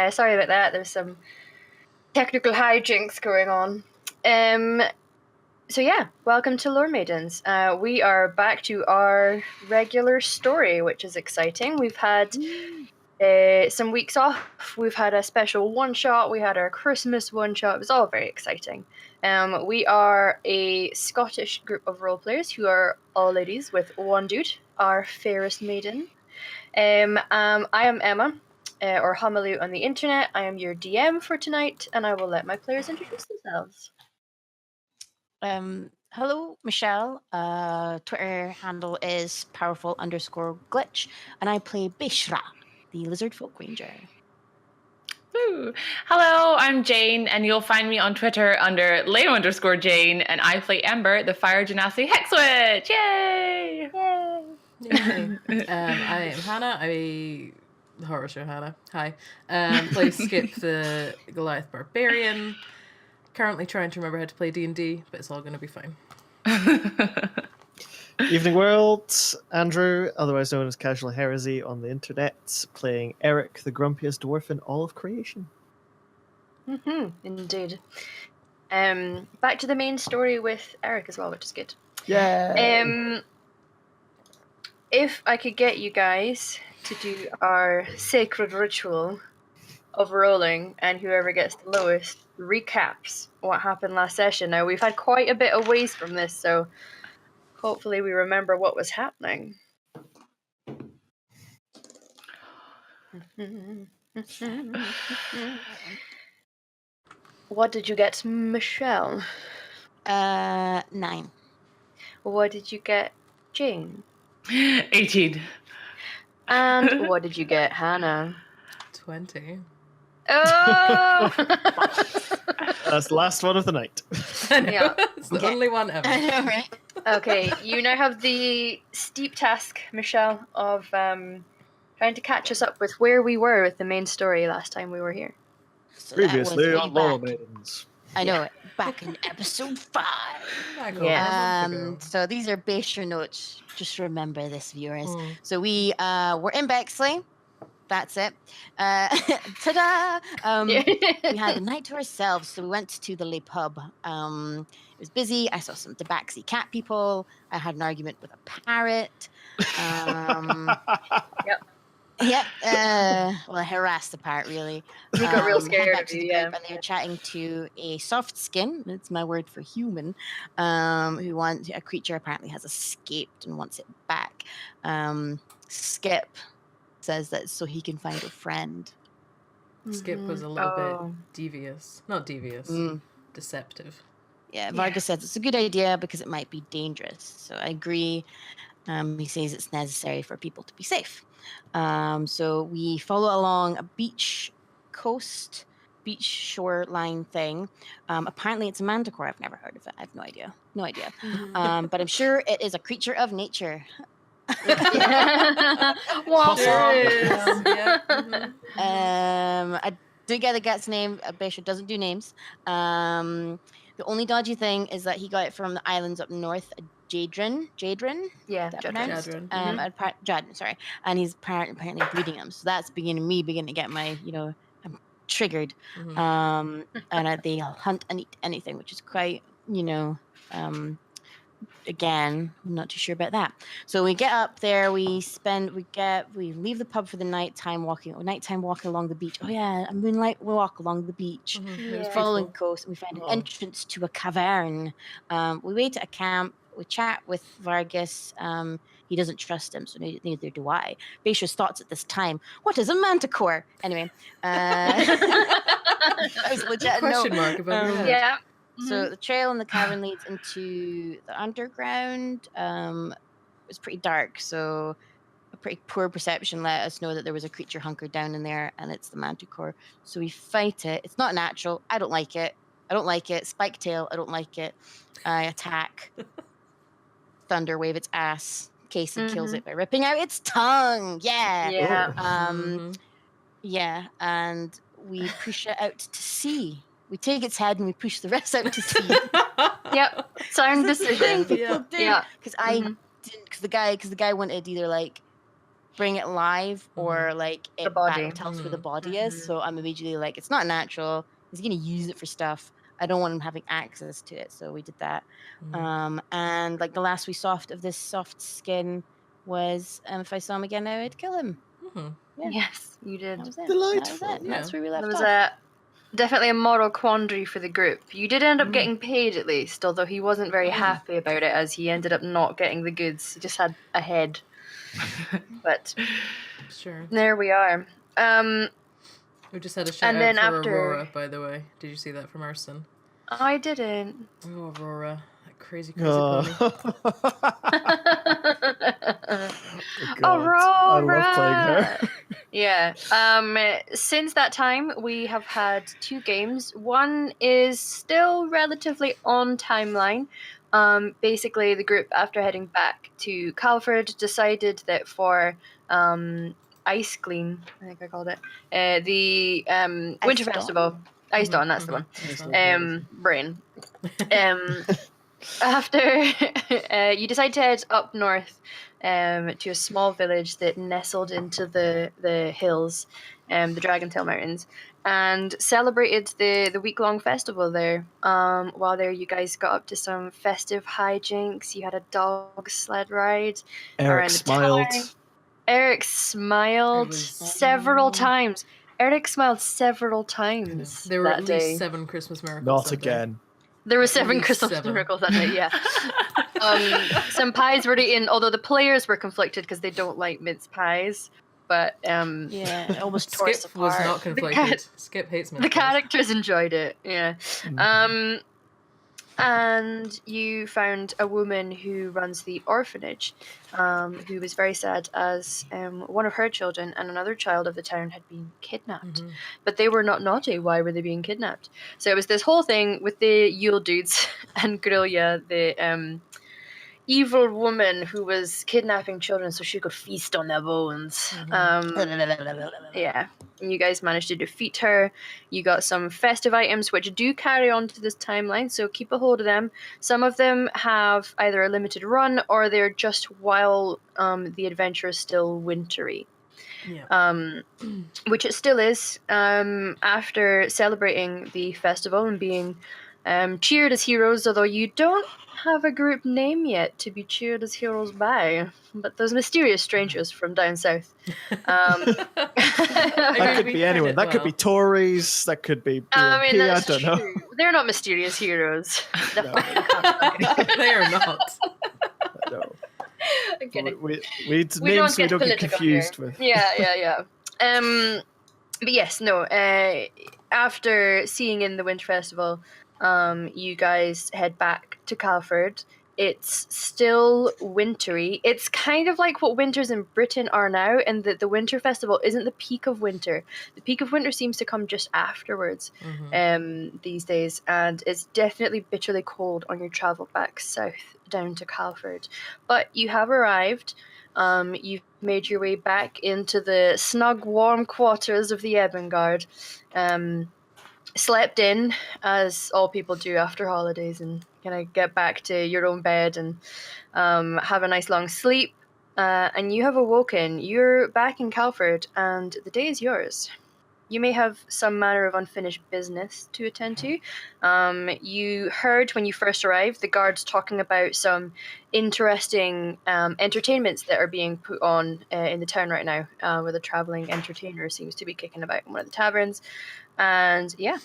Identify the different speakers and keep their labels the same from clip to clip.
Speaker 1: Sorry about that. There's some technical hijinks going on. So yeah, welcome to Lore Maidens. We are back to our regular story, which is exciting. We've had some weeks off. We've had a special one-shot. We had our Christmas one-shot. It was all very exciting. We are a Scottish group of role players who are all ladies with one dude, our fairest maiden. I am Emma, or Hamalu on the internet. I am your DM for tonight, and I will let my players introduce themselves.
Speaker 2: Hello, Michelle. Twitter handle is powerful_glitch, and I play Bishra, the lizard folk ranger.
Speaker 3: Woo. Hello, I'm Jane, and you'll find me on Twitter under Leo_Jane, and I play Ember, the Fire Genasi Hex Witch. Yay!
Speaker 4: Yay! I am Hannah. The horror show Hannah. Hi. Play Skip, the Goliath Barbarian. Currently trying to remember how to play D&D, but it's all going to be fine.
Speaker 5: Evening world, Andrew, otherwise known as Casual Heresy on the internet, playing Eric, the grumpiest dwarf in all of creation.
Speaker 1: Indeed. Back to the main story with Eric as well, which is good.
Speaker 5: Yeah.
Speaker 1: If I could get you guys to do our sacred ritual of rolling, and whoever gets the lowest recaps what happened last session. Now, we've had quite a bit of waste from this, so hopefully we remember what was happening. What did you get, Michelle?
Speaker 2: 9.
Speaker 1: What did you get, Jane?
Speaker 3: 18.
Speaker 1: And what did you get, Hannah?
Speaker 4: 20.
Speaker 1: Oh!
Speaker 5: That's the last one of the night.
Speaker 1: Yeah.
Speaker 4: It's the only one ever.
Speaker 2: I know, right?
Speaker 1: Okay, you now have the steep task, Michelle, of trying to catch us up with where we were with the main story last time we were here.
Speaker 2: So that
Speaker 5: Previously
Speaker 2: was
Speaker 5: on
Speaker 2: way
Speaker 5: Lore
Speaker 2: back.
Speaker 5: Maidens.
Speaker 2: I know it. Back in episode 5.
Speaker 1: Yeah.
Speaker 2: So these are Bishra notes. Just remember this, viewers. So we were in Bexley. That's it. Ta-da! We had the night to ourselves, so we went to the Le Pub. It was busy. I saw some Tabaxi cat people. I had an argument with a parrot. Yep. Well, I harassed the parrot, really.
Speaker 1: He got real
Speaker 2: Head
Speaker 1: scared
Speaker 2: back
Speaker 1: of
Speaker 2: to
Speaker 1: you,
Speaker 2: the
Speaker 1: yeah.
Speaker 2: group, and they were chatting to a soft skin. That's my word for human. Who wants a creature apparently has escaped and wants it back. Skip says that so he can find a friend.
Speaker 4: Skip was a little bit devious. Not devious. Deceptive.
Speaker 2: Yeah, Vargas says it's a good idea because it might be dangerous. So I agree. He says it's necessary for people to be safe. So we follow along a beach shoreline thing. Apparently it's a manticore. I've never heard of it. I have no idea. But I'm sure it is a creature of nature. I did get the guy's name. Bishop doesn't do names. The only dodgy thing is that he got it from the islands up north, Jadrin.
Speaker 1: Yeah,
Speaker 4: Jadrin.
Speaker 2: Jadrin, sorry. And he's apparently breeding them. So that's beginning to get my, I'm triggered. And they hunt and eat anything, which is quite, again, I'm not too sure about that. So we get up there, we leave the pub for the nighttime walking along the beach. Oh yeah, a moonlight walk along the beach. Following coast, we find an entrance to a cavern. We wait at a camp, we chat with Vargas. He doesn't trust him, so neither do I. Beisha's thoughts at this time: what is a manticore? Anyway, that was legit.
Speaker 4: Question mark above your head.
Speaker 1: Yeah.
Speaker 2: So the trail in the cavern leads into the underground. It was pretty dark, so a pretty poor perception let us know that there was a creature hunkered down in there, and it's the manticore. So we fight it. It's not natural. I don't like it. Spike tail. I don't like it. I attack. Thunder wave its ass. Casey kills it by ripping out its tongue. Yeah. And we push it out to sea. We take its head and we push the rest out to sea.
Speaker 1: Yep. Sound decision.
Speaker 2: Yeah. Because I didn't. Because the guy wanted either bring it live or like
Speaker 1: The
Speaker 2: it
Speaker 1: body.
Speaker 2: tells where the body
Speaker 1: Mhm.
Speaker 2: is. So I'm immediately like, it's not natural. He's gonna use it for stuff. I don't want him having access to it. So we did that. And like the last we saw of this soft skin was if I saw him again, I would kill him. Yeah.
Speaker 1: Yes, you did.
Speaker 2: That was it.
Speaker 5: Delightful.
Speaker 2: That was it. That's where we left
Speaker 1: There was
Speaker 2: off.
Speaker 1: definitely a moral quandary for the group. You did end up getting paid at least, although he wasn't very happy about it as he ended up not getting the goods. He just had a head. But
Speaker 4: Sure.
Speaker 1: there we are.
Speaker 4: We just had a shout
Speaker 1: And
Speaker 4: out
Speaker 1: then
Speaker 4: for
Speaker 1: after-
Speaker 4: Aurora, by the way. Did you see that from Arson?
Speaker 1: I didn't.
Speaker 4: Oh, Aurora. That crazy
Speaker 5: Oh.
Speaker 4: pony.
Speaker 5: God, I love playing her.
Speaker 1: Yeah. Since that time, we have had 2 games. One is still relatively on timeline. Basically, the group, after heading back to Calford, decided that for Ice Gleam, I think I called it, the Winter
Speaker 2: Dawn?
Speaker 1: Festival. Ice Dawn, that's the one.
Speaker 5: Dawn.
Speaker 1: Brain. After you decide to head up north to a small village that nestled into the hills, the Dragontail Mountains, and celebrated the week-long festival there. While there, you guys got up to some festive hijinks. You had a dog sled ride
Speaker 5: Eric
Speaker 1: around the
Speaker 5: smiled.
Speaker 1: town. Eric smiled
Speaker 4: was-
Speaker 1: several times. Eric smiled several times
Speaker 4: There were
Speaker 1: that
Speaker 4: at least
Speaker 1: day.
Speaker 4: 7 Christmas miracles.
Speaker 5: Not
Speaker 4: that day.
Speaker 5: again.
Speaker 1: There were
Speaker 4: At
Speaker 1: 7
Speaker 4: least
Speaker 1: Christmas
Speaker 4: 7.
Speaker 1: miracles that day, yeah. Some pies were eaten, although the players were conflicted because they don't like mince pies. But
Speaker 2: Yeah, it almost tore us
Speaker 4: Skip was
Speaker 2: apart.
Speaker 4: not conflicted. Skip hates mince
Speaker 1: the
Speaker 4: pies.
Speaker 1: characters enjoyed it, yeah. And you found a woman who runs the orphanage, who was very sad as one of her children and another child of the town had been kidnapped. But they were not naughty. Why were they being kidnapped? So it was this whole thing with the Yule dudes and Grillia, the evil woman who was kidnapping children so she could feast on their bones. Yeah. And you guys managed to defeat her. You got some festive items which do carry on to this timeline, so keep a hold of them. Some of them have either a limited run or they're just while the adventure is still wintry.
Speaker 4: Yeah.
Speaker 1: Which it still is. After celebrating the festival and being cheered as heroes, although you don't have a group name yet to be cheered as heroes by, but those mysterious strangers from down south.
Speaker 5: That could be anyone. That could be Tories. That could be BNP.
Speaker 1: I mean, that's
Speaker 5: don't know.
Speaker 1: true. They're not mysterious heroes.
Speaker 5: No.
Speaker 4: They are not.
Speaker 5: No.
Speaker 1: I'm kidding.
Speaker 5: We
Speaker 1: We
Speaker 5: names we don't get
Speaker 1: political
Speaker 5: confused
Speaker 1: here.
Speaker 5: with.
Speaker 1: Yeah. But yes, no. After seeing in the Winter Festival, you guys head back to Calford. It's still wintry. It's kind of like what winters in Britain are now, and that the Winter Festival isn't the peak of winter. The peak of winter seems to come just afterwards these days, and it's definitely bitterly cold on your travel back south down to Calford. But you have arrived. You've made your way back into the snug, warm quarters of the Ebengard. Slept in, as all people do after holidays, and kind of get back to your own bed and have a nice long sleep. And you have awoken. You're back in Calford, and the day is yours. You may have some manner of unfinished business to attend to. You heard when you first arrived the guards talking about some interesting entertainments that are being put on in the town right now, where the traveling entertainer seems to be kicking about in one of the taverns. And yeah,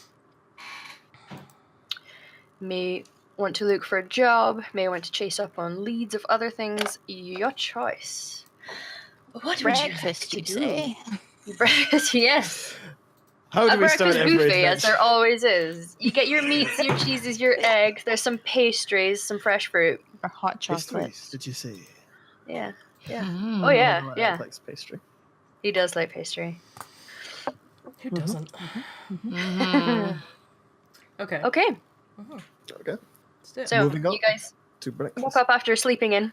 Speaker 1: may want to look for a job, may want to chase up on leads of other things. Your choice. What would you like
Speaker 2: Breakfast,
Speaker 1: to
Speaker 2: you
Speaker 1: do?
Speaker 2: say?
Speaker 1: Breakfast, yes.
Speaker 5: How do
Speaker 1: A
Speaker 5: we start
Speaker 1: breakfast
Speaker 5: every
Speaker 1: buffet, as there
Speaker 5: adventure?
Speaker 1: always is. You get your meats, your cheeses, your eggs. There's some pastries, some fresh fruit.
Speaker 2: Or hot chocolate?
Speaker 5: Pastries, did you say?
Speaker 1: Yeah.
Speaker 2: Mm.
Speaker 1: Oh yeah,
Speaker 5: Well,
Speaker 1: yeah.
Speaker 5: Alex likes pastry.
Speaker 1: He does like pastry.
Speaker 4: Who doesn't? Okay.
Speaker 1: Okay,
Speaker 5: Okay.
Speaker 4: Let's do it.
Speaker 1: so
Speaker 5: Moving on.
Speaker 1: you guys
Speaker 5: To breakfast.
Speaker 1: woke up after sleeping in,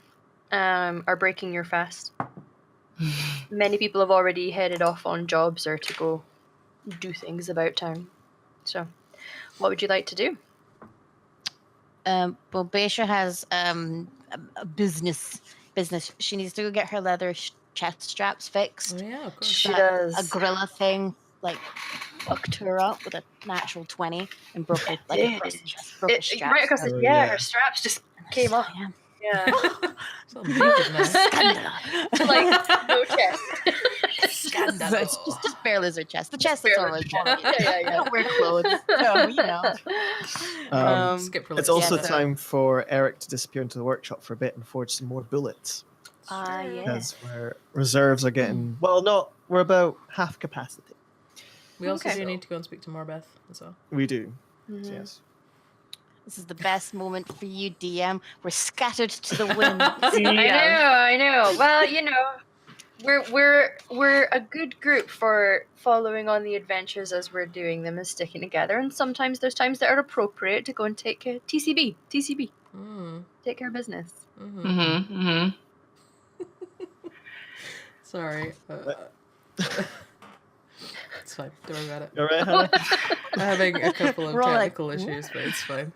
Speaker 1: are breaking your fast. Many people have already headed off on jobs or to go do things about town. So, what would you like to do?
Speaker 2: Well, Beisha has a business. She needs to go get her leather chest straps fixed.
Speaker 4: Oh yeah, of course.
Speaker 1: She
Speaker 2: That-
Speaker 1: does.
Speaker 2: A gorilla thing like fucked her up with a natural 20 and broke her like
Speaker 1: It
Speaker 2: across the
Speaker 1: did.
Speaker 2: chest, broke her straps.
Speaker 1: Right across the
Speaker 5: Oh,
Speaker 1: yeah,
Speaker 5: yeah.
Speaker 1: her straps just came off.
Speaker 2: Yeah.
Speaker 1: Yeah.
Speaker 4: So naked now.
Speaker 2: Scandal.
Speaker 1: Like no chest.
Speaker 4: Scandal.
Speaker 2: So it's just barely her chest. The chest is
Speaker 1: Barely
Speaker 2: always
Speaker 1: the chest.
Speaker 2: fine.
Speaker 1: Yeah.
Speaker 2: I don't wear clothes, so you know.
Speaker 4: Skip
Speaker 5: It's also
Speaker 2: Yeah.
Speaker 5: time for Eric to disappear into the workshop for a bit and forge some more bullets.
Speaker 2: Yeah.
Speaker 5: Because our reserves are getting we're about half capacity.
Speaker 4: We also
Speaker 1: Okay.
Speaker 4: do need to go and speak to Marbeth as well.
Speaker 5: We do.
Speaker 1: Mhm.
Speaker 5: Yes.
Speaker 2: This is the best moment for you, DM. We're scattered to the wind.
Speaker 1: I know. Well, you know, we're a good group for following on the adventures as we're doing them and sticking together. And sometimes there's times that are appropriate to go and take TCB, take care of business.
Speaker 4: Sorry. It's fine. Don't worry about it.
Speaker 5: All right, Hannah?
Speaker 4: I'm having a couple of
Speaker 2: We're all like,
Speaker 4: technical issues, but it's fine.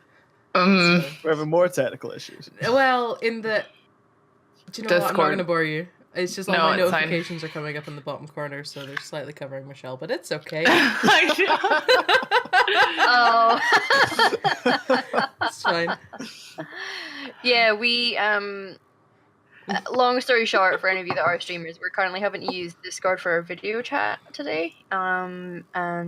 Speaker 3: Mhm.
Speaker 4: It's
Speaker 5: We're having more technical issues.
Speaker 4: fine. Well, in the... Do you know what? I'm not
Speaker 3: Discord.
Speaker 4: going to bore you. It's just all
Speaker 3: No,
Speaker 4: my
Speaker 3: it's fine.
Speaker 4: notifications are coming up in the bottom corner, so they're slightly covering Michelle, but it's okay.
Speaker 1: Oh.
Speaker 4: It's fine.
Speaker 1: Yeah, we long story short, for any of you that are streamers, we're currently having to use Discord for our video chat today. And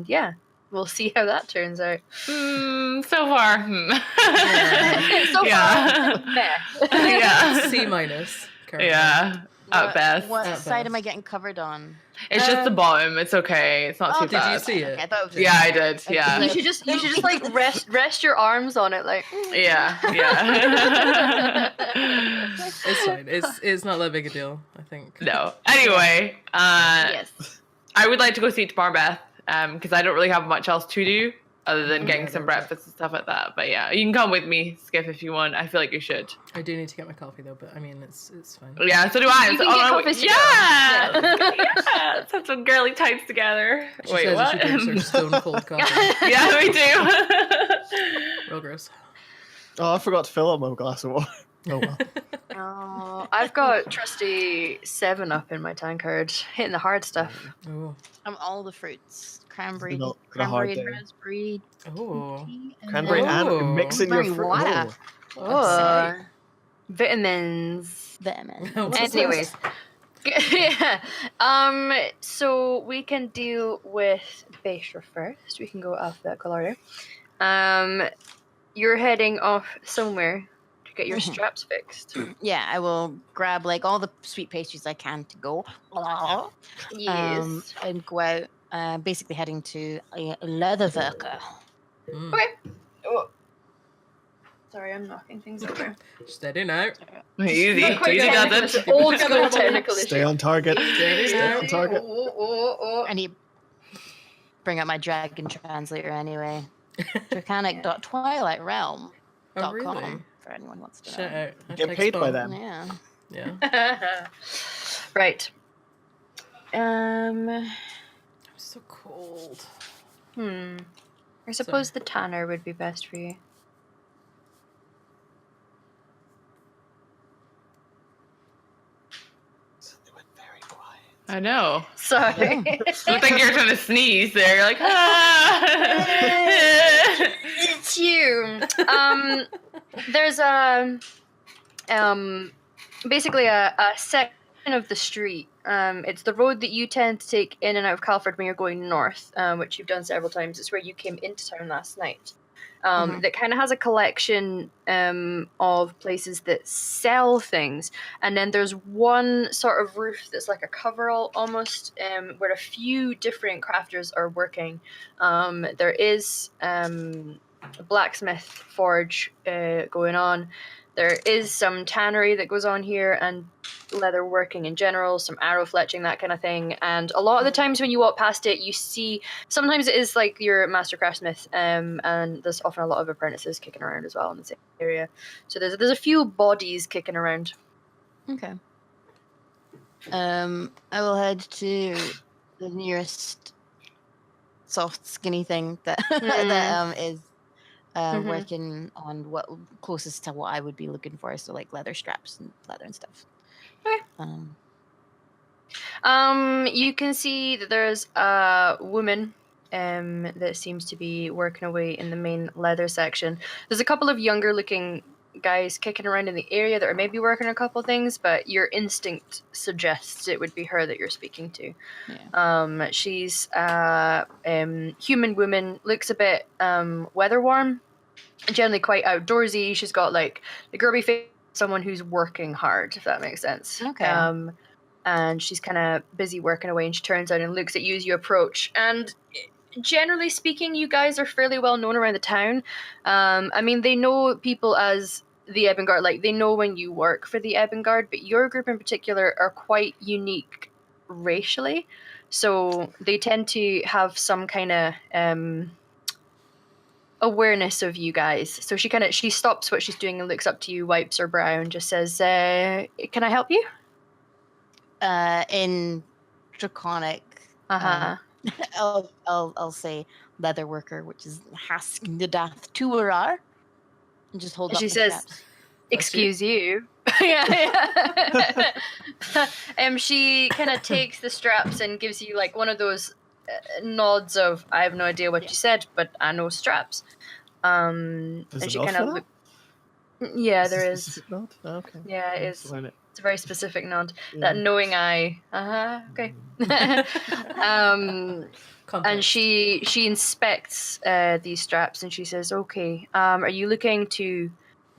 Speaker 1: yeah, we'll see how that turns out.
Speaker 3: So far.
Speaker 1: So
Speaker 3: Yeah.
Speaker 1: far, meh.
Speaker 3: Yeah.
Speaker 4: C minus. currently.
Speaker 3: Yeah. At best.
Speaker 2: What
Speaker 4: At
Speaker 2: side am
Speaker 4: best.
Speaker 2: I getting covered on?
Speaker 3: It's just the bottom. It's okay. It's not too
Speaker 4: Did you
Speaker 3: bad.
Speaker 4: see it?
Speaker 2: Okay, I thought it was
Speaker 3: Yeah, I did.
Speaker 2: Okay.
Speaker 3: Yeah.
Speaker 1: You should just like rest your arms on it, like.
Speaker 3: Yeah.
Speaker 4: It's fine. It's not that big a deal, I think.
Speaker 3: No. Anyway,
Speaker 1: Yes.
Speaker 3: I would like to go see to Marbeth because I don't really have much else to do other than getting
Speaker 4: Yeah,
Speaker 3: some
Speaker 4: no,
Speaker 3: breakfast and stuff like that. But yeah, you can come with me, Skiff, if you want. I feel like you should.
Speaker 4: I do need to get my coffee though, but I mean it's fine.
Speaker 3: Yeah, so do I.
Speaker 1: You
Speaker 3: So-
Speaker 1: can get
Speaker 3: no,
Speaker 1: coffees to go.
Speaker 3: yeah.
Speaker 1: Yeah.
Speaker 3: Yeah. Let's have some girly tights together.
Speaker 4: She
Speaker 3: Wait,
Speaker 4: says
Speaker 3: what?
Speaker 4: that she drinks her stone cold coffee.
Speaker 3: Yeah, we do.
Speaker 4: Real gross.
Speaker 5: Oh, I forgot to fill up my glass of water. Oh well.
Speaker 1: Oh, I've got trusty 7-Up in my tankard, hitting the hard stuff.
Speaker 4: Oh.
Speaker 2: all the fruits. Cranberry,
Speaker 5: The hard
Speaker 2: and
Speaker 5: day.
Speaker 2: raspberry
Speaker 4: Oh.
Speaker 2: tea. And
Speaker 5: Cranberry
Speaker 2: then
Speaker 5: and mixing your
Speaker 2: Cranberry
Speaker 5: fruit.
Speaker 2: water.
Speaker 5: Oh.
Speaker 1: Oh, vitamins.
Speaker 2: Vitamin.
Speaker 4: What's this?
Speaker 1: Anyways. Yeah. So we can deal with Beistra first. We can go alphabetical order. You're heading off somewhere to get your
Speaker 2: Mhm.
Speaker 1: straps fixed.
Speaker 2: Yeah, I will grab like all the sweet pastries I can to go.
Speaker 1: Yes.
Speaker 2: And go out. Basically heading to a Leatherwerker.
Speaker 4: Mm.
Speaker 1: Okay. Oh. Sorry, I'm knocking things over.
Speaker 4: Steady now.
Speaker 3: Easy.
Speaker 1: Not quite
Speaker 3: Easy
Speaker 1: technical
Speaker 3: does
Speaker 1: issue.
Speaker 3: it.
Speaker 1: Old school technical
Speaker 5: Stay
Speaker 1: issue.
Speaker 5: on target.
Speaker 4: Steady
Speaker 5: Stay
Speaker 4: now.
Speaker 5: on target.
Speaker 1: Oh.
Speaker 2: I need to bring up my dragon translator anyway. Dracanic.twilightrealm.com
Speaker 4: Oh really?
Speaker 2: for anyone who wants to
Speaker 4: Shout
Speaker 2: know.
Speaker 4: out.
Speaker 5: Get
Speaker 4: Hashtag
Speaker 5: paid by
Speaker 4: spam.
Speaker 5: them.
Speaker 2: Yeah.
Speaker 4: Yeah.
Speaker 1: Right.
Speaker 4: I'm so cold.
Speaker 1: I suppose the tanner would be best for you.
Speaker 5: They went very quiet.
Speaker 3: I know.
Speaker 1: Sorry.
Speaker 3: Looked like you were trying to sneeze there. You're like, ah.
Speaker 1: It's you. There's basically a section of the street. It's the road that you tend to take in and out of Calford when you're going north, which you've done several times. It's where you came into town last night. That kind of has a collection of places that sell things, and then there's one sort of roof that's like a coverall almost, where a few different crafters are working. There is a blacksmith forge going on. There is some tannery that goes on here, and leather working in general, some arrow fletching, that kind of thing. And a lot of the times when you walk past it, you see, sometimes it is like your master craftsmith, and there's often a lot of apprentices kicking around as well in the same area. So there's a few bodies kicking around.
Speaker 2: Okay. I will head to the nearest soft, skinny thing that that is working on what closest to what I would be looking for. So like leather straps and leather and stuff.
Speaker 1: Okay. You can see that there's a woman that seems to be working away in the main leather section. There's a couple of younger looking guys kicking around in the area that are maybe working a couple things, but your instinct suggests it would be her that you're speaking to.
Speaker 2: Yeah.
Speaker 1: She's a human woman, looks a bit weather worn, generally quite outdoorsy. She's got like the grubby face, someone who's working hard, if that makes sense.
Speaker 2: Okay.
Speaker 1: And she's kind of busy working away, and she turns out and looks at you as you approach. And generally speaking, you guys are fairly well known around the town. I mean, they know people as the Ebengard, like they know when you work for the Ebengard, but your group in particular are quite unique racially, so they tend to have some kind of awareness of you guys. So she stops what she's doing and looks up to you, wipes her brow, and just says, "Can I help you?"
Speaker 2: In Draconic, I'll say leather worker, which is Hask Nadath Tuarar, and just hold
Speaker 1: And
Speaker 2: up
Speaker 1: she
Speaker 2: the
Speaker 1: says,
Speaker 2: straps.
Speaker 1: "Excuse you." Yeah. She kind of takes the straps and gives you like one of those nods of, "I have no idea what you said, but I know straps."
Speaker 5: There's
Speaker 1: And
Speaker 5: a
Speaker 1: she
Speaker 5: nod
Speaker 1: kind
Speaker 5: for
Speaker 1: of
Speaker 5: that?
Speaker 1: Yeah,
Speaker 5: Is
Speaker 1: there
Speaker 5: this a
Speaker 1: is.
Speaker 5: specific nod? Oh, okay.
Speaker 1: Yeah, it
Speaker 5: Let's
Speaker 1: is.
Speaker 5: learn it.
Speaker 1: It's a very specific nod.
Speaker 5: Yeah.
Speaker 1: That knowing eye. Okay. And
Speaker 4: Context.
Speaker 1: she inspects these straps and she says, "Okay, are you looking to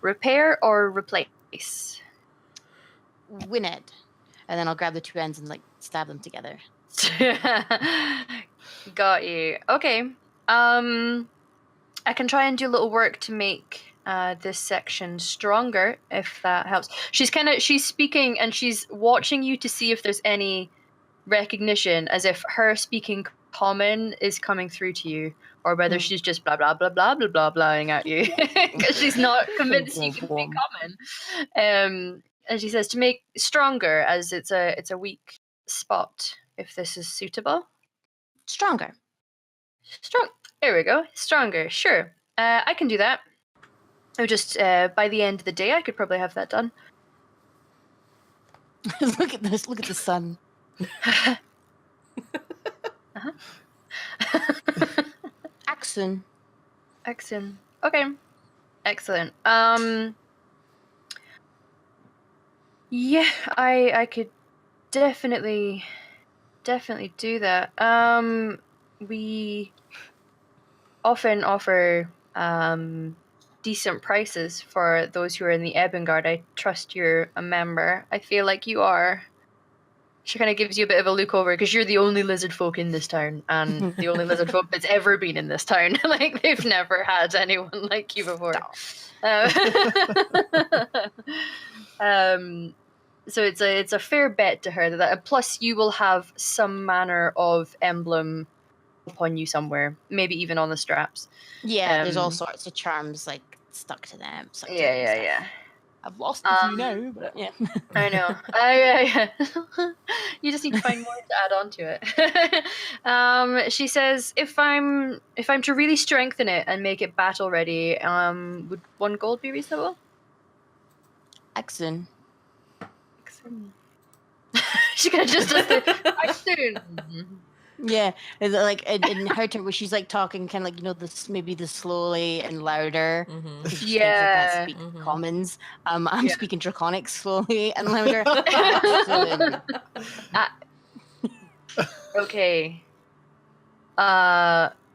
Speaker 1: repair or replace?"
Speaker 2: Win it, and then I'll grab the two ends and like stab them together.
Speaker 1: Got you. Okay. I can try and do a little work to make this section stronger, if that helps. She's speaking and she's watching you to see if there's any recognition, as if her speaking common is coming through to you, or whether she's just blah blah blah blah blah blah blahing at you because she's not convinced you can speak common. And she says to make stronger, as it's a weak spot. If this is suitable,
Speaker 2: Stronger.
Speaker 1: strong. There we go. Stronger. Sure. I can do that. Oh, just by the end of the day, I could probably have that done.
Speaker 2: Look at this. Look at the sun. Axon.
Speaker 1: Excellent. Okay. Excellent. Yeah, I could definitely do that. We often offer decent prices for those who are in the Ebengard. I trust you're a member. I feel like you are. She kind of gives you a bit of a look over because you're the only lizard folk in this town and the only lizard folk that's ever been in this town. Like they've never had anyone like you before. So it's a fair bet to her that plus you will have some manner of emblem upon you somewhere, maybe even on the straps.
Speaker 2: Yeah, there's all sorts of charms like stuck to them.
Speaker 1: Yeah.
Speaker 2: I've lost a few now, but yeah.
Speaker 1: I know. I you just need to find more to add on to it. She says, if I'm to really strengthen it and make it battle ready, would 1 gold be reasonable?
Speaker 2: Axon.
Speaker 1: She kind of just does the Axon.
Speaker 2: Yeah, it's like in her turn where she's like talking kind of like this maybe the slowly and louder. She thinks I can't speak commons. I'm speaking draconic slowly and louder.
Speaker 1: Okay.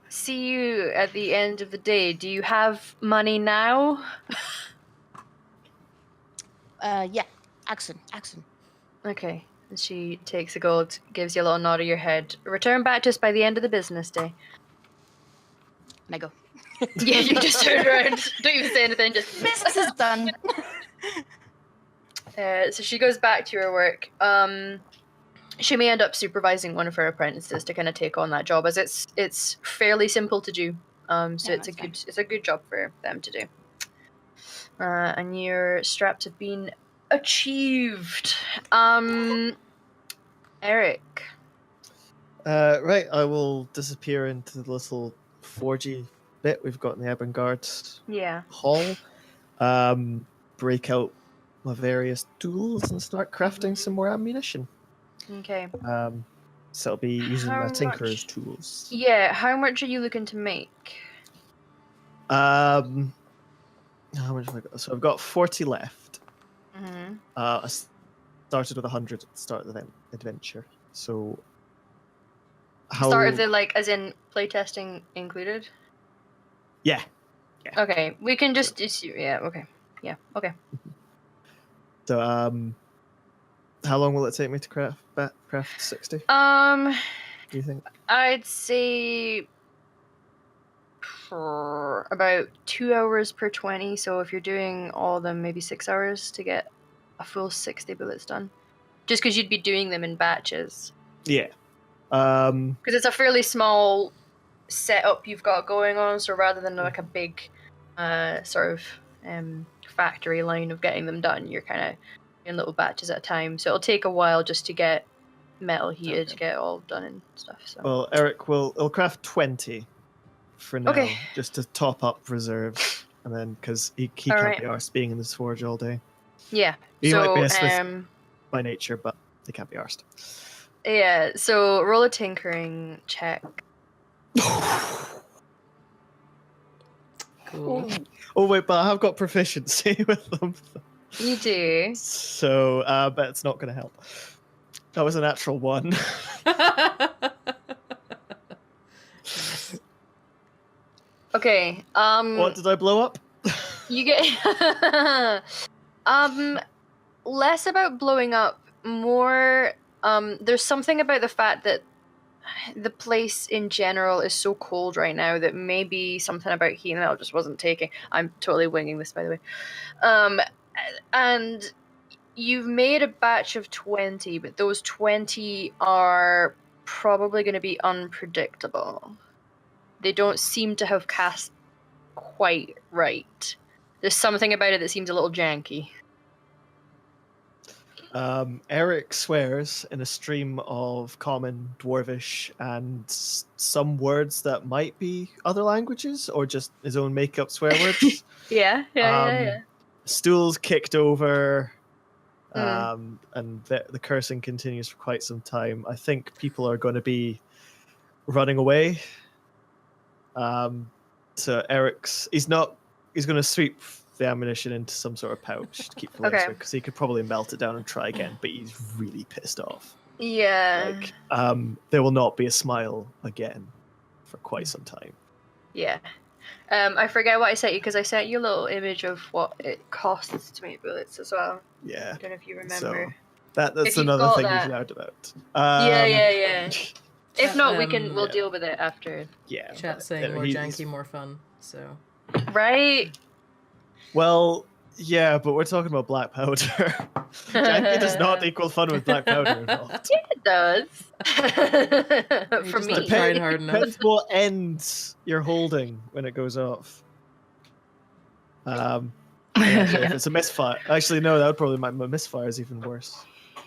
Speaker 1: See you at the end of the day. Do you have money now?
Speaker 2: Yeah, Axon.
Speaker 1: Okay. And she takes the gold, gives you a little nod of your head. Return back just by the end of the business day.
Speaker 2: And I go.
Speaker 1: Yeah, you just turn around. Don't even say anything, just
Speaker 2: Business is done.
Speaker 1: So she goes back to her work. She may end up supervising one of her apprentices to kind of take on that job, as it's fairly simple to do. So
Speaker 2: Yeah,
Speaker 1: it's a good job for them to do. And your straps have been achieved. Eric.
Speaker 5: Right, I will disappear into the little forgy bit we've got in the Ebengard
Speaker 1: Yeah.
Speaker 5: hall. Break out my various tools and start crafting some more ammunition.
Speaker 1: Okay.
Speaker 5: So it'll be using
Speaker 1: How
Speaker 5: my tinkerer's
Speaker 1: much?
Speaker 5: tools.
Speaker 1: Yeah. How much are you looking to make?
Speaker 5: How much have I got? So I've got 40 left.
Speaker 1: Mm-hmm.
Speaker 5: I started with 100 at the start of the adventure. So how?
Speaker 1: Start of the like, as in playtesting included.
Speaker 5: Yeah.
Speaker 1: Okay, we can just yeah. Okay. Yeah. Okay.
Speaker 5: So how long will it take me to craft 60? Do you think?
Speaker 1: I'd say for about 2 hours per 20. So if you're doing all of them, maybe 6 hours to get a full 60 bullets done. Just because you'd be doing them in batches.
Speaker 5: Yeah.
Speaker 1: Because it's a fairly small setup you've got going on. So rather than like a big sort of factory line of getting them done, you're kind of in little batches at a time. So it'll take a while just to get metal heated, to get it all done and stuff. So.
Speaker 5: Well, Eric will craft 20 for now,
Speaker 1: Okay.
Speaker 5: just to top up reserves, and then because he
Speaker 1: All
Speaker 5: can't
Speaker 1: right.
Speaker 5: be arsed being in this forge all day.
Speaker 1: Yeah.
Speaker 5: He might be
Speaker 1: So
Speaker 5: a smith by nature, but he can't be arsed.
Speaker 1: yeah. So roll a tinkering check.
Speaker 4: Cool.
Speaker 5: Oh wait, but I have got proficiency with them.
Speaker 1: You do.
Speaker 5: So, but it's not going to help. That was a natural 1.
Speaker 1: Okay.
Speaker 5: What did I blow up?
Speaker 1: You get less about blowing up, more there's something about the fact that the place in general is so cold right now that maybe something about heat and metal just wasn't taking. I'm totally winging this, by the way. And you've made a batch of 20, but those 20 are probably going to be unpredictable. They don't seem to have cast quite right. There's something about it that seems a little janky.
Speaker 5: Eric swears in a stream of common dwarvish and some words that might be other languages or just his own make-up swear words.
Speaker 1: Yeah.
Speaker 5: Stools kicked over, and the cursing continues for quite some time. I think people are going to be running away. So he's going to sweep the ammunition into some sort of pouch to keep for
Speaker 1: Okay.
Speaker 5: later, because he could probably melt it down and try again, but he's really pissed off.
Speaker 1: Yeah.
Speaker 5: Like, there will not be a smile again for quite some time.
Speaker 1: Yeah. I forget what I sent you, because I sent you a little image of what it costs to make bullets as well.
Speaker 5: Yeah.
Speaker 1: I don't know if you remember.
Speaker 5: So that's
Speaker 1: If you've
Speaker 5: another
Speaker 1: got
Speaker 5: thing
Speaker 1: that.
Speaker 5: we've learned about.
Speaker 1: Yeah. If not, we'll
Speaker 5: yeah.
Speaker 1: deal with it after.
Speaker 5: Yeah.
Speaker 4: Chat saying more janky, more fun. So.
Speaker 1: Right.
Speaker 5: Well, yeah, but we're talking about black powder. Janky does not equal fun with black powder involved.
Speaker 1: Yeah, it does. For
Speaker 4: just
Speaker 1: me.
Speaker 4: not trying hard enough.
Speaker 5: Depends what end you're holding when it goes off. If it's a misfire, actually no, that would probably make my misfire is even worse.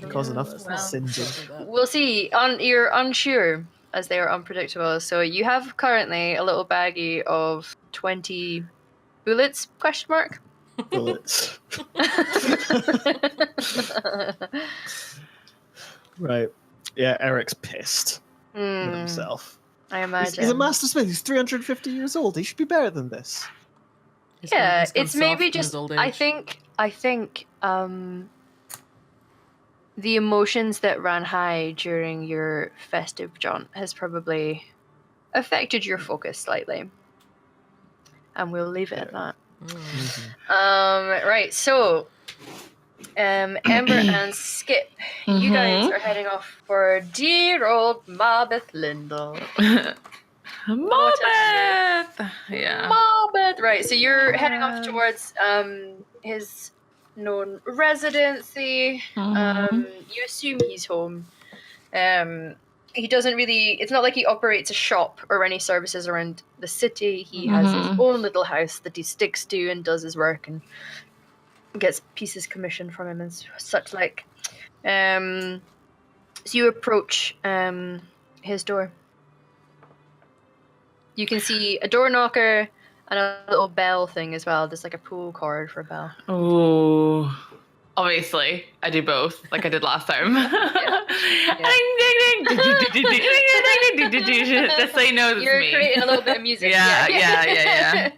Speaker 5: Cause enough singeing.
Speaker 1: We'll see. You're unsure, as they are unpredictable. So you have currently a little baggie of 20 bullets? Question mark.
Speaker 5: Bullets. Right. Yeah, Eric's pissed with himself.
Speaker 1: I imagine.
Speaker 5: He's a master smith. He's 350 years old. He should be better than this.
Speaker 1: Yeah, it's maybe just. I think. The emotions that ran high during your festive jaunt has probably affected your focus slightly, and we'll leave it at that. Right. So, Ember and Skip, you guys are heading off for dear old Marbeth Lindell.
Speaker 3: Marbeth! Yeah.
Speaker 1: Marbeth! Right, so you're heading off towards his known residency. You assume he's home. He doesn't really... It's not like he operates a shop or any services around the city. He has his own little house that he sticks to and does his work and gets pieces commissioned from him and such like. So you approach his door. You can see a door knocker and a little bell thing as well. There's like a pull cord for a bell.
Speaker 3: Oh. Obviously, I do both, like I did last time. Just so you know, it's
Speaker 1: You're
Speaker 3: me.
Speaker 1: creating a little bit of music.
Speaker 3: Yeah.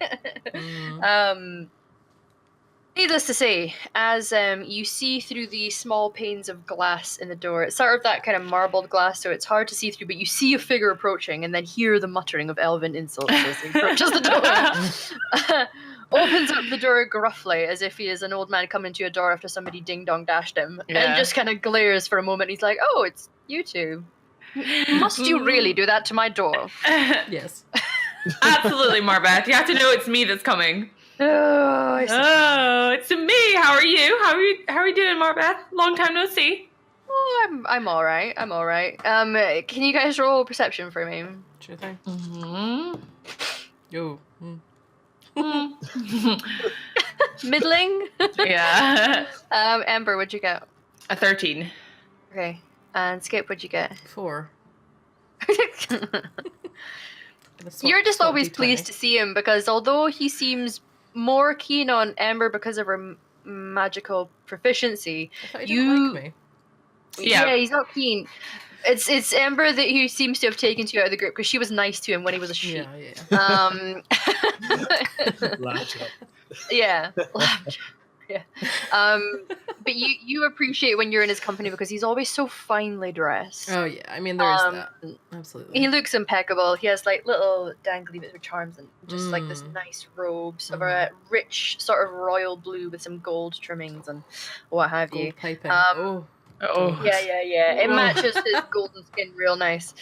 Speaker 1: Needless to say, as you see through the small panes of glass in the door, it's sort of that kind of marbled glass, so it's hard to see through, but you see a figure approaching and then hear the muttering of elven insults as he approaches the door. Opens up the door gruffly, as if he is an old man coming to a door after somebody ding-dong dashed him, and just kind of glares for a moment. He's like, oh, it's you two. Must you really do that to my door?
Speaker 4: Yes.
Speaker 3: Absolutely, Marbeth. You have to know it's me that's coming.
Speaker 1: Oh,
Speaker 3: It's me. How are you? How are you doing, Marbeth? Long time no see.
Speaker 1: Oh, I'm all right. I'm all right. Can you guys roll perception for me?
Speaker 4: Sure thing.
Speaker 3: Mm-hmm.
Speaker 4: Yo.
Speaker 1: Middling.
Speaker 3: Yeah.
Speaker 1: Amber, what'd you get?
Speaker 3: A 13.
Speaker 1: Okay. And Skip, what'd you get?
Speaker 4: 4.
Speaker 1: You're just always pleased to see him because although he seems more keen on Amber because of her magical proficiency,
Speaker 4: He didn't like me.
Speaker 1: Yeah, he's not keen. It's Amber that he seems to have taken to out of the group because she was nice to him when he was a sheep.
Speaker 4: Yeah.
Speaker 1: Yeah. Yeah. But you appreciate when you're in his company because he's always so finely dressed.
Speaker 4: Oh yeah, I mean there is that. Absolutely.
Speaker 1: He looks impeccable. He has like little dangly bits of charms and just like this nice robes of a rich sort of royal blue with some gold trimmings and what have you.
Speaker 4: Gold piping.
Speaker 1: Yeah. It matches his golden skin real nice.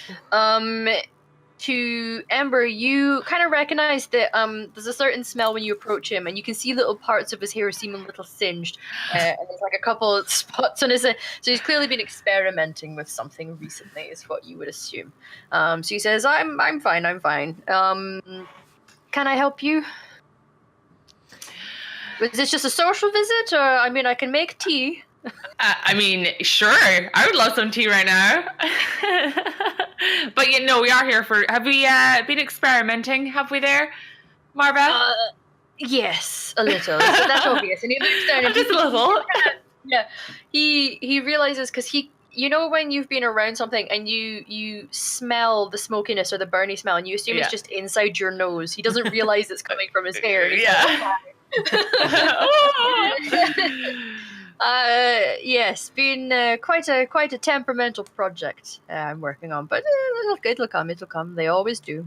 Speaker 1: To Amber, you kind of recognize that there's a certain smell when you approach him, and you can see little parts of his hair seem a little singed, and there's like a couple of spots on his head. So he's clearly been experimenting with something recently, is what you would assume. So he says, "I'm fine. Can I help you? Was this just a social visit, or I mean, I can make tea."
Speaker 3: I mean, sure. I would love some tea right now. But we are here for... Have we been experimenting? Have we there, Marbeth?
Speaker 1: Yes, a little. So that's obvious. And he looks down and
Speaker 3: just a little.
Speaker 1: Yeah. He realizes because when you've been around something and you smell the smokiness or the burny smell and you assume it's just inside your nose. He doesn't realize it's coming from his hair. Yes, been quite a temperamental project I'm working on, but it'll come. They always do.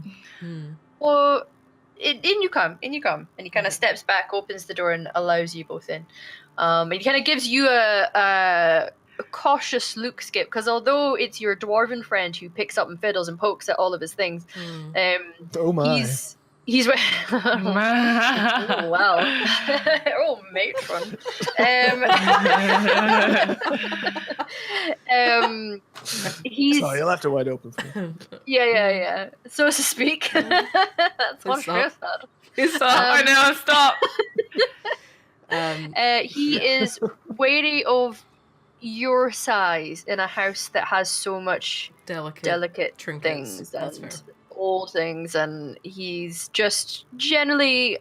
Speaker 1: Well, in you come, and he kind of steps back, opens the door, and allows you both in. And he kind of gives you a cautious look, Skip, because although it's your dwarven friend who picks up and fiddles and pokes at all of his things,
Speaker 5: oh my.
Speaker 1: He's oh wow. Oh, matron. He's
Speaker 5: Sorry, you'll have to wide open for me.
Speaker 1: Yeah. So to speak. That's what Chris said.
Speaker 3: I know, stop.
Speaker 1: He is wary of your size in a house that has so much delicate
Speaker 4: trinkets.
Speaker 1: Things and old things, and he's just generally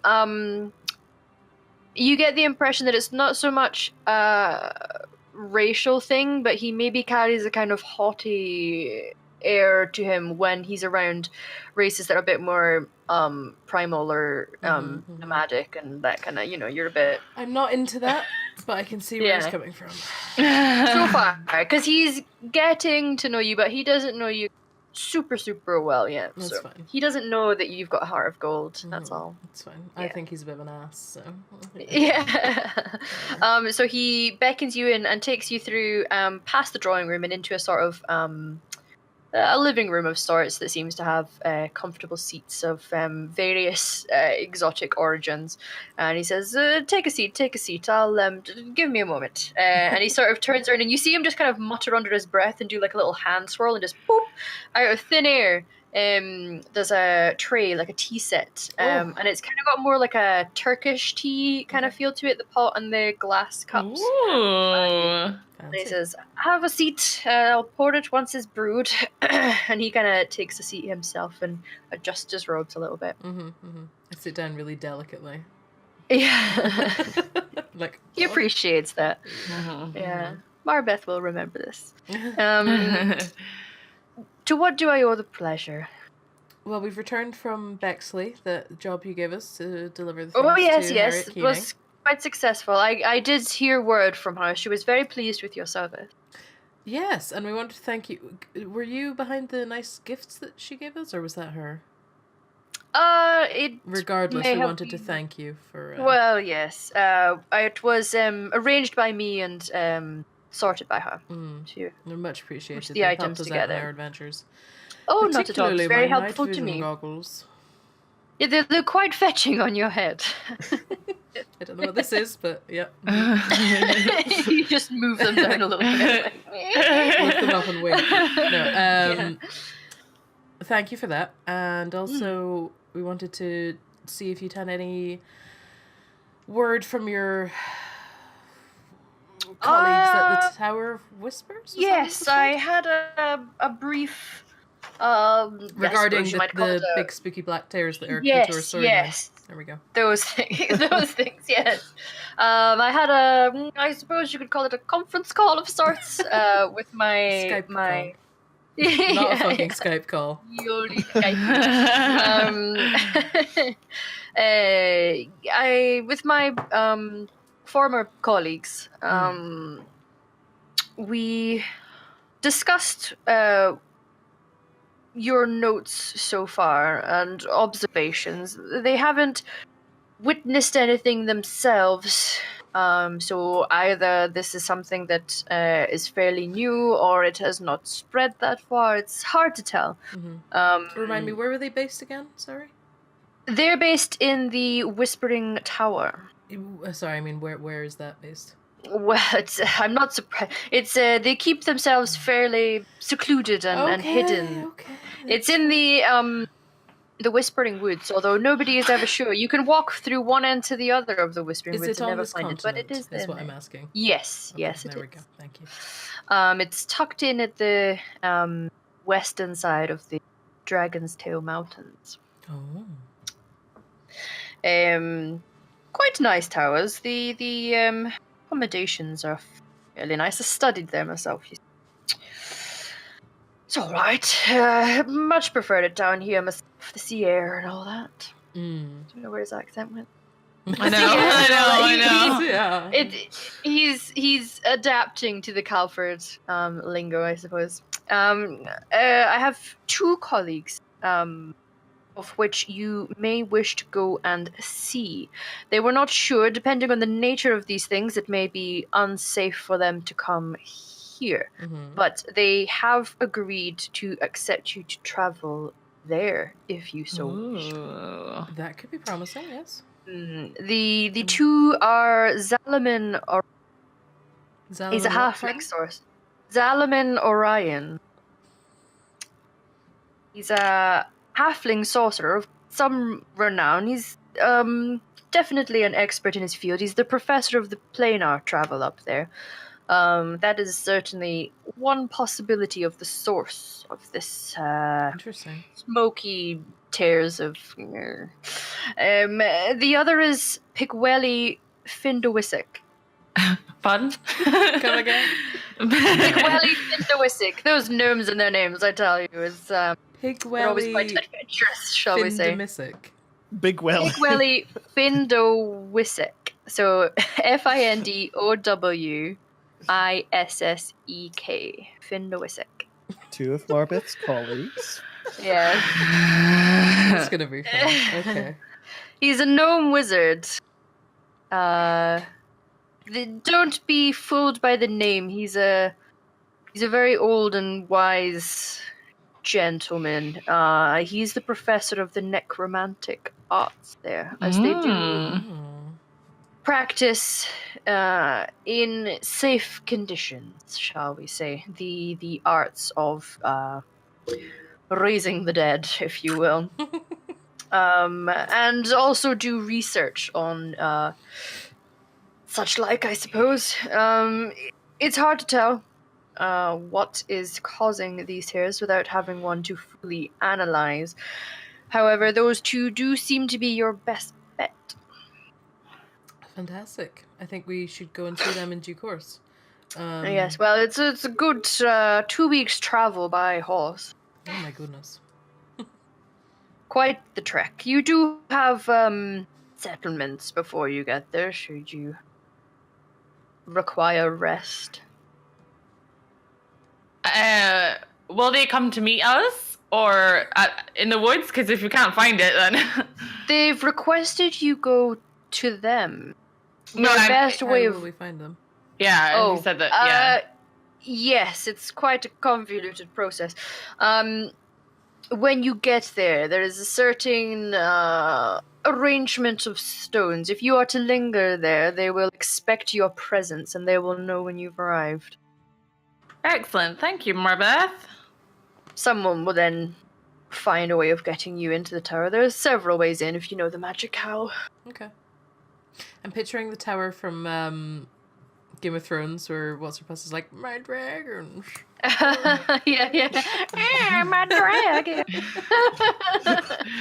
Speaker 1: you get the impression that it's not so much a racial thing, but he maybe carries a kind of haughty air to him when he's around races that are a bit more primal or nomadic and that kind of, you're a bit...
Speaker 4: I'm not into that, but I can see where he's coming from.
Speaker 1: So far, because he's getting to know you, but he doesn't know you super well yet.
Speaker 4: That's fine.
Speaker 1: He doesn't know that you've got a heart of gold. That's all.
Speaker 4: That's fine. I think he's a bit of an ass, so...
Speaker 1: Yeah. So he beckons you in and takes you through past the drawing room and into a sort of a living room of sorts that seems to have comfortable seats of various exotic origins. And he says, take a seat. I'll give me a moment. And he sort of turns around and you see him just kind of mutter under his breath and do like a little hand swirl and just boop, out of thin air. There's a tray, like a tea set, and it's kind of got more like a Turkish tea kind of feel to it, the pot and the glass cups.
Speaker 3: Ooh.
Speaker 1: And he says, have a seat, I'll pour it once it's brewed. And he kind of takes a seat himself and adjusts his robes a little bit.
Speaker 4: I sit down really delicately.
Speaker 1: Yeah.
Speaker 4: Like,
Speaker 1: He appreciates that.
Speaker 3: Mhm.
Speaker 1: Yeah. Marbeth will remember this. To what do I owe the pleasure?
Speaker 4: Well, we've returned from Bexley, the job you gave us to deliver the
Speaker 1: Oh,
Speaker 4: things
Speaker 1: yes,
Speaker 4: to
Speaker 1: yes.
Speaker 4: Harriet
Speaker 1: It
Speaker 4: Keening.
Speaker 1: was quite successful. I did hear word from her. She was very pleased with your service.
Speaker 4: Yes, and we wanted to thank you. Were you behind the nice gifts that she gave us, or was that her?
Speaker 1: It
Speaker 4: Regardless,
Speaker 1: may
Speaker 4: we
Speaker 1: have
Speaker 4: wanted to
Speaker 1: been-
Speaker 4: thank you for...
Speaker 1: Well, yes. It was arranged by me and sorted by her. She
Speaker 4: They're much appreciated.
Speaker 1: pushed the
Speaker 4: They've
Speaker 1: items
Speaker 4: helped us out in
Speaker 1: together.
Speaker 4: our adventures.
Speaker 1: Oh, not at all. It's
Speaker 4: Particularly
Speaker 1: very
Speaker 4: my night
Speaker 1: helpful to
Speaker 4: vision
Speaker 1: me.
Speaker 4: goggles.
Speaker 1: Yeah, they look quite fetching on your head.
Speaker 4: I don't know what this is, but yeah.
Speaker 1: You just move them down a little bit.
Speaker 4: Lift them up and wait. No,
Speaker 1: Yeah.
Speaker 4: thank you for that. And also, we wanted to see if you'd had any word from your colleagues at the Tower of Whispers? Was that what it
Speaker 1: Yes,
Speaker 4: was
Speaker 1: I
Speaker 4: called?
Speaker 1: had a brief.
Speaker 4: Regarding
Speaker 1: you might call it
Speaker 4: the
Speaker 1: a-
Speaker 4: big spooky black tears that are key to our
Speaker 1: Yes,
Speaker 4: storyline.
Speaker 1: yes.
Speaker 4: There we go.
Speaker 1: Those things, those things, yes. I had I suppose you could call it a conference call of sorts, with my
Speaker 4: Skype
Speaker 1: my.
Speaker 4: call. Not a fucking
Speaker 1: Yeah.
Speaker 4: Skype call.
Speaker 1: Yoli Skype. I with my former colleagues, we discussed your notes so far and observations. They haven't witnessed anything themselves. So either this is something that is fairly new, or it has not spread that far. It's hard to tell.
Speaker 4: Remind me, where were they based again? Sorry?
Speaker 1: They're based in the Whispering Tower.
Speaker 4: Sorry, I mean, where is that based?
Speaker 1: Well, I'm not surprised. It's they keep themselves fairly secluded and hidden.
Speaker 4: Okay.
Speaker 1: It's in the Whispering Woods, although nobody is ever sure. You can walk through one end to the other of the Whispering
Speaker 4: Is
Speaker 1: Woods
Speaker 4: it
Speaker 1: and
Speaker 4: on
Speaker 1: never
Speaker 4: this
Speaker 1: find it, but it
Speaker 4: continent?
Speaker 1: is
Speaker 4: Is what
Speaker 1: there.
Speaker 4: I'm asking.
Speaker 1: Yes,
Speaker 4: Okay,
Speaker 1: yes, it
Speaker 4: there we
Speaker 1: is.
Speaker 4: go. Thank you.
Speaker 1: It's tucked in at the western side of the Dragon's Tail Mountains.
Speaker 4: Oh.
Speaker 1: Quite nice towers. The accommodations are fairly nice. I studied there myself. It's all right. Much preferred it down here myself. The sea air and all that. Don't know where his accent went.
Speaker 3: I know.
Speaker 4: Yeah.
Speaker 1: He's adapting to the Calford lingo, I suppose. I have two colleagues, of which you may wish to go and see. They were not sure, depending on the nature of these things, it may be unsafe for them to come here. But they have agreed to accept you to travel there if you so wish.
Speaker 3: Ooh.
Speaker 4: That could be promising, yes.
Speaker 1: The two are Zalamin, or he's a halfling source. Zalamin Orion. He's a halfling sorcerer of some renown. He's definitely an expert in his field. He's the professor of the planar travel up there. That is certainly one possibility of the source of this
Speaker 4: Interesting.
Speaker 1: smoky tears of. The other is Pigwelly Findowissic.
Speaker 3: Pardon?
Speaker 4: Come again?
Speaker 1: Pigwelly Findowissic. Those gnomes and their names, I tell you, is they're always quite
Speaker 4: Pigwelly
Speaker 1: adventurous, shall we say.
Speaker 4: Findemisic.
Speaker 5: Big well.
Speaker 1: Pigwelly Findowissic. So Findowissek. Findowissic.
Speaker 5: Two of Marbeth's colleagues.
Speaker 1: Yeah.
Speaker 4: It's gonna be fun. Okay.
Speaker 1: He's a gnome wizard. Don't be fooled by the name. He's a very old and wise gentleman. He's the professor of the necromantic arts there, as they do practice in safe conditions, shall we say, the arts of raising the dead, if you will. And also do research on such like, I suppose. It's hard to tell what is causing these tears without having one to fully analyze. However, those two do seem to be your best bet.
Speaker 4: Fantastic. I think we should go and see them in due course.
Speaker 1: Yes, well, it's a good 2 weeks travel by horse.
Speaker 4: Oh my goodness.
Speaker 1: Quite the trek. You do have settlements before you get there, should you require rest.
Speaker 3: Will they come to meet us or in the woods? Because if you can't find it, then
Speaker 1: They've requested you go to them.
Speaker 3: No,
Speaker 1: Their
Speaker 3: I'm-
Speaker 1: best
Speaker 4: How
Speaker 1: way
Speaker 4: will
Speaker 1: of
Speaker 4: we find them?
Speaker 3: yeah, you said that. Yeah.
Speaker 1: Yes, it's quite a convoluted process. When you get there, there is a certain arrangement of stones. If you are to linger there, they will expect your presence and they will know when you've arrived.
Speaker 3: Excellent. Thank you, Marbeth.
Speaker 1: Someone will then find a way of getting you into the tower. There are several ways in if you know the magic how.
Speaker 4: Okay. I'm picturing the tower from Game of Thrones where what's her is like, my dragons.
Speaker 1: yeah. My dragon.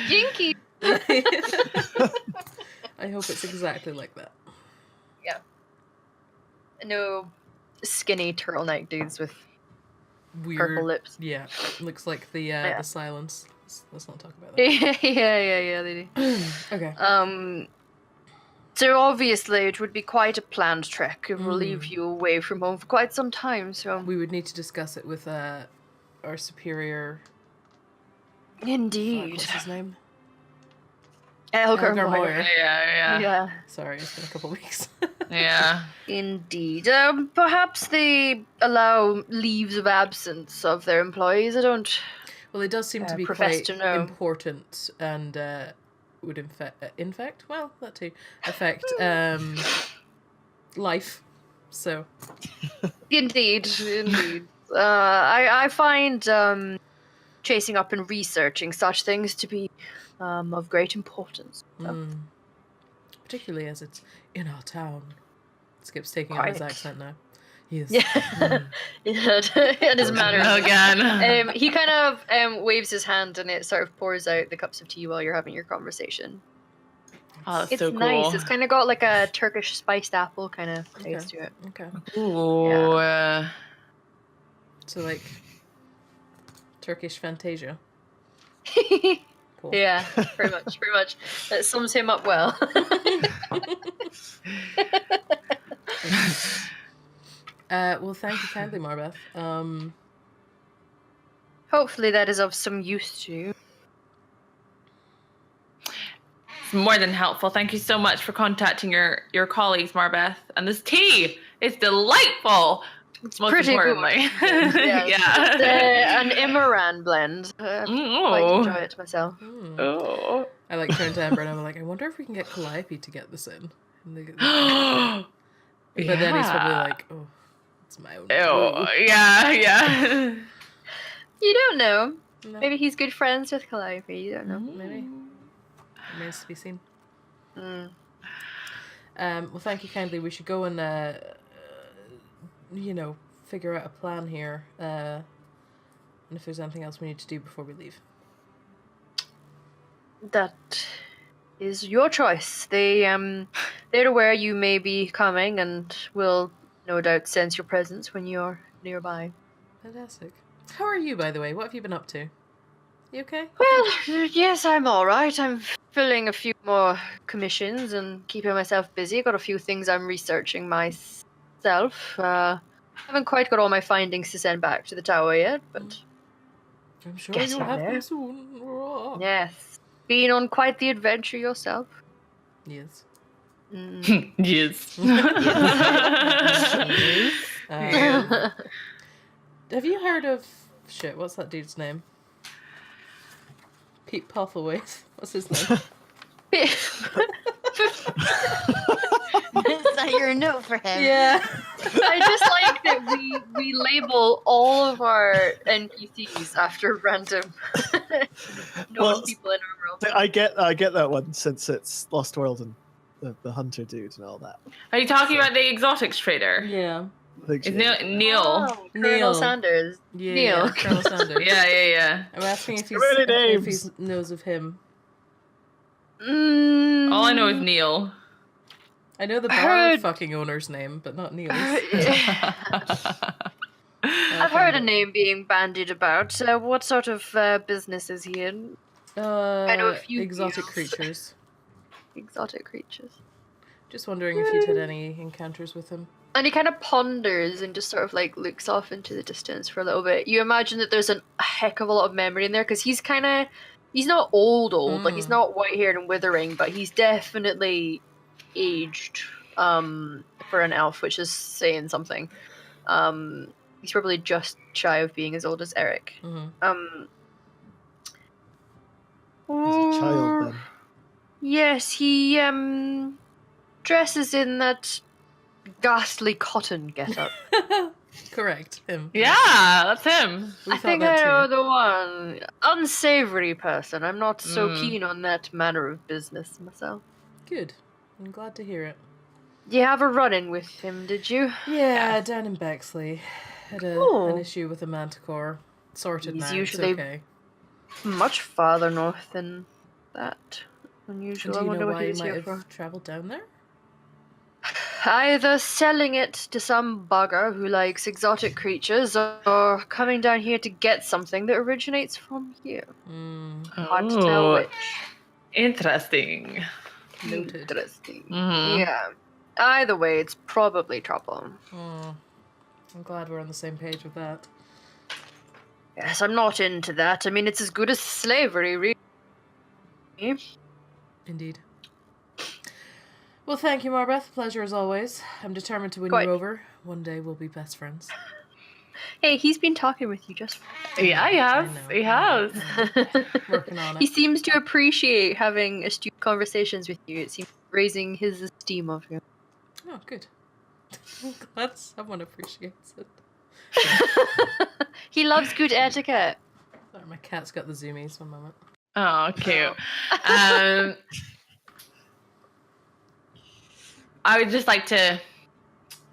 Speaker 1: Jinky.
Speaker 4: I hope it's exactly like that.
Speaker 1: No skinny turtleneck dudes with
Speaker 4: Weird.
Speaker 1: purple lips.
Speaker 4: Yeah. Looks like the
Speaker 1: Yeah.
Speaker 4: silence. Let's not talk about that.
Speaker 1: yeah, they do.
Speaker 4: Okay.
Speaker 1: So obviously it would be quite a planned trek. It will
Speaker 4: Mm.
Speaker 1: leave you away from home for quite some time, so...
Speaker 4: We would need to discuss it with our superior. Fuck,
Speaker 1: Indeed.
Speaker 4: what's his name?
Speaker 1: Elgar
Speaker 4: Elgar
Speaker 1: Moyer.
Speaker 4: Moyer.
Speaker 3: Yeah.
Speaker 1: Yeah,
Speaker 4: Sorry, it's been a couple of weeks.
Speaker 3: Yeah.
Speaker 1: indeed. Perhaps they allow leaves of absence of their employees. I don't...
Speaker 4: Well, it does seem to be
Speaker 1: profess
Speaker 4: quite
Speaker 1: to know.
Speaker 4: important and would infect. Well, that too affect life. So
Speaker 1: Indeed. I find chasing up and researching such things to be of great importance.
Speaker 4: particularly as it's in our town. Skip's taking on his
Speaker 1: Quite.
Speaker 4: accent now. He is.
Speaker 1: Yeah, and his manner.
Speaker 3: Again.
Speaker 1: He kind of waves his hand and it sort of pours out the cups of tea while you're having your conversation.
Speaker 3: Oh, that's
Speaker 1: It's
Speaker 3: so cool.
Speaker 1: nice. It's kind of got like a Turkish spiced apple kind of taste to it.
Speaker 4: Okay.
Speaker 3: Ooh.
Speaker 4: So like Turkish Fantasia. Cool.
Speaker 1: Yeah, pretty much. That sums him up well.
Speaker 4: Well, thank you kindly, Marbeth.
Speaker 1: Hopefully that is of some use to you.
Speaker 3: It's more than helpful. Thank you so much for contacting your colleagues, Marbeth. And this tea is delightful.
Speaker 1: It's
Speaker 3: Most
Speaker 1: pretty
Speaker 3: importantly.
Speaker 1: good.
Speaker 3: Yeah.
Speaker 1: It's an Imaran blend. I quite enjoy it myself.
Speaker 3: Oh.
Speaker 4: I like turn to Amber and I'm like, I wonder if we can get Calliope to get this in. And they,
Speaker 3: But
Speaker 4: but then he's probably like, oh, it's my own.
Speaker 3: Oh, yeah.
Speaker 1: You don't know.
Speaker 4: No,
Speaker 1: Maybe he's good friends with Calliope. You don't know.
Speaker 4: maybe. Remains to be seen.
Speaker 1: Mm.
Speaker 4: Well, thank you kindly. We should go and, figure out a plan here. And if there's anything else we need to do before we leave.
Speaker 1: That is your choice. They're aware you may be coming and will no doubt sense your presence when you're nearby.
Speaker 4: Fantastic. How are you, by the way? What have you been up to? You okay?
Speaker 1: Well, yes, I'm all right. I'm filling a few more commissions and keeping myself busy. Got a few things I'm researching myself. Haven't quite got all my findings to send back to the tower yet, but
Speaker 4: I'm sure
Speaker 1: Guess
Speaker 4: you'll
Speaker 1: I'm
Speaker 4: have
Speaker 1: there.
Speaker 4: them soon.
Speaker 1: yes, been on quite the adventure yourself.
Speaker 4: Yes.
Speaker 1: Mm.
Speaker 3: Yes.
Speaker 4: Have you heard of shit? What's that dude's name? Pete Pothlewaite. What's his name?
Speaker 2: Is that your note for him?
Speaker 4: Yeah.
Speaker 1: I just like that we label all of our NPCs after random known people in our world.
Speaker 5: I get that one since it's Lost World and the hunter dude and all that.
Speaker 3: Are you talking about the exotics trader?
Speaker 4: Yeah.
Speaker 5: I think
Speaker 3: Is
Speaker 5: she-
Speaker 3: Neil?
Speaker 1: Oh,
Speaker 4: Neil.
Speaker 1: Colonel Sanders.
Speaker 4: Yeah.
Speaker 1: Neil.
Speaker 4: Colonel Sanders.
Speaker 3: Yeah.
Speaker 4: I'm asking if
Speaker 5: Too many
Speaker 4: if
Speaker 5: names.
Speaker 4: he knows of him.
Speaker 1: Mm.
Speaker 3: All I know is Neil.
Speaker 4: I know the bar
Speaker 1: heard-
Speaker 4: fucking owner's name, but not Neil's.
Speaker 1: I've heard a name being bandied about. What sort of business is he in? know a few
Speaker 4: Exotic
Speaker 1: deals.
Speaker 4: creatures.
Speaker 1: Exotic creatures.
Speaker 4: Just wondering if you'd had any encounters with him.
Speaker 1: And he kind of ponders and just sort of like looks off into the distance for a little bit. You imagine that there's a heck of a lot of memory in there because he's not old, like he's not white haired and withering, but he's definitely aged for an elf, which is saying something. He's probably just shy of being as old as Eric.
Speaker 4: Mm-hmm.
Speaker 5: He's a child then.
Speaker 1: Yes, he dresses in that ghastly cotton getup.
Speaker 4: Correct, him.
Speaker 3: Yeah, that's him.
Speaker 4: We
Speaker 1: I
Speaker 4: thought
Speaker 1: think
Speaker 4: that
Speaker 1: I
Speaker 4: too.
Speaker 1: know the one. Unsavory person. I'm not so
Speaker 3: Mm.
Speaker 1: keen on that manner of business myself.
Speaker 4: Good. I'm glad to hear it.
Speaker 1: You have a run-in with him, did you?
Speaker 4: Yeah, down in Bexley. Had
Speaker 1: Oh.
Speaker 4: an issue with a manticore. Sorted
Speaker 1: He's
Speaker 4: now,
Speaker 1: usually-
Speaker 4: it's okay.
Speaker 1: Much farther north than that.
Speaker 4: And
Speaker 1: Unusual.
Speaker 4: do
Speaker 1: I
Speaker 4: you
Speaker 1: wonder
Speaker 4: know
Speaker 1: what
Speaker 4: why
Speaker 1: he
Speaker 4: you
Speaker 1: was
Speaker 4: might
Speaker 1: here
Speaker 4: have
Speaker 1: for.
Speaker 4: travelled down there?
Speaker 1: Either selling it to some bugger who likes exotic creatures, or coming down here to get something that originates from here. Hard to tell
Speaker 3: Oh,
Speaker 1: which.
Speaker 3: interesting.
Speaker 4: Noted.
Speaker 1: Interesting.
Speaker 3: Mhm.
Speaker 1: Yeah. Either way, it's probably trouble.
Speaker 4: I'm glad we're on the same page with that.
Speaker 1: Yes, I'm not into that. I mean, it's as good as slavery, really.
Speaker 4: Indeed. Well, thank you, Marbeth. Pleasure as always. I'm determined to win
Speaker 1: Quite.
Speaker 4: you over. One day we'll be best friends.
Speaker 1: Hey, he's been talking with you just.
Speaker 3: Yeah, he has.
Speaker 4: I know,
Speaker 3: He
Speaker 4: I know.
Speaker 3: has.
Speaker 4: Working on
Speaker 1: He
Speaker 4: it.
Speaker 1: seems to appreciate having astute conversations with you. It seems raising his esteem of you.
Speaker 4: Oh, good. Glad someone appreciates it.
Speaker 1: He loves good etiquette.
Speaker 4: Sorry, my cat's got the zoomies. One moment.
Speaker 3: Oh, cute. I would just like to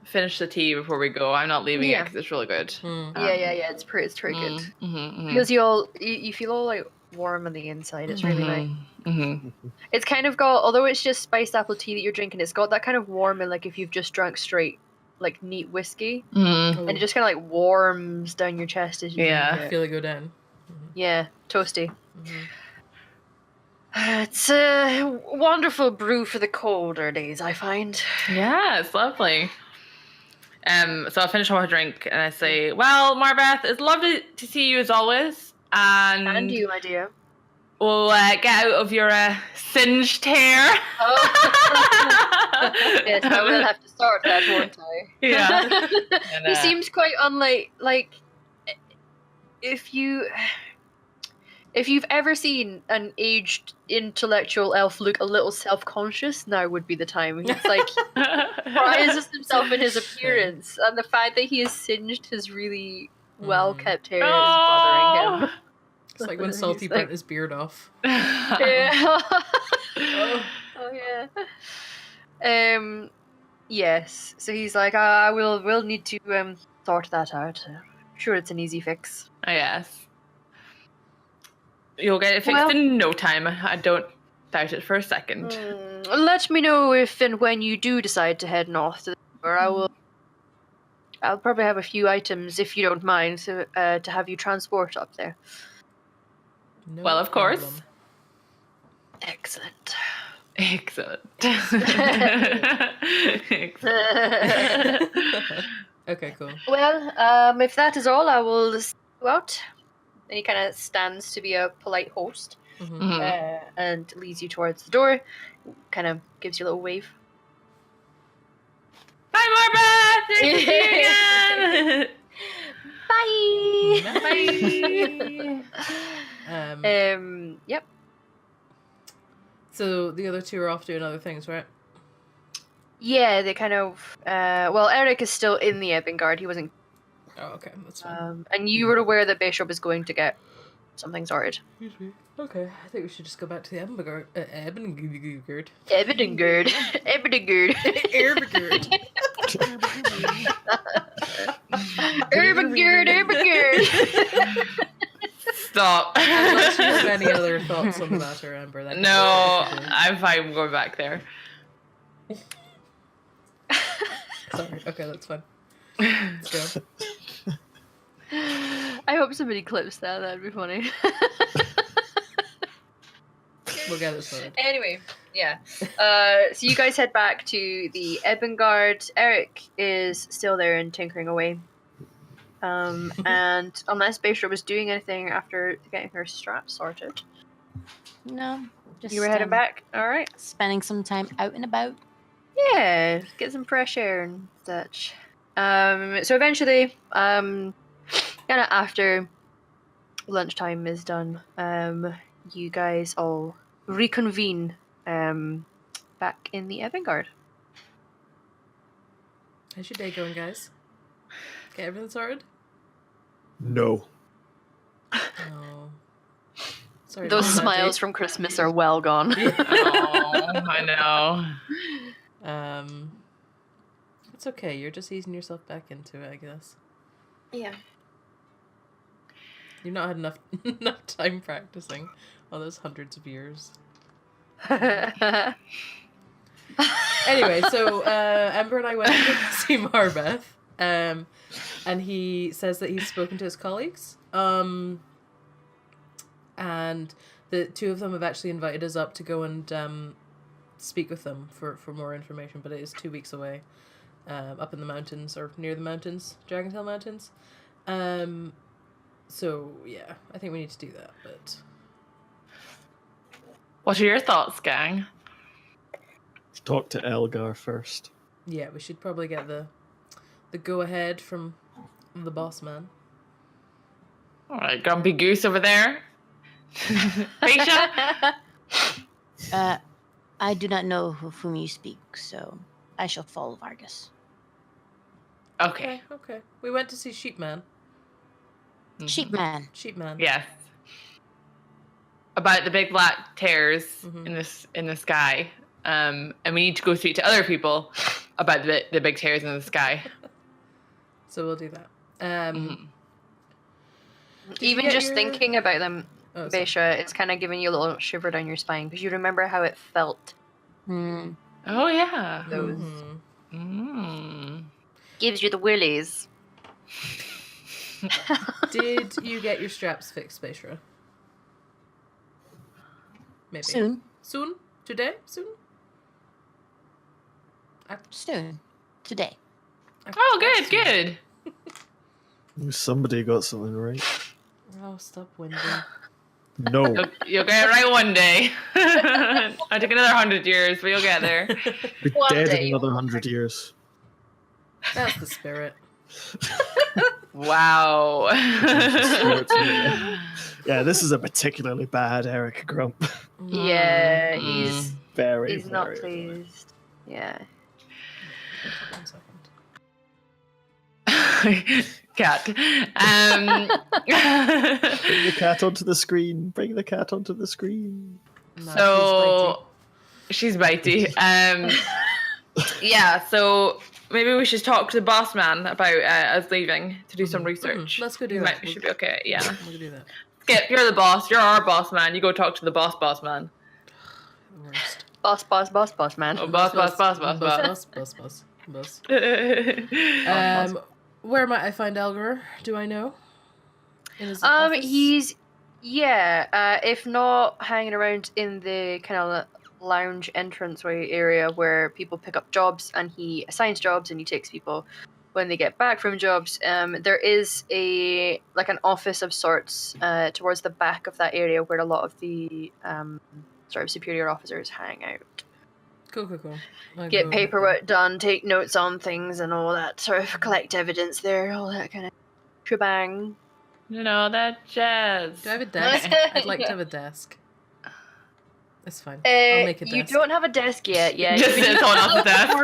Speaker 3: finish the tea before we go. I'm not leaving it
Speaker 1: Yeah.
Speaker 3: because it's really good.
Speaker 1: Yeah. It's pretty good.
Speaker 3: Mm-hmm,
Speaker 1: Feels you feel all like warm on the inside. It's really nice.
Speaker 3: Mm-hmm.
Speaker 1: It's kind of got, although it's just spiced apple tea that you're drinking, it's got that kind of warm and like if you've just drunk straight, like neat whiskey,
Speaker 3: Mm-hmm.
Speaker 4: Oh,
Speaker 1: and it just kind of like warms down your chest as you
Speaker 3: Yeah.
Speaker 1: drink it.
Speaker 4: feel it go down.
Speaker 1: Yeah, toasty.
Speaker 4: Mhm.
Speaker 1: It's a wonderful brew for the colder days, I find.
Speaker 3: Yeah, it's lovely. So I'll finish off a drink and I say, well, Marbeth, it's lovely to see you as always.
Speaker 1: And you, my dear.
Speaker 3: We'll get out of your singed hair.
Speaker 1: Oh. Yes, I will have to start that, won't I?
Speaker 3: Yeah. And,
Speaker 1: He seems quite unlike, like, if you've ever seen an aged intellectual elf look a little self-conscious, now would be the time. He's like, prizes himself in his appearance, and the fact that he has singed his really well-kept hair is bothering him.
Speaker 4: It's like when Salty
Speaker 1: He's
Speaker 4: burnt
Speaker 1: like-
Speaker 4: his beard off.
Speaker 1: Yeah. Oh yeah. Yes. So he's like, we'll need to sort that out. Sure, it's an easy fix.
Speaker 3: Oh, yes. You'll get it fixed
Speaker 1: Well-
Speaker 3: in no time. I don't doubt it for a second.
Speaker 1: Let me know if and when you do decide to head north to the river. I'll probably have a few items, if you don't mind, to have you transport up there.
Speaker 4: No
Speaker 3: Well, of course.
Speaker 4: problem.
Speaker 1: Excellent.
Speaker 3: Excellent.
Speaker 4: Okay, cool.
Speaker 1: Well, if that is all, I will see you out. And he kind of stands to be a polite host
Speaker 4: Mhm.
Speaker 3: Mhm.
Speaker 1: and leads you towards the door. Kind of gives you a little wave.
Speaker 3: Bye, Marbeth! Nice to see you again!
Speaker 1: Bye.
Speaker 4: Bye.
Speaker 1: Yep.
Speaker 4: So the other two are off doing other things, right?
Speaker 1: Yeah, they kind of. Well, Eric is still in the Ebbing Guard. He wasn't.
Speaker 4: Oh, okay, that's fine.
Speaker 1: And you were aware that Bishop is going to get something sorted.
Speaker 4: Excuse me. Okay, I think we should just go back to the Edinburgh. Edinburgh.
Speaker 1: Ebbingard. Ebbingard.
Speaker 4: Erbigerd.
Speaker 1: Ebbingard.
Speaker 3: Stop.
Speaker 4: Unless you have any other thoughts on the matter, Amber. That
Speaker 3: No, I'm fine going back there.
Speaker 4: Sorry. Okay, that's fine. Let's go.
Speaker 1: I hope somebody clips that. That'd be funny.
Speaker 4: We'll get it sorted.
Speaker 1: Anyway, yeah. So you guys head back to the Ebengard. Eric is still there and tinkering away. And unless Beistra was doing anything after getting her straps sorted,
Speaker 2: No, just
Speaker 1: you were heading back. All right.
Speaker 2: spending some time out and about.
Speaker 1: Yeah, get some fresh air and such. So eventually, kind of after lunchtime is done, you guys all reconvene back in the Ebengard.
Speaker 4: How's your day going, guys? Get everything sorted?
Speaker 5: No.
Speaker 4: Oh. Sorry.
Speaker 1: Those
Speaker 4: about that,
Speaker 1: smiles
Speaker 4: Jade.
Speaker 1: from Christmas are well gone.
Speaker 3: Oh, I know.
Speaker 4: It's okay. You're just easing yourself back into it, I guess.
Speaker 1: Yeah.
Speaker 4: You've not had enough time practicing all those hundreds of years. Anyway, so Ember and I went to see Marbeth, and he says that he's spoken to his colleagues, and the two of them have actually invited us up to go and speak with them for more information, but it is 2 weeks away, up in the mountains, or near the mountains, Dragontail Mountains. So, yeah, I think we need to do that, but...
Speaker 3: What are your thoughts, gang?
Speaker 5: Talk to Elgar first.
Speaker 4: Yeah, we should probably get the go-ahead from the boss man.
Speaker 3: All right, grumpy goose over there. Beisha?
Speaker 2: I do not know of whom you speak, so I shall follow Vargas.
Speaker 3: Okay.
Speaker 4: Okay. We went to see Sheepman.
Speaker 3: Mhm.
Speaker 2: Sheepman.
Speaker 4: Sheepman.
Speaker 3: Yes. About the big black tears
Speaker 4: Mhm.
Speaker 3: in the sky. And we need to go speak to other people about the big tears in the sky.
Speaker 4: So we'll do that.
Speaker 3: Mhm.
Speaker 4: Did you
Speaker 1: Even
Speaker 4: get
Speaker 1: just
Speaker 4: your-
Speaker 1: thinking about them,
Speaker 4: Oh, sorry.
Speaker 1: Beisha, it's kind of giving you a little shiver down your spine because you remember how it felt.
Speaker 2: Hmm.
Speaker 3: Oh, yeah.
Speaker 1: Those
Speaker 4: Mhm.
Speaker 3: Mm.
Speaker 1: gives you the willies.
Speaker 4: Did you get your straps fixed, Spacera? Maybe.
Speaker 2: Soon.
Speaker 4: Soon? Today? Soon?
Speaker 2: Soon. Today.
Speaker 3: Oh, good, good.
Speaker 5: Somebody got something right.
Speaker 4: Oh, stop whinging.
Speaker 5: No.
Speaker 3: You'll get it right one day. I took another 100 years, but you'll get there.
Speaker 5: Be
Speaker 1: One
Speaker 5: dead
Speaker 1: day.
Speaker 5: in another 100 years.
Speaker 4: That's the spirit.
Speaker 3: Wow.
Speaker 5: Yeah, this is a particularly bad Eric Grump.
Speaker 1: Yeah,
Speaker 3: Mm.
Speaker 1: he's
Speaker 5: Very,
Speaker 1: he's not
Speaker 5: very annoying.
Speaker 1: pleased. Yeah.
Speaker 4: 1 second.
Speaker 3: Cat.
Speaker 5: Bring the cat onto the screen. Bring the cat onto the screen.
Speaker 4: No,
Speaker 3: So she's bitey. Yeah, so maybe we should talk to the boss man about us leaving to do some research.
Speaker 4: Let's go do
Speaker 3: He
Speaker 4: that.
Speaker 3: might- should be okay. Yeah.
Speaker 4: We'll do that.
Speaker 3: Skip, you're the boss. You're our boss man. You go talk to the boss man.
Speaker 4: The worst.
Speaker 1: Boss, man.
Speaker 3: Oh, boss.
Speaker 4: Boss. Where might I find Elgar? Do I know? In his office?
Speaker 1: He's if not hanging around in the kind of lounge entranceway area where people pick up jobs and he assigns jobs and he takes people when they get back from jobs. There is an office of sorts towards the back of that area where a lot of the sort of superior officers hang out.
Speaker 4: Cool. I'll
Speaker 1: Get
Speaker 4: go-
Speaker 1: paperwork done, take notes on things and all that, sort of collect evidence there, all that kind of shebang.
Speaker 3: You know, that jazz.
Speaker 4: Do I have a desk? I'd like to have a desk. It's fine. I'll make a
Speaker 1: You
Speaker 4: desk.
Speaker 1: don't have a desk yet, yeah.
Speaker 3: Just
Speaker 1: you
Speaker 3: sits on else's desk.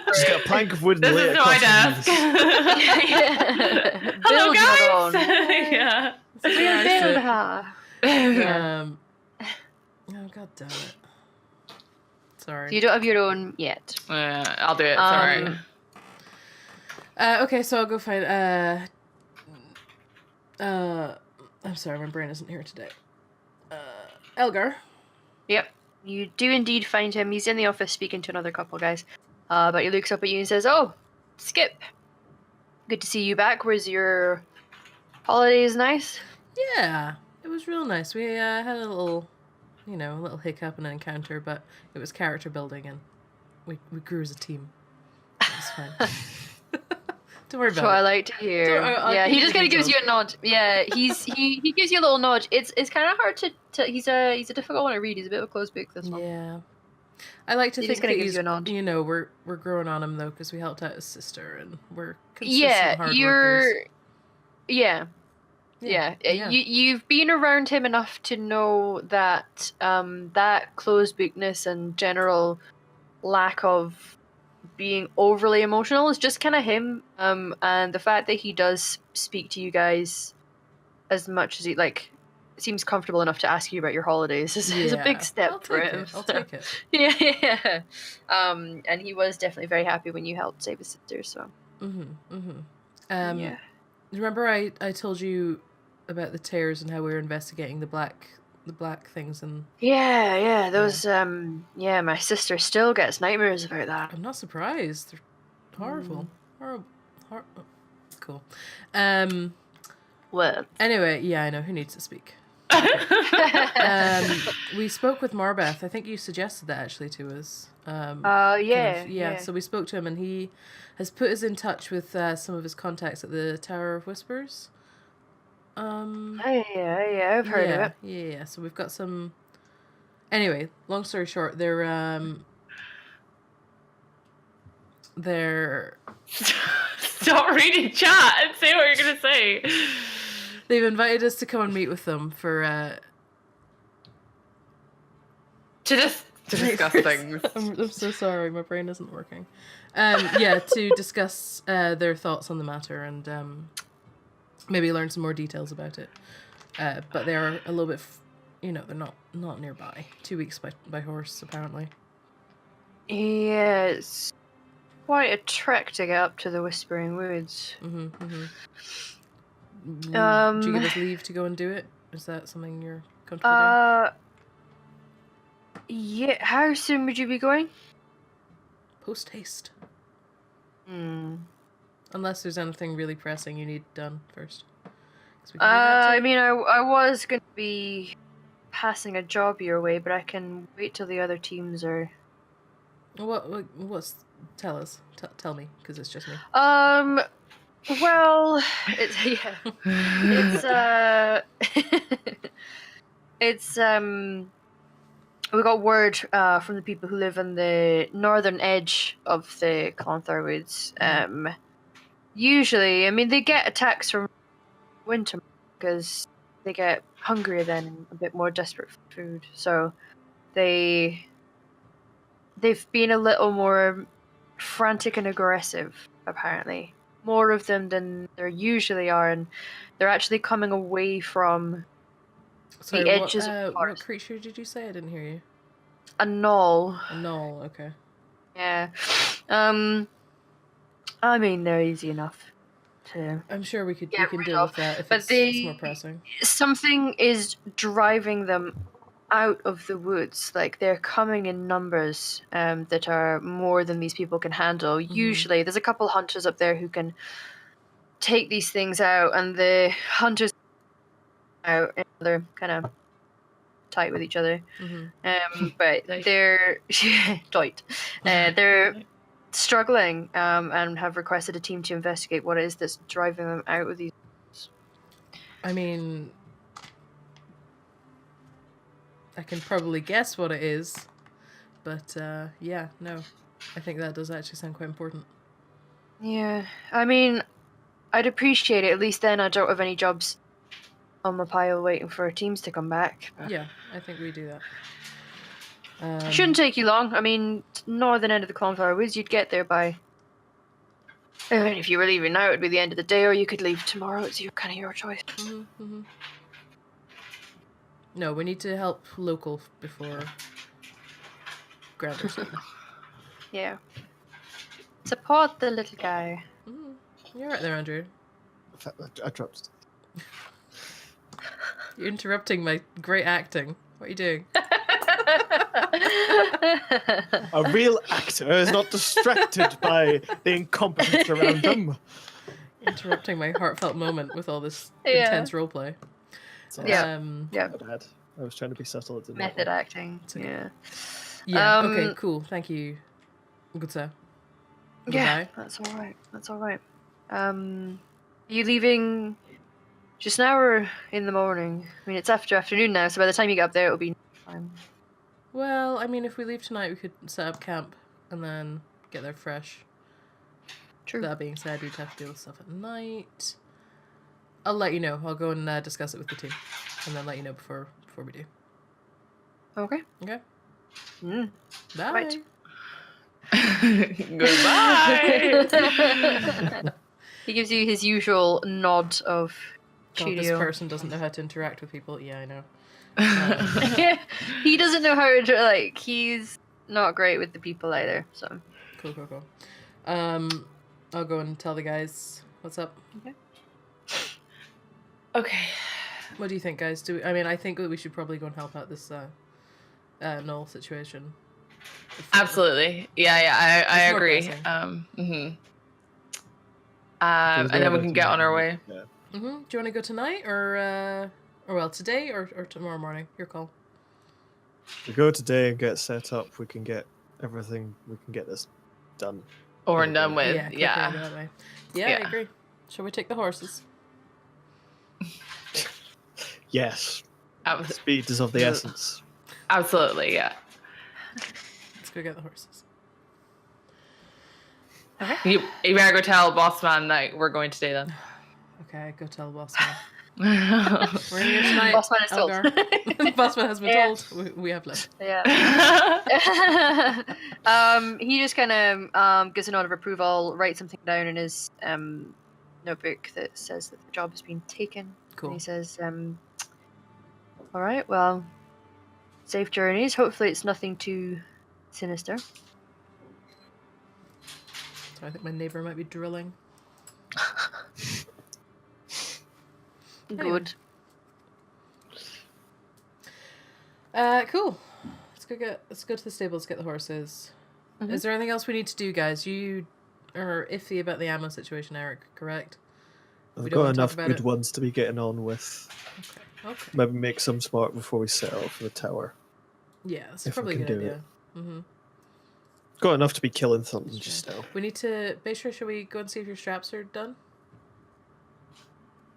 Speaker 5: Just got a plank of wood and
Speaker 3: This
Speaker 5: lay
Speaker 3: is
Speaker 5: it
Speaker 3: my
Speaker 5: across
Speaker 3: desk.
Speaker 5: the
Speaker 3: Hello,
Speaker 1: Build your own.
Speaker 3: guys. Yeah.
Speaker 4: This is where I
Speaker 1: Build
Speaker 4: sit.
Speaker 1: her.
Speaker 4: Oh, god damn it. Sorry.
Speaker 1: You don't have your own yet.
Speaker 3: I'll do it. Sorry.
Speaker 4: Okay, so I'll go find I'm sorry, my brain isn't here today. Elgar.
Speaker 1: Yep. You do indeed find him. He's in the office speaking to another couple guys. But he looks up at you and says, "Oh, Skip, good to see you back. Was your holidays nice?"
Speaker 4: Yeah, it was real nice. We had a little, a little hiccup and an encounter, but it was character building and we grew as a team. It was fine. Don't worry
Speaker 1: That's
Speaker 4: about
Speaker 1: what
Speaker 4: it.
Speaker 1: I like to hear.
Speaker 4: I'll
Speaker 1: Yeah,
Speaker 4: give
Speaker 1: he
Speaker 4: you
Speaker 1: just
Speaker 4: the
Speaker 1: kind of gives you
Speaker 4: details.
Speaker 1: a nod. Yeah, he gives you a little nod. It's kind of hard to. He's a difficult one to read. He's a bit of a closed book. This one.
Speaker 4: Yeah. I like to
Speaker 1: He
Speaker 4: think
Speaker 1: just
Speaker 4: that
Speaker 1: kinda gives
Speaker 4: he's,
Speaker 1: you a nod.
Speaker 4: we're growing on him though because we helped out his sister and we're consistent
Speaker 1: Yeah,
Speaker 4: hard
Speaker 1: you're.
Speaker 4: workers.
Speaker 1: Yeah,
Speaker 4: Yeah.
Speaker 1: you've been around him enough to know that that closed bookness and general lack of being overly emotional is just kind of him. And the fact that he does speak to you guys as much as he seems comfortable enough to ask you about your holidays is a big step
Speaker 4: I'll
Speaker 1: for
Speaker 4: take
Speaker 1: him.
Speaker 4: it. I'll
Speaker 1: so-
Speaker 4: take it.
Speaker 1: Yeah. And he was definitely very happy when you helped save his sister. So yeah.
Speaker 4: Remember I told you about the tears and how we were investigating the black things, and
Speaker 1: Yeah, those my sister still gets nightmares about that.
Speaker 4: I'm not surprised. They're horrible. Horrible. Cool.
Speaker 1: Well,
Speaker 4: Anyway, yeah, I know who needs to speak. We spoke with Marbeth. I think you suggested that actually to us.
Speaker 1: yeah.
Speaker 4: So we spoke to him, and he has put us in touch with some of his contacts at the Tower of Whispers.
Speaker 1: Yeah, I've heard of it.
Speaker 4: Yeah. So we've got some. Anyway, long story short, they're
Speaker 3: Stop reading chat and say what you're gonna say.
Speaker 4: they've invited us to come and meet with them for
Speaker 3: To discuss things.
Speaker 4: I'm so sorry, my brain isn't working. To discuss their thoughts on the matter and maybe learn some more details about it. But they are a little bit, they're not nearby. 2 weeks by horse, apparently.
Speaker 1: Yeah, it's quite a trek to get up to the Whispering Woods.
Speaker 4: Do you give us leave to go and do it? Is that something you're comfortable doing?
Speaker 1: Yeah. How soon would you be going?
Speaker 4: Post haste. Unless there's anything really pressing you need done first. 'Cause we can do that too.
Speaker 1: I mean, I was going to be passing a job your way, but I can wait till the other teams are.
Speaker 4: What's tell us? Tell me, because it's just me.
Speaker 1: Well, it's it's we got word from the people who live on the northern edge of the Clonthar Woods. Usually, I mean, they get attacks from winter because they get hungrier then and a bit more desperate for food. So they've been a little more frantic and aggressive, apparently. More of them than there usually are, and they're actually coming away from the edges of the
Speaker 4: What
Speaker 1: forest.
Speaker 4: creature did you say? I didn't hear you.
Speaker 1: A knoll.
Speaker 4: A knoll, okay.
Speaker 1: Yeah. I mean, they're easy enough to.
Speaker 4: I'm sure we can
Speaker 1: Get rid
Speaker 4: deal
Speaker 1: of,
Speaker 4: with that if
Speaker 1: but
Speaker 4: it's more pressing.
Speaker 1: Something is driving them out of the woods. Like, they're coming in numbers that are more than these people can handle. Usually, there's a couple hunters up there who can take these things out, and the hunters out, and they're kind of tight with each other. But
Speaker 3: Nice.
Speaker 1: they're tight. They're struggling and have requested a team to investigate what it is that's driving them out of these.
Speaker 4: I mean, I can probably guess what it is, but yeah, no. I think that does actually sound quite important.
Speaker 1: Yeah, I mean, I'd appreciate it. At least then I don't have any jobs on my pile waiting for teams to come back.
Speaker 4: Yeah, I think we do that.
Speaker 1: It shouldn't take you long. I mean, northern end of the Clonflower Woods, you'd get there by. I mean, if you were leaving now, it'd be the end of the day, or you could leave tomorrow. It's kind of your choice.
Speaker 4: No, we need to help local before Grounders.
Speaker 1: Yeah. Support the little guy.
Speaker 4: You're right there, Andrew.
Speaker 5: I dropped.
Speaker 4: You're interrupting my great acting. What are you doing?
Speaker 5: A real actor is not distracted by the incompetence around them.
Speaker 4: Interrupting my heartfelt moment with all this
Speaker 1: Yeah.
Speaker 4: intense roleplay.
Speaker 1: Yeah. Yeah.
Speaker 5: My bad. I was trying to be subtle. It didn't
Speaker 1: Method
Speaker 5: work.
Speaker 1: acting.
Speaker 4: It's okay.
Speaker 1: Yeah.
Speaker 4: Yeah. Okay. Cool. Thank you. Good sir.
Speaker 1: Yeah.
Speaker 4: Goodbye.
Speaker 1: That's all right. That's all right. Are you leaving just now or in the morning? I mean, it's afternoon now, so by the time you get up there, it'll be fine.
Speaker 4: Well, I mean, if we leave tonight, we could set up camp and then get there fresh.
Speaker 1: True.
Speaker 4: That being said, we'd have to deal with stuff at night. I'll let you know. I'll go and discuss it with the team, and then let you know before we do.
Speaker 1: Okay.
Speaker 4: Okay.
Speaker 1: Mm.
Speaker 4: Bye.
Speaker 1: Right.
Speaker 3: Goodbye.
Speaker 1: He gives you his usual nod of
Speaker 4: God, this
Speaker 1: cheerio.
Speaker 4: person doesn't know how to interact with people. Yeah, I know.
Speaker 1: He doesn't know how to, like, he's not great with the people either, so.
Speaker 4: Cool. I'll go and tell the guys what's up.
Speaker 3: Okay.
Speaker 4: What do you think, guys? I think that we should probably go and help out this null situation.
Speaker 3: Absolutely. Yeah, I
Speaker 4: It's more
Speaker 3: agree.
Speaker 4: pressing.
Speaker 3: And then we can get on our way.
Speaker 5: Yeah.
Speaker 4: Do you want to go tonight or well, today or tomorrow morning? Your call.
Speaker 5: If we go today and get set up, we can get everything. We can get this done.
Speaker 3: Or and done with.
Speaker 4: quicker
Speaker 3: Yeah.
Speaker 4: that way. Yeah,
Speaker 3: Yeah.
Speaker 4: I agree. Shall we take the horses?
Speaker 5: Yes.
Speaker 3: Ab-
Speaker 5: Speed is of the essence.
Speaker 3: Absolutely, yeah.
Speaker 4: Let's go get the horses.
Speaker 3: You better go tell Bossman that we're going today then.
Speaker 4: Okay, go tell the boss man. We're here tonight.
Speaker 1: Bossman is told.
Speaker 4: Elgar. Bossman has been
Speaker 1: Yeah.
Speaker 4: told. We have left.
Speaker 1: Yeah. He just kind of gives a nod of approval, writes something down in his notebook that says that the job has been taken.
Speaker 4: Cool.
Speaker 1: And he says, all right, well, safe journeys. Hopefully it's nothing too sinister.
Speaker 4: So I think my neighbour might be drilling.
Speaker 1: Good.
Speaker 4: Cool. Let's go to the stables, get the horses.
Speaker 1: Mhm.
Speaker 4: Is there anything else we need to do, guys? You are iffy about the ammo situation, Eric, correct?
Speaker 5: I've
Speaker 4: don't
Speaker 5: got
Speaker 4: wanna talk
Speaker 5: enough
Speaker 4: about
Speaker 5: good
Speaker 4: it?
Speaker 5: ones to be getting on with.
Speaker 4: Okay.
Speaker 5: Maybe make some smart before we set off for the tower.
Speaker 4: Yeah, that's
Speaker 5: If we
Speaker 4: probably a
Speaker 5: can
Speaker 4: good
Speaker 5: do
Speaker 4: idea. Mm-hmm.
Speaker 5: Got enough to be killing something just now.
Speaker 4: We need to... Beisha, should we go and see if your straps are done?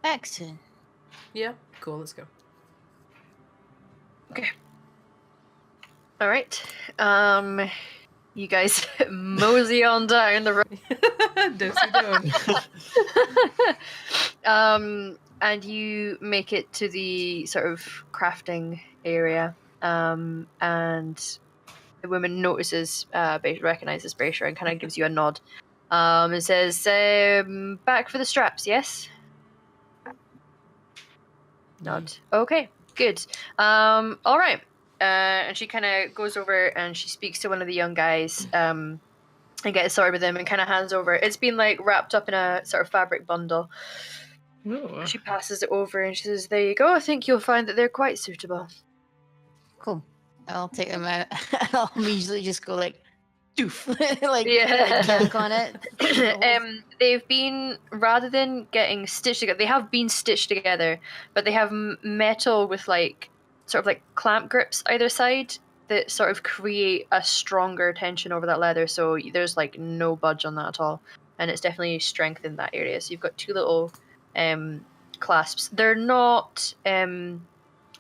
Speaker 2: Excellent.
Speaker 4: Yeah? Cool, let's go.
Speaker 1: All right. You guys mosey on down the road.
Speaker 4: Dosey-do.
Speaker 1: And you make it to the sort of crafting area. And the woman notices, recognizes Bracer and kind of gives you a nod. And says, back for the straps, yes? Nod. Okay, good. All right. And she kind of goes over and she speaks to one of the young guys and gets sorted with him and kind of hands over. It's been like wrapped up in a sort of fabric bundle.
Speaker 3: Ooh.
Speaker 1: She passes it over and she says, there you go. I think you'll find that they're quite suitable.
Speaker 2: Cool. I'll take them out. I'll immediately just go like, doof, like,
Speaker 1: Yeah.
Speaker 2: yank on it.
Speaker 1: They've been, rather than getting stitched together, they have been stitched together, but they have metal with like sort of like clamp grips either side that sort of create a stronger tension over that leather. So there's like no budge on that at all, and it's definitely strengthened that area. So you've got two little clasps. They're not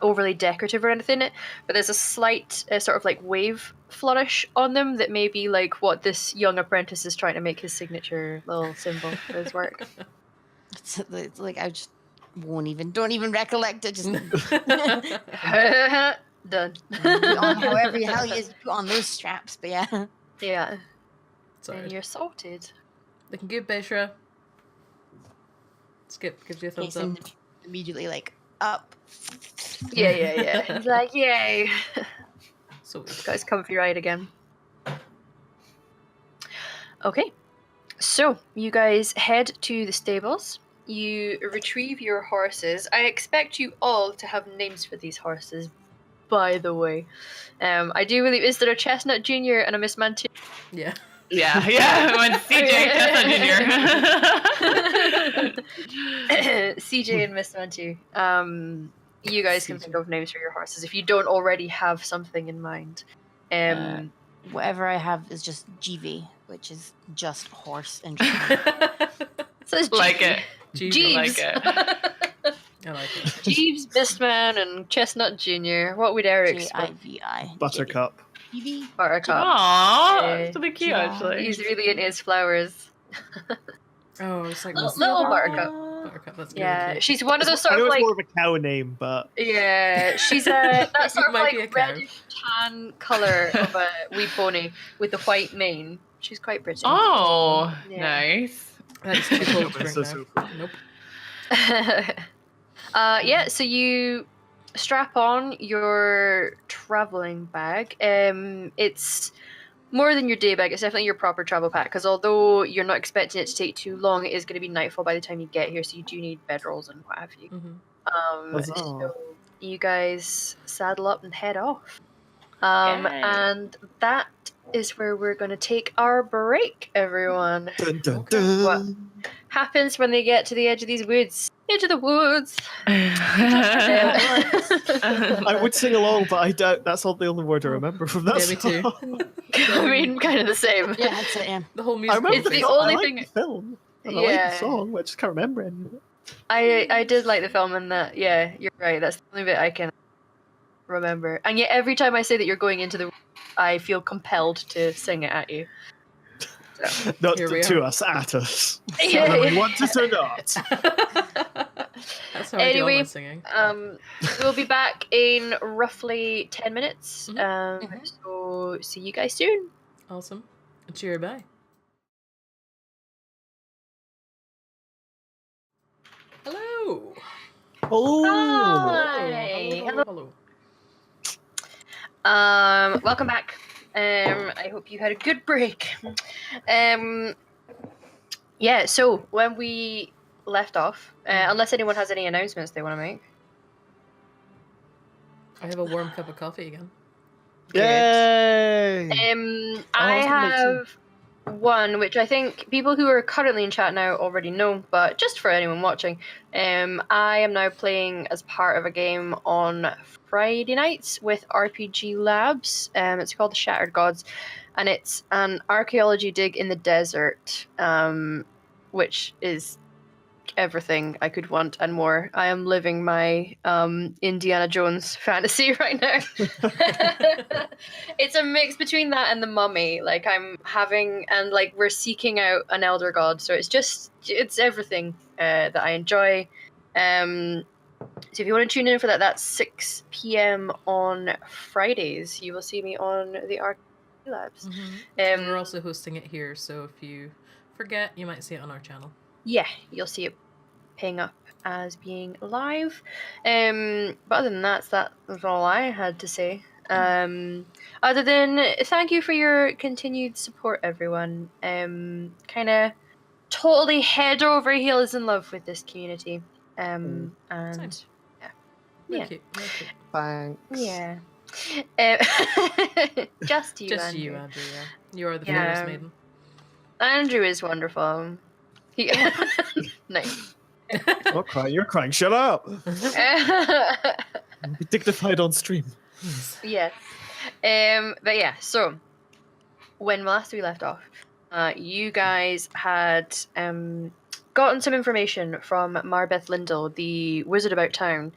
Speaker 1: overly decorative or anything, but there's a slight sort of like wave flourish on them that may be like what this young apprentice is trying to make his signature little symbol for his work.
Speaker 2: It's like I just don't even recollect it. Just
Speaker 1: Done.
Speaker 2: however the hell you put on those straps, but yeah.
Speaker 1: Yeah.
Speaker 4: Sorry.
Speaker 1: And you're sorted.
Speaker 4: They can give Beishra. Skip gives you a thumbs up.
Speaker 2: Jason immediately like up.
Speaker 1: Yeah. He's like, yay.
Speaker 4: So weird.
Speaker 1: Got his comfy ride again. Okay. So, you guys head to the stables. You retrieve your horses. I expect you all to have names for these horses. by the way. I do believe, is there a Chestnut Jr. and a Miss Mantu?
Speaker 4: Yeah.
Speaker 3: Yeah, when CJ Chestnut Jr.
Speaker 1: CJ and Miss Mantu. You guys can
Speaker 4: CJ.
Speaker 1: think of names for your horses if you don't already have something in mind.
Speaker 2: Whatever I have is just GV, which is just horse in German.
Speaker 1: So it's
Speaker 3: Like
Speaker 1: Jeeves.
Speaker 3: it.
Speaker 1: Jeeves.
Speaker 3: Like it.
Speaker 4: I like it.
Speaker 1: Jeeves, Mistman, and Chestnut Jr. What would Eric's be?
Speaker 2: JIVI.
Speaker 5: Buttercup.
Speaker 2: GV.
Speaker 1: Buttercup.
Speaker 3: Aww,
Speaker 1: Yeah.
Speaker 3: that's really cute,
Speaker 2: Yeah.
Speaker 3: actually.
Speaker 1: He's really into his flowers.
Speaker 4: Oh, it's like
Speaker 1: Little-
Speaker 4: what's the
Speaker 1: little
Speaker 4: other one?
Speaker 1: Buttercup.
Speaker 4: Yeah, Buttercup. That's good.
Speaker 1: Yeah, she's one of those
Speaker 5: I
Speaker 1: sort
Speaker 5: know
Speaker 1: of
Speaker 5: it's
Speaker 1: like,
Speaker 5: more of a cow name, but
Speaker 1: yeah, she's that sort of
Speaker 4: Might be a
Speaker 1: like
Speaker 4: cow.
Speaker 1: reddish tan color of a wee pony with the white mane. She's quite pretty.
Speaker 3: Oh,
Speaker 1: Yeah.
Speaker 3: nice.
Speaker 4: That's too cold to
Speaker 5: It's
Speaker 4: drink
Speaker 5: so
Speaker 4: now. Nope.
Speaker 1: Yeah, so you strap on your traveling bag. It's more than your day bag. It's definitely your proper travel pack, because although you're not expecting it to take too long, it is going to be nightfall by the time you get here, so you do need bedrolls and what have you.
Speaker 4: Mm-hmm.
Speaker 1: So you guys saddle up and head off. And that is where we're going to take our break, everyone.
Speaker 5: dun, dun,
Speaker 4: Okay.
Speaker 5: dun.
Speaker 1: What happens when they get to the edge of these woods? Into the woods.
Speaker 5: I would sing along, but I doubt that's all the only word I remember from that
Speaker 4: Yeah, me too.
Speaker 5: song.
Speaker 1: I mean, kind of the same.
Speaker 2: Yeah, that's it. Yeah.
Speaker 4: The whole
Speaker 5: I
Speaker 4: music.
Speaker 5: remember
Speaker 1: It's the
Speaker 5: I
Speaker 1: only
Speaker 5: like
Speaker 1: thing-
Speaker 5: the film. And I like
Speaker 1: Yeah.
Speaker 5: the song, but I just can't remember any of it.
Speaker 1: I did like the film, and that, yeah, you're right. That's the only bit I can remember. And yet, every time I say that you're going into the woods, I feel compelled to sing it at you.
Speaker 5: Not
Speaker 4: Here we
Speaker 5: to
Speaker 4: are.
Speaker 5: us, at us.
Speaker 1: Yeah,
Speaker 5: Whether we
Speaker 1: yeah.
Speaker 5: want it or not.
Speaker 4: That's how I do all
Speaker 1: Anyway,
Speaker 4: my singing.
Speaker 1: We'll be back in roughly 10 minutes.
Speaker 2: Mhm.
Speaker 1: So see you guys soon.
Speaker 4: Awesome. Cheer, bye. Hello.
Speaker 5: Oh!
Speaker 1: Hi.
Speaker 4: Hello.
Speaker 1: Welcome back. I hope you had a good break. Yeah, so when we left off, unless anyone has any announcements they want to make.
Speaker 4: I have a warm cup of coffee again.
Speaker 5: Yay!
Speaker 1: I
Speaker 5: was gonna make
Speaker 1: have one which I think people who are currently in chat now already know, but just for anyone watching, I am now playing as part of a game on Friday nights with RPG Labs. It's called the Shattered Gods, and it's an archaeology dig in the desert, which is everything I could want and more. I am living my Indiana Jones fantasy right now. It's a mix between that and the Mummy. Like I'm having, and like we're seeking out an elder god. So it's everything that I enjoy. So if you want to tune in for that, that's 6 p.m. on Fridays. You will see me on the Arc Labs.
Speaker 4: And we're also hosting it here, so if you forget, you might see it on our channel.
Speaker 1: Yeah, you'll see it ping up as being live. But other than that was all I had to say. Other than thank you for your continued support, everyone. Kind of totally head over heels in love with this community. And
Speaker 4: Same.
Speaker 1: Yeah.
Speaker 4: Thank you. Thank you.
Speaker 5: Thanks.
Speaker 1: yeah. Just you,
Speaker 4: Just
Speaker 1: Andrew.
Speaker 4: you, Andrew, yeah. You are the
Speaker 1: Yeah.
Speaker 4: famous maiden.
Speaker 1: Andrew is wonderful. He nice.
Speaker 5: Not crying, you're crying. Shut up! Be dignified on stream.
Speaker 1: Yes. But yeah, so when last we left off, you guys had gotten some information from Marbeth Lindell, the wizard about town,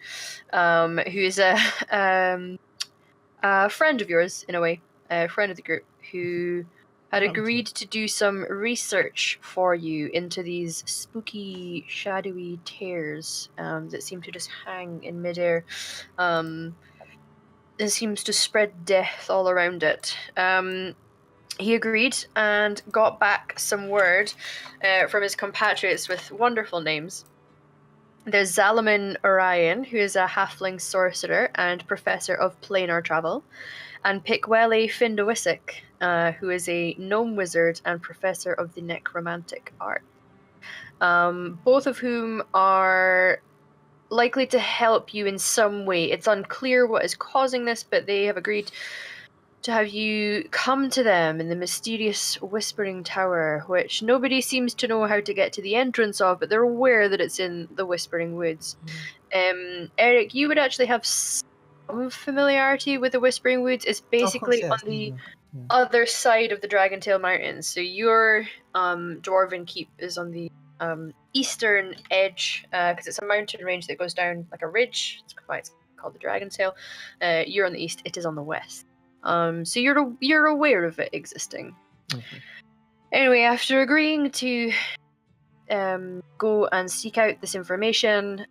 Speaker 1: who is a friend of yours in a way, a friend of the group, who had agreed to do some research for you into these spooky, shadowy tears that seem to just hang in midair. It seems to spread death all around it. He agreed and got back some word from his compatriots with wonderful names. There's Zalaman Orion, who is a halfling sorcerer and professor of planar travel, and Pickwele Findoisic, who is a gnome wizard and professor of the necromantic art. Both of whom are likely to help you in some way. It's unclear what is causing this, but they have agreed to have you come to them in the mysterious Whispering Tower, which nobody seems to know how to get to the entrance of, but they're aware that it's in the Whispering Woods. Eric, you would actually have some familiarity with the Whispering Woods. It's basically on the other side of the Dragontail Mountains. So your Dwarven Keep is on the eastern edge, because it's a mountain range that goes down like a ridge. That's why it's called the Dragontail. You're on the east. It is on the west. So you're aware of it existing. Anyway, after agreeing to go and seek out this information,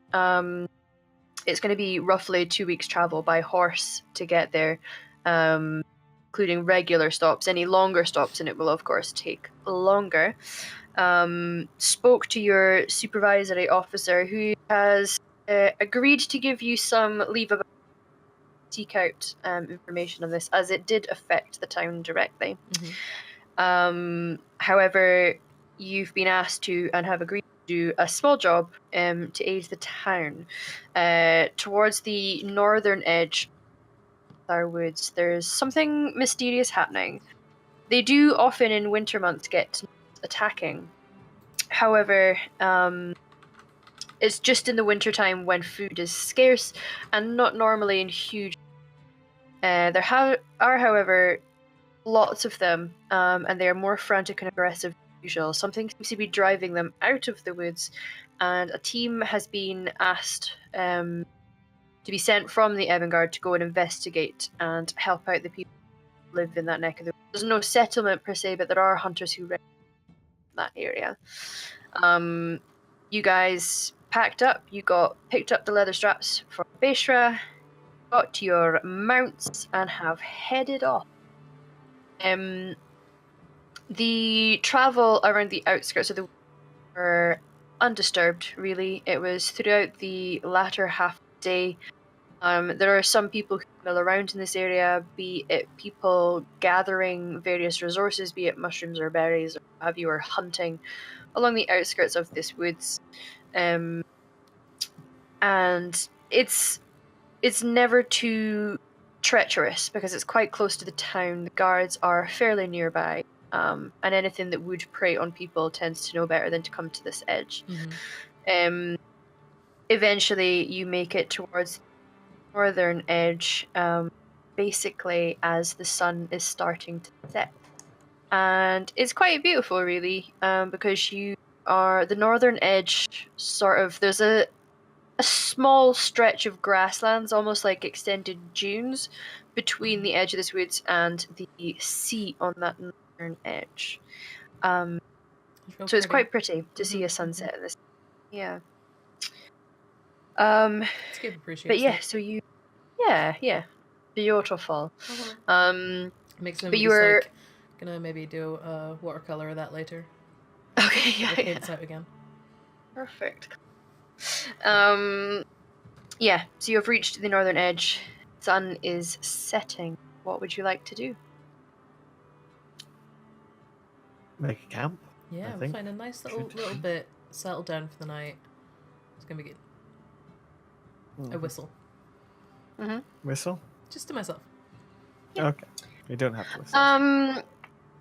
Speaker 1: it's going to be roughly 2 weeks travel by horse to get there, including regular stops. Any longer stops, and it will of course take longer. Spoke to your supervisory officer, who has agreed to give you some leave of seek out information on this, as it did affect the town directly. However, you've been asked to and have agreed to do a small job to aid the town. Towards the northern edge of our woods, there's something mysterious happening. They do often in winter months get attacking. However, it's just in the wintertime when food is scarce and not normally in huge. There are, however, lots of them, and they are more frantic and aggressive than usual. Something seems to be driving them out of the woods, and a team has been asked to be sent from the Evangard to go and investigate and help out the people who live in that neck of the woods. There's no settlement per se, but there are hunters who live in that area. You guys packed up, picked up the leather straps for Beshra, got your mounts, and have headed off. The travel around the outskirts of the were undisturbed, really. It was throughout the latter half of the day. There are some people who mill around in this area, be it people gathering various resources, be it mushrooms or berries, or have you, or hunting along the outskirts of this woods. And it's never too treacherous because it's quite close to the town. The guards are fairly nearby, and anything that would prey on people tends to know better than to come to this edge. Eventually, you make it towards the northern edge, basically as the sun is starting to set. And it's quite beautiful, really, because you are the northern edge, there's a small stretch of grasslands, almost like extended dunes, between the edge of this woods and the sea on that northern edge. So it's quite pretty to see a sunset in this. Yeah.
Speaker 4: It's good, appreciate
Speaker 1: but yeah,
Speaker 4: it.
Speaker 1: so you, yeah, beautiful.
Speaker 4: Makes them
Speaker 1: but you were
Speaker 4: gonna maybe do a watercolor of that later.
Speaker 1: okay.
Speaker 4: Get the paints out again.
Speaker 1: Perfect. Yeah, so you have reached the northern edge. Sun is setting. What would you like to do?
Speaker 5: Make a camp.
Speaker 4: Yeah, we'll find a nice little bit, settle down for the night. It's gonna be good. A whistle.
Speaker 5: Whistle?
Speaker 4: Just to myself.
Speaker 5: Yeah. Okay. We don't have to whistle.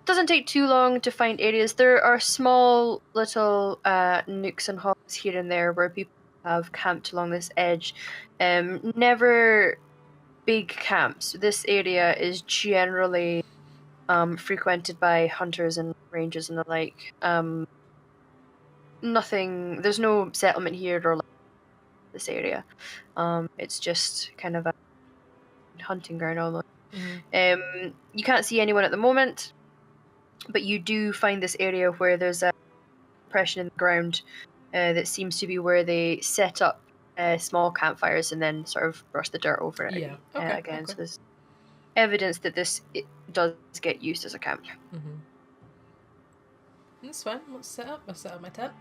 Speaker 1: Doesn't take too long to find areas. There are small little nooks and hollows here and there where people have camped along this edge. Never big camps. This area is generally frequented by hunters and rangers and the like. There's no settlement here or like this area. It's just kind of a hunting ground almost. You can't see anyone at the moment, but you do find this area where there's a depression in the ground that seems to be where they set up small campfires and then sort of brush the dirt over it again.
Speaker 4: Okay.
Speaker 1: So there's evidence that it does get used as a camp.
Speaker 4: That's fine. Let's set up. I'll set up my tent.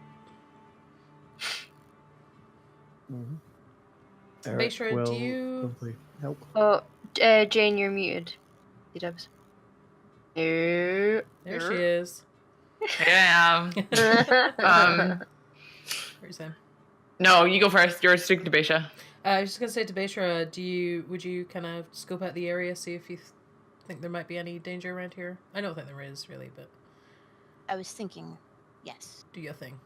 Speaker 5: Eric
Speaker 4: Beshra,
Speaker 5: will
Speaker 4: do you
Speaker 5: probably help?
Speaker 1: Oh, Jane, you're muted. Dubs.
Speaker 4: There she is.
Speaker 3: Yeah.
Speaker 4: Where's him?
Speaker 3: No, you go first. You're speaking to Beisha.
Speaker 4: I was just gonna say to Beishra, would you kind of scope out the area, see if you think there might be any danger around here? I don't think there is really, but
Speaker 2: I was thinking, yes.
Speaker 4: do your thing.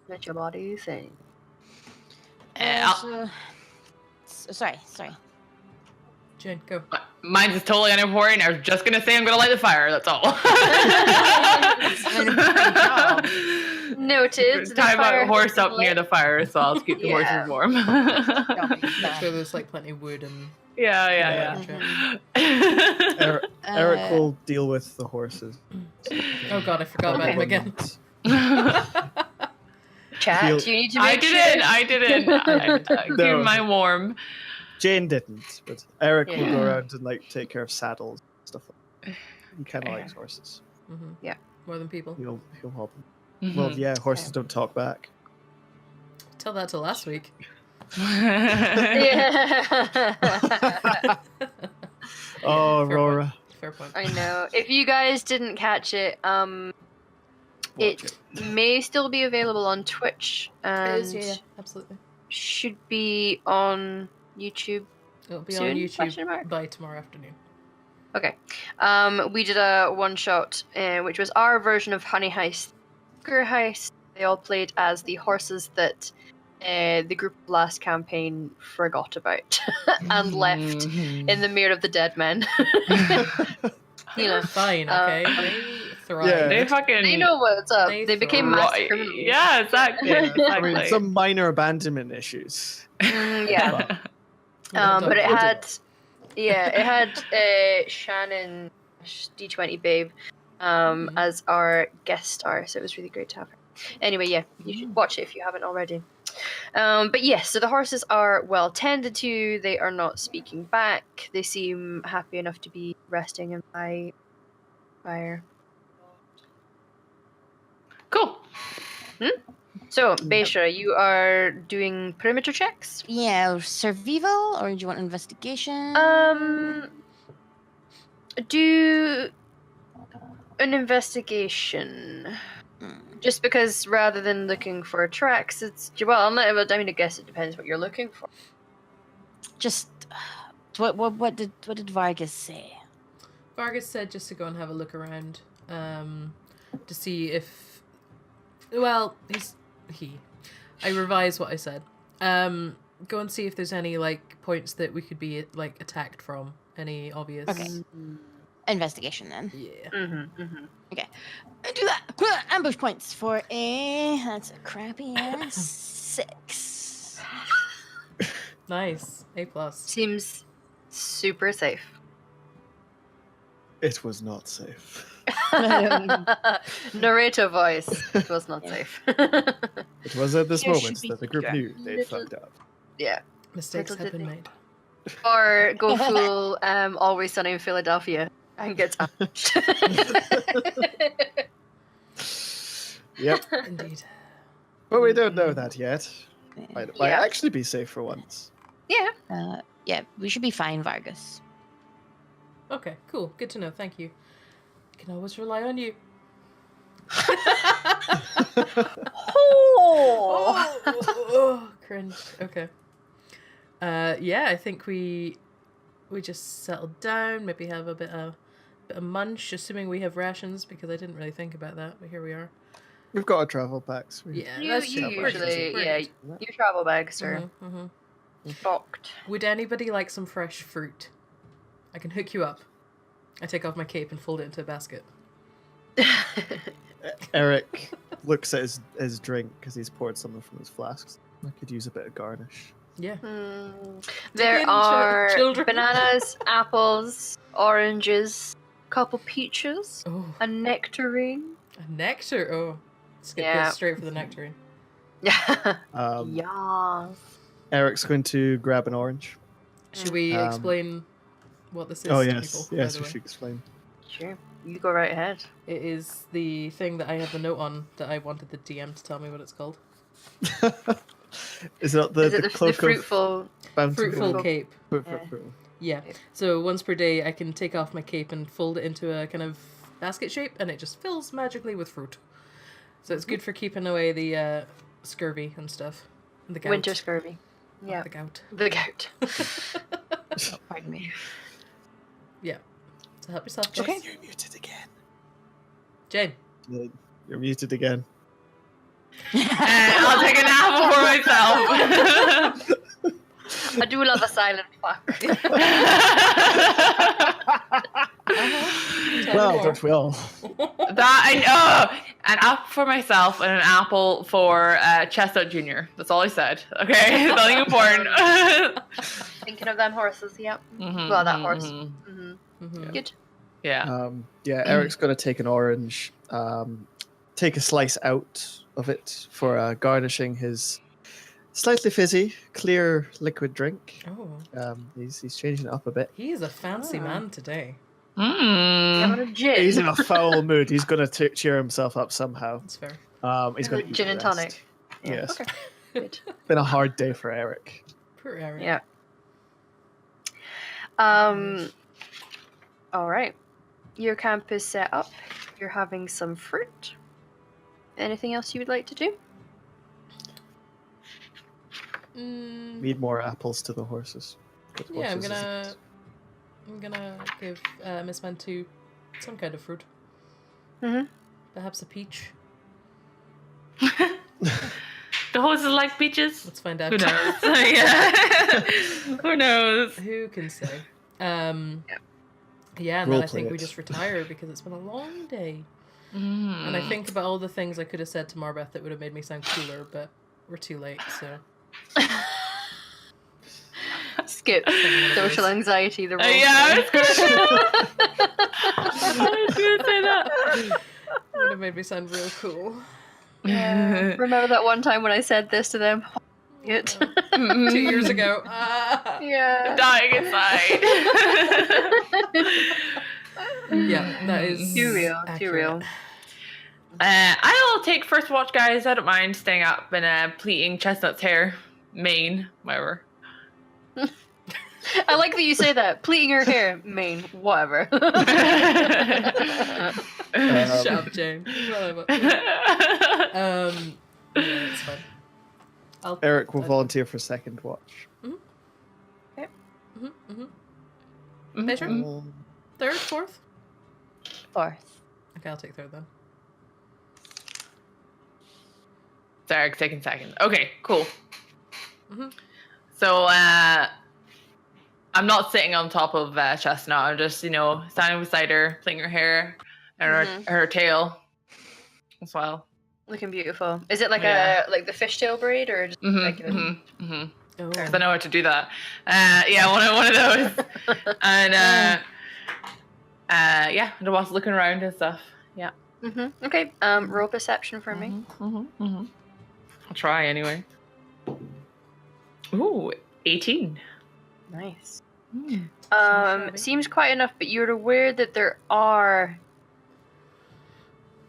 Speaker 1: Let your body sing.
Speaker 2: Sorry.
Speaker 4: Jen, go.
Speaker 3: Mine's is totally unimportant. I was just gonna say I'm gonna light the fire. That's all.
Speaker 1: Noted. The
Speaker 3: Tie
Speaker 1: fire
Speaker 3: my horse
Speaker 1: has
Speaker 3: up
Speaker 1: been
Speaker 3: near
Speaker 1: lit.
Speaker 3: the fire, so I'll keep the
Speaker 1: Yeah.
Speaker 3: horses warm.
Speaker 4: Make sure there's like plenty of wood and
Speaker 3: Yeah.
Speaker 5: Eric will deal with the horses.
Speaker 4: Oh god, I forgot about him again.
Speaker 1: Chat,
Speaker 5: He'll-
Speaker 1: you need to
Speaker 3: I
Speaker 1: make
Speaker 3: didn't.
Speaker 1: sure.
Speaker 3: I keep
Speaker 5: No.
Speaker 3: mine warm.
Speaker 5: Jane didn't, but Eric will
Speaker 1: Yeah.
Speaker 5: go around and like take care of saddles and stuff like that. He kind of likes horses.
Speaker 4: Mm-hmm.
Speaker 1: Yeah.
Speaker 4: More than people.
Speaker 5: He'll help him. Well, yeah, horses don't talk back.
Speaker 4: Tell that to last week.
Speaker 1: Yeah.
Speaker 5: Oh,
Speaker 4: Fair
Speaker 5: Aurora.
Speaker 4: Fair point.
Speaker 1: I know. If you guys didn't catch it,
Speaker 5: Watch
Speaker 1: it may still be available on Twitch and
Speaker 4: yeah, absolutely.
Speaker 1: should be on YouTube.
Speaker 4: It'll be
Speaker 1: Soon?
Speaker 4: on
Speaker 1: Question
Speaker 4: YouTube
Speaker 1: mark?
Speaker 4: by tomorrow afternoon.
Speaker 1: Okay. We did a one shot, which was our version of Honey Heist. Sugar Heist. They all played as the horses that the group last campaign forgot about and left in the Mirror of the Dead Men. You know,
Speaker 4: Fine, okay. They thrive.
Speaker 5: Yeah.
Speaker 3: They fucking.
Speaker 1: they know what's up.
Speaker 4: They
Speaker 1: They became
Speaker 4: thrive.
Speaker 1: mass
Speaker 3: Right.
Speaker 1: criminals.
Speaker 3: Yeah, exactly.
Speaker 5: I
Speaker 3: exactly.
Speaker 5: mean, some minor abandonment issues.
Speaker 1: Yeah. But it had, it had Shannon D20 Babe as our guest star, so it was really great to have her. Anyway, yeah, you should watch it if you haven't already. But yes, so the horses are well tended to. They are not speaking back. They seem happy enough to be resting in my fire.
Speaker 3: Cool.
Speaker 1: So, Beisha, you are doing perimeter checks.
Speaker 2: Yeah, survival, or do you want investigation?
Speaker 1: Do an investigation. Just because rather than looking for tracks, it's well. I mean, I guess it depends what you're looking for.
Speaker 2: Just what did Vargas say?
Speaker 4: Vargas said just to go and have a look around, to see if. Well, I revised what I said. Go and see if there's any like points that we could be like attacked from. Any obvious?
Speaker 2: Okay. Investigation then.
Speaker 4: Yeah.
Speaker 2: Okay. Do that. Ambush points for that's a crappy ass 6.
Speaker 4: Nice. A+.
Speaker 1: Seems super safe.
Speaker 5: It was not safe.
Speaker 1: Narrator voice. It was not safe.
Speaker 5: It was at this
Speaker 1: There should
Speaker 5: moment
Speaker 1: be
Speaker 5: that the group knew they'd
Speaker 1: little-
Speaker 5: fucked up.
Speaker 1: Yeah.
Speaker 4: Mistakes
Speaker 1: Little
Speaker 4: have
Speaker 1: did
Speaker 4: been
Speaker 1: they.
Speaker 4: made.
Speaker 1: Or go full Always Sunny in Philadelphia and get ambushed.
Speaker 5: Yep.
Speaker 4: Indeed.
Speaker 5: But we don't know that yet. Might
Speaker 1: Yeah.
Speaker 5: actually be safe for once.
Speaker 1: Yeah.
Speaker 2: Yeah, we should be fine, Vargas.
Speaker 4: Okay, cool. Good to know. Thank you. I can always rely on you. Oh, cringe. Okay. Yeah, I think we just settled down. Maybe have a bit of munch, assuming we have rations, because I didn't really think about that. But here we are.
Speaker 5: We've got our travel packs.
Speaker 4: Yeah,
Speaker 1: You
Speaker 4: that's true. We're
Speaker 1: usually,
Speaker 4: good. We're
Speaker 1: yeah,
Speaker 4: good.
Speaker 1: your travel bags are
Speaker 4: Mhm.
Speaker 1: stocked.
Speaker 4: Would anybody like some fresh fruit? I can hook you up. I take off my cape and fold it into a basket.
Speaker 5: Eric looks at his drink because he's poured something from his flasks. I could use a bit of garnish.
Speaker 4: Yeah.
Speaker 1: There
Speaker 4: in,
Speaker 1: are
Speaker 4: children.
Speaker 1: bananas, apples, oranges, couple peaches,
Speaker 4: Oh,
Speaker 1: a nectarine.
Speaker 4: a nectar. Oh, skip
Speaker 1: Yeah.
Speaker 4: goes straight for the nectarine.
Speaker 1: Yeah.
Speaker 5: Um, Eric's going to grab an orange.
Speaker 4: Should we
Speaker 5: Um,
Speaker 4: explain what this is
Speaker 5: Oh
Speaker 4: to
Speaker 5: yes,
Speaker 4: people? by
Speaker 5: yes,
Speaker 4: the
Speaker 5: we
Speaker 4: way?
Speaker 5: should explain.
Speaker 1: Sure. You go right ahead.
Speaker 4: It is the thing that I have the note on that I wanted the DM to tell me what it's called.
Speaker 5: Is it the,
Speaker 1: Is it
Speaker 5: the
Speaker 1: the
Speaker 5: cloak
Speaker 1: fruitful?
Speaker 5: of bountiful?
Speaker 4: Fruitful cape.
Speaker 5: Fruitful.
Speaker 4: Yeah. So once per day, I can take off my cape and fold it into a kind of basket shape, and it just fills magically with fruit. So it's good for keeping away the scurvy and stuff. And the gout.
Speaker 1: Winter scurvy.
Speaker 4: Not
Speaker 1: Yeah.
Speaker 4: the gout.
Speaker 1: The gout.
Speaker 2: Pardon me.
Speaker 4: Yeah. So help yourself, Jane.
Speaker 1: Okay.
Speaker 5: You're muted again.
Speaker 4: Jane.
Speaker 5: You're muted again.
Speaker 3: I'll take an apple for myself.
Speaker 1: I do love a silent fuck.
Speaker 5: Well, don't we all?
Speaker 3: That I know. An apple for myself and an apple for Chestnut Jr. That's all I said. Okay, nothing important.
Speaker 1: Thinking of them horses, yeah.
Speaker 3: Mhm,
Speaker 1: Well, that horse.
Speaker 3: mhm.
Speaker 1: Hmm
Speaker 4: Mhm.
Speaker 1: Good.
Speaker 3: Yeah.
Speaker 5: Eric's going to take an orange, take a slice out of it for garnishing his slightly fizzy, clear liquid drink.
Speaker 4: Oh.
Speaker 5: He's changing it up a bit.
Speaker 4: He is a fancy man today.
Speaker 1: Having a gin.
Speaker 5: He's in a foul mood. He's going to cheer himself up somehow.
Speaker 4: That's fair.
Speaker 5: He's going to
Speaker 1: Gin and tonic. Yeah,
Speaker 5: Yes.
Speaker 1: Okay. Good.
Speaker 5: Been a hard day for Eric.
Speaker 4: Poor Eric.
Speaker 1: Yeah. All right. Your camp is set up. You're having some fruit. Anything else you would like to do?
Speaker 5: Need more apples to the horses. Good
Speaker 4: Yeah, I'm
Speaker 5: horses
Speaker 4: gonna give Miss Mantu some kind of fruit.
Speaker 1: Mm-hmm.
Speaker 4: Perhaps a peach.
Speaker 3: The horses like peaches.
Speaker 4: Let's find out.
Speaker 3: Who knows? Yeah. Who knows?
Speaker 4: Who can say? Yeah, and then
Speaker 5: Role
Speaker 4: I think
Speaker 5: play
Speaker 4: we
Speaker 5: it.
Speaker 4: just retire because it's been a long day.
Speaker 3: Mm.
Speaker 4: And I think about all the things I could have said to Marbeth that would have made me sound cooler, but we're too late, so.
Speaker 1: Skip. Social anxiety, the role
Speaker 3: Yeah, I
Speaker 1: play.
Speaker 3: was gonna say that.
Speaker 4: Would have made me sound real cool.
Speaker 1: Yeah. Remember that one time when I said this to them? It.
Speaker 4: 2 years ago.
Speaker 1: Yeah.
Speaker 3: Dying inside.
Speaker 4: Yeah, that is
Speaker 1: Too real. Too
Speaker 4: accurate.
Speaker 1: real.
Speaker 3: I'll take first watch, guys. I don't mind staying up and pleating Chestnut's hair, mane, whatever.
Speaker 1: I like that you say that. Pleating your hair, mane, whatever.
Speaker 4: Shut up, Jane. Whatever. Yeah, it's fine.
Speaker 5: Eric will volunteer for second watch.
Speaker 4: Measure?
Speaker 3: Mhm.
Speaker 4: Third, fourth?
Speaker 1: Fourth.
Speaker 4: Okay, I'll take third then.
Speaker 3: Sorry, taking second. Okay, cool.
Speaker 4: Mhm.
Speaker 3: So, I'm not sitting on top of Chestnut. I'm just, standing beside her, playing her hair and her tail as well.
Speaker 1: Looking beautiful. Is it like
Speaker 3: Yeah.
Speaker 1: like the fishtail braid or just regular?
Speaker 4: Oh.
Speaker 3: Because I know how to do that. Yeah, one of those. And yeah, and whilst looking around and stuff. Yeah.
Speaker 1: Okay. Roll perception for me.
Speaker 3: I'll try anyway. Ooh, 18.
Speaker 1: Nice.
Speaker 4: shabby.
Speaker 1: Seems quite enough, but you're aware that there are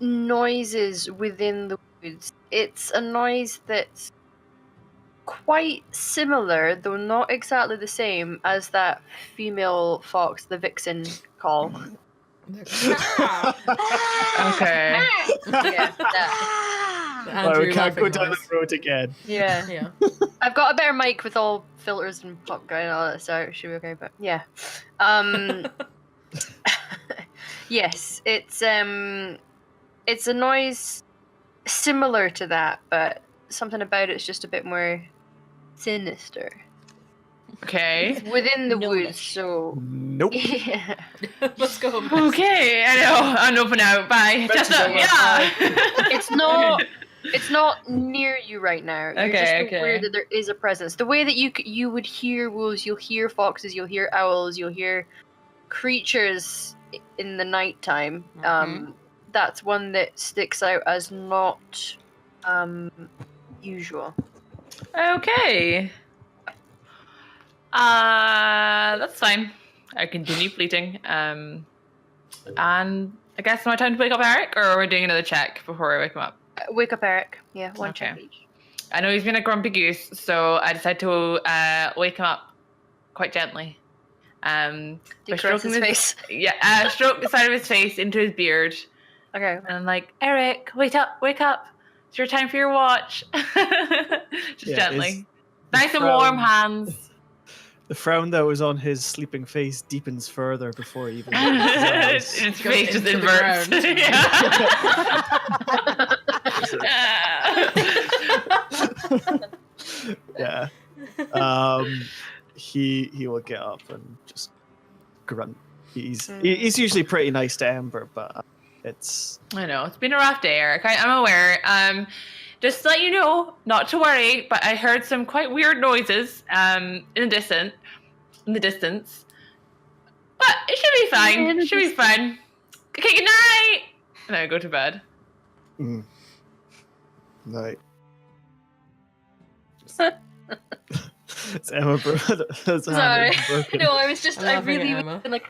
Speaker 1: noises within the woods. It's a noise that's quite similar, though not exactly the same, as that female fox, the vixen, call.
Speaker 3: Okay.
Speaker 1: Yeah, that.
Speaker 5: Well, we can't go down the road again.
Speaker 1: Yeah.
Speaker 4: Yeah.
Speaker 1: I've got a better mic with all filters and pop going and all that, so it should be okay. But yeah, yes, it's a noise similar to that, but something about it's just a bit more sinister.
Speaker 3: Okay.
Speaker 1: Within the
Speaker 2: Knowledge.
Speaker 1: woods, so
Speaker 5: Nope.
Speaker 1: yeah.
Speaker 4: Let's go home.
Speaker 3: Okay, I know. I'm open out. Bye. Chestnut, yeah.
Speaker 1: It's not near you right now. You're
Speaker 3: Okay,
Speaker 1: just aware
Speaker 3: okay.
Speaker 1: that there is a presence. The way that you would hear wolves, you'll hear foxes, you'll hear owls, you'll hear creatures in the nighttime. That's one that sticks out as not usual.
Speaker 3: Okay. That's fine. I continue pleating. And I guess it's my time to wake up Eric, or are we doing another check before I wake him up?
Speaker 1: Wake up, Eric. Yeah, one
Speaker 3: Okay.
Speaker 1: check each.
Speaker 3: I know he's been a grumpy goose, so I decided to wake him up quite gently. By
Speaker 1: Caress his
Speaker 3: stroking
Speaker 1: face.
Speaker 3: stroke the side of his face into his beard.
Speaker 1: Okay.
Speaker 3: And I'm like, Eric, wake up, wake up. It's your time for your watch. Just
Speaker 5: Yeah,
Speaker 3: gently.
Speaker 5: the
Speaker 3: Nice and warm
Speaker 5: frown-
Speaker 3: hands.
Speaker 5: The frown that was on his sleeping face deepens further before he even opens his eyes.
Speaker 3: His
Speaker 4: Goes
Speaker 3: face just
Speaker 4: into the
Speaker 3: inverts.
Speaker 5: Yeah. He will get up and just grunt. He's usually pretty nice to Ember, but it's
Speaker 3: I know, it's been a rough day, Eric. I'm aware. Just to let you know, not to worry, but I heard some quite weird noises in the distance. But it should be fine. Should be fine. Okay, good night. And I go to bed.
Speaker 5: like it's Emma
Speaker 1: Sorry. No, I was just,
Speaker 4: I'm
Speaker 1: I
Speaker 4: laughing at
Speaker 1: really
Speaker 4: Emma.
Speaker 1: was in like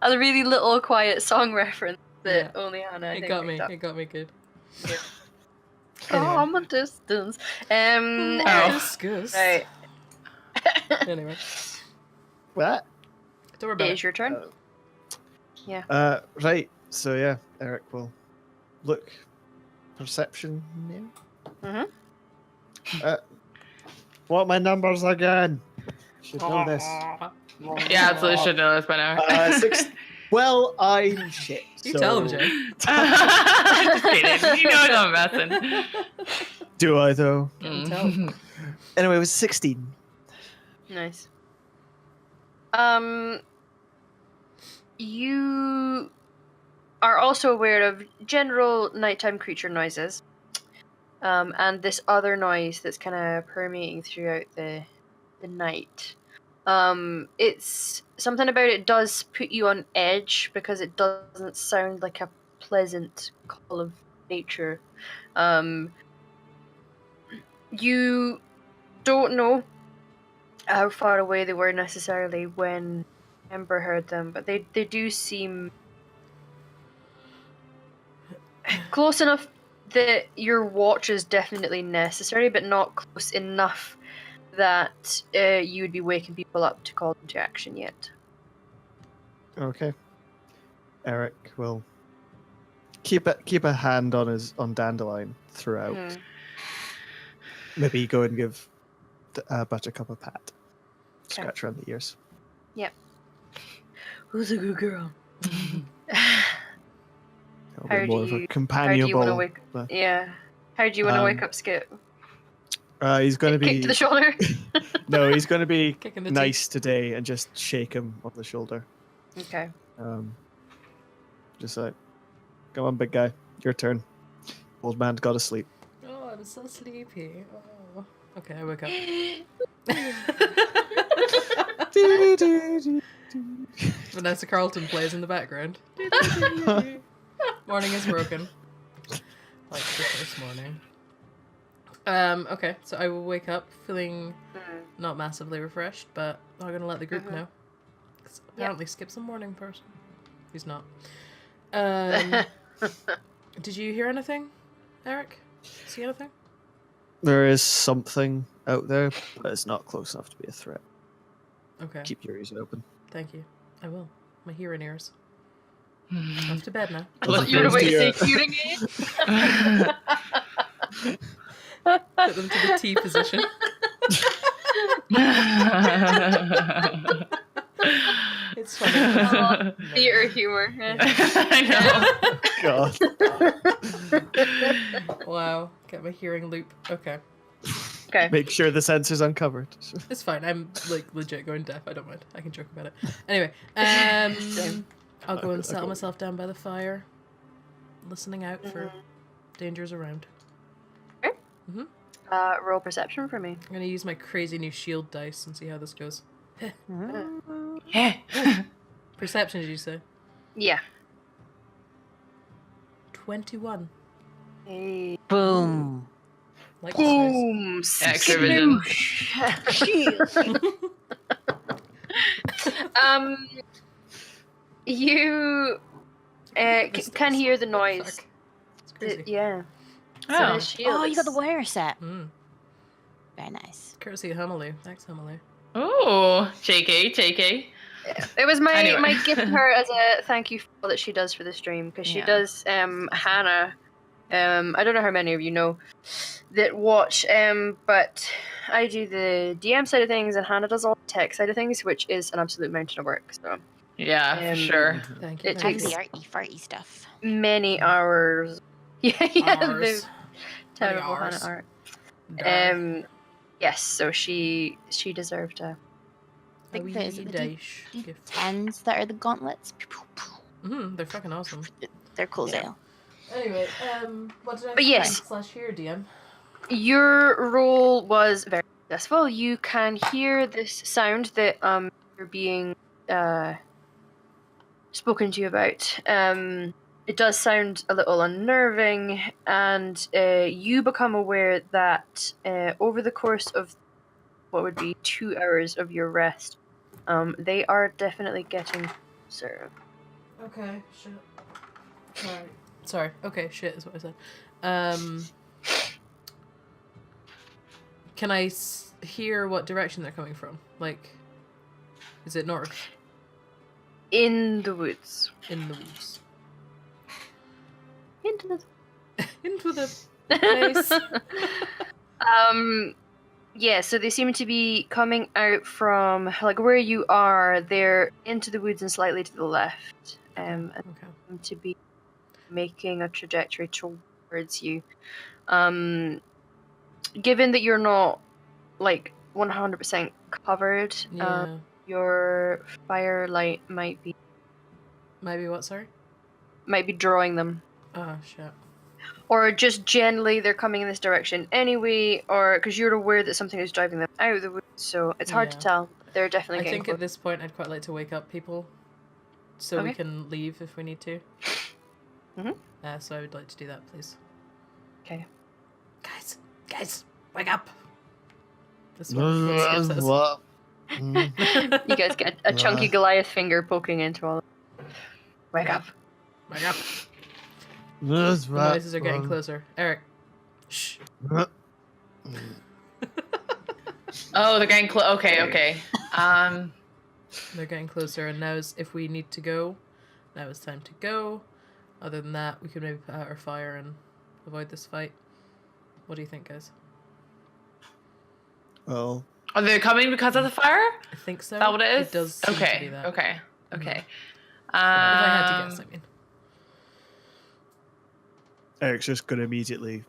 Speaker 1: a really little quiet song reference that only Hannah. I
Speaker 4: It
Speaker 1: think,
Speaker 4: got me.
Speaker 1: picked up.
Speaker 4: It got me good.
Speaker 1: From a distance.
Speaker 4: Discuss.
Speaker 1: Right.
Speaker 4: Anyway,
Speaker 5: What?
Speaker 4: don't worry about
Speaker 1: It is
Speaker 4: it.
Speaker 1: your turn.
Speaker 5: Right. So yeah, Eric will look perception now. What are my numbers again? Should know this.
Speaker 3: Yeah, absolutely should know this by now.
Speaker 5: 6. Well, I'm shit.
Speaker 4: You
Speaker 5: so...
Speaker 4: tell him, Jay.
Speaker 3: Just kidding. You know I'm messing.
Speaker 5: Do I though?
Speaker 4: Can tell.
Speaker 5: Anyway, it was 16.
Speaker 1: Nice. You are also aware of general nighttime creature noises, and this other noise that's kind of permeating throughout the night. It's something about it does put you on edge because it doesn't sound like a pleasant call of nature. You don't know how far away they were necessarily when Ember heard them, but they do seem close enough that your watch is definitely necessary, but not close enough that you would be waking people up to call them to action yet.
Speaker 5: Okay. Eric will keep a hand on Dandelion throughout. Maybe go and give Buttercup a pat. Scratch around the ears.
Speaker 1: Yep. Who's a good girl?
Speaker 5: A bit more of a
Speaker 1: How do you want to
Speaker 5: companionable.
Speaker 1: wake? Yeah. How do you want to wake up Skip?
Speaker 5: He's going to be
Speaker 1: Kick to the shoulder.
Speaker 5: no. He's going to be
Speaker 4: Kicking the
Speaker 5: nice today and just shake him on the shoulder.
Speaker 1: Okay.
Speaker 5: Just like, come on, big guy, your turn. Old man's got to sleep.
Speaker 4: Oh, I'm so sleepy. Oh. Okay, I wake up. Vanessa Carlton plays in the background. Morning is broken. Like the first morning. Okay, so I will wake up feeling not massively refreshed, but I'm gonna let the group know. 'Cause apparently Skip's a morning person. He's not. Did you hear anything, Eric? See anything?
Speaker 5: There is something out there, but it's not close enough to be a threat.
Speaker 4: Okay.
Speaker 5: Keep your ears open.
Speaker 4: Thank you. I will. My hearing ears. Off to bed now.
Speaker 3: Look,
Speaker 1: You would
Speaker 5: Dear.
Speaker 1: say hearing aid?
Speaker 4: Put them to the T position. It's funny.
Speaker 1: Theater humor.
Speaker 3: I
Speaker 5: God.
Speaker 4: Wow. Get my hearing loop. Okay.
Speaker 1: Okay.
Speaker 5: Make sure the sensor's uncovered.
Speaker 4: It's fine. I'm like legit going deaf. I don't mind. I can joke about it. Anyway, I'll go and settle myself down by the fire, listening out for dangers around.
Speaker 1: Okay. Roll perception for me.
Speaker 4: I'm gonna use my crazy new shield dice and see how this goes.
Speaker 3: know.
Speaker 4: Perception, did you say?
Speaker 1: Yeah.
Speaker 4: 21.
Speaker 1: Hey.
Speaker 2: Boom.
Speaker 4: Like this, guys.
Speaker 1: Boom.
Speaker 3: Extra vision.
Speaker 1: You can hear the noise.
Speaker 4: Fuck. It's crazy.
Speaker 1: Yeah.
Speaker 3: Oh.
Speaker 1: the shield
Speaker 2: Oh, you got the
Speaker 1: is-
Speaker 2: wire set.
Speaker 4: Mm.
Speaker 2: Very nice.
Speaker 4: Courtesy of Hamalu. Thanks, Hamalu.
Speaker 3: Oh, JK.
Speaker 1: It was my
Speaker 3: Anyway.
Speaker 1: my gift to her as a thank you for all that she does for the stream, because she
Speaker 2: Yeah.
Speaker 1: does Hannah I don't know how many of you know that watch, but I do the DM side of things, and Hannah does all the tech side of things, which is an absolute mountain of work. So
Speaker 3: Yeah, for sure.
Speaker 4: Thank you.
Speaker 1: It
Speaker 2: I'm
Speaker 1: takes
Speaker 2: the arty farty stuff.
Speaker 1: many hours. Yeah, the
Speaker 4: Ours.
Speaker 1: terrible
Speaker 4: Bloody
Speaker 1: Hannah art.
Speaker 4: Dar.
Speaker 1: Yes, so she deserved a.
Speaker 2: I think
Speaker 4: A
Speaker 2: is it
Speaker 4: wee
Speaker 2: the
Speaker 4: dice gift.
Speaker 2: D10s that are the gauntlets?
Speaker 4: They're fucking awesome.
Speaker 2: They're cool as
Speaker 1: Yeah.
Speaker 2: hell.
Speaker 4: Anyway, what did I
Speaker 1: But yes.
Speaker 4: / hear, DM?
Speaker 1: Your roll was very successful. You can hear this sound that you're being spoken to you about. It does sound a little unnerving, and you become aware that over the course of what would be 2 hours of your rest, they are definitely getting closer.
Speaker 4: Okay, shit. Sorry. Okay, shit is what I said. Can I hear what direction they're coming from? Like, is it north?
Speaker 1: In the woods.
Speaker 4: In the woods.
Speaker 1: Into the
Speaker 4: Into the place.
Speaker 1: Yeah, so they seem to be coming out from like where you are. They're into the woods and slightly to the left, and
Speaker 4: Okay.
Speaker 1: seem to be making a trajectory towards you. Given that you're not like 100% covered,
Speaker 4: Yeah.
Speaker 1: your firelight might be
Speaker 4: What, sorry?
Speaker 1: drawing them.
Speaker 4: Oh, shit.
Speaker 1: Or just generally they're coming in this direction anyway, or because you're aware that something is driving them out of the woods, so it's hard to
Speaker 4: Yeah.
Speaker 1: tell. They're definitely
Speaker 4: I
Speaker 1: getting
Speaker 4: think
Speaker 1: close.
Speaker 4: at this point I'd quite like to wake up people so we
Speaker 1: Okay.
Speaker 4: can leave if we need to.
Speaker 1: Mhm.
Speaker 4: So I would like to do that, please.
Speaker 1: Okay.
Speaker 4: Guys, wake up! That's what Skip says.
Speaker 5: What?
Speaker 1: You guys get a chunky Goliath finger poking into all of them. Wake up.
Speaker 4: Wake up! The noises are getting closer. Eric. Shh.
Speaker 3: Oh, they're getting close. Okay.
Speaker 4: They're getting closer, and now is if we need to go, now it's time to go. Other than that, we could maybe put out our fire and avoid this fight. What do you think, guys?
Speaker 5: Well,
Speaker 3: Are they coming because of the fire?
Speaker 4: I think so.
Speaker 3: Is that what it is?
Speaker 4: It does seem to be that.
Speaker 3: Okay.
Speaker 4: If I had to guess, I mean.
Speaker 5: Eric's just going to immediately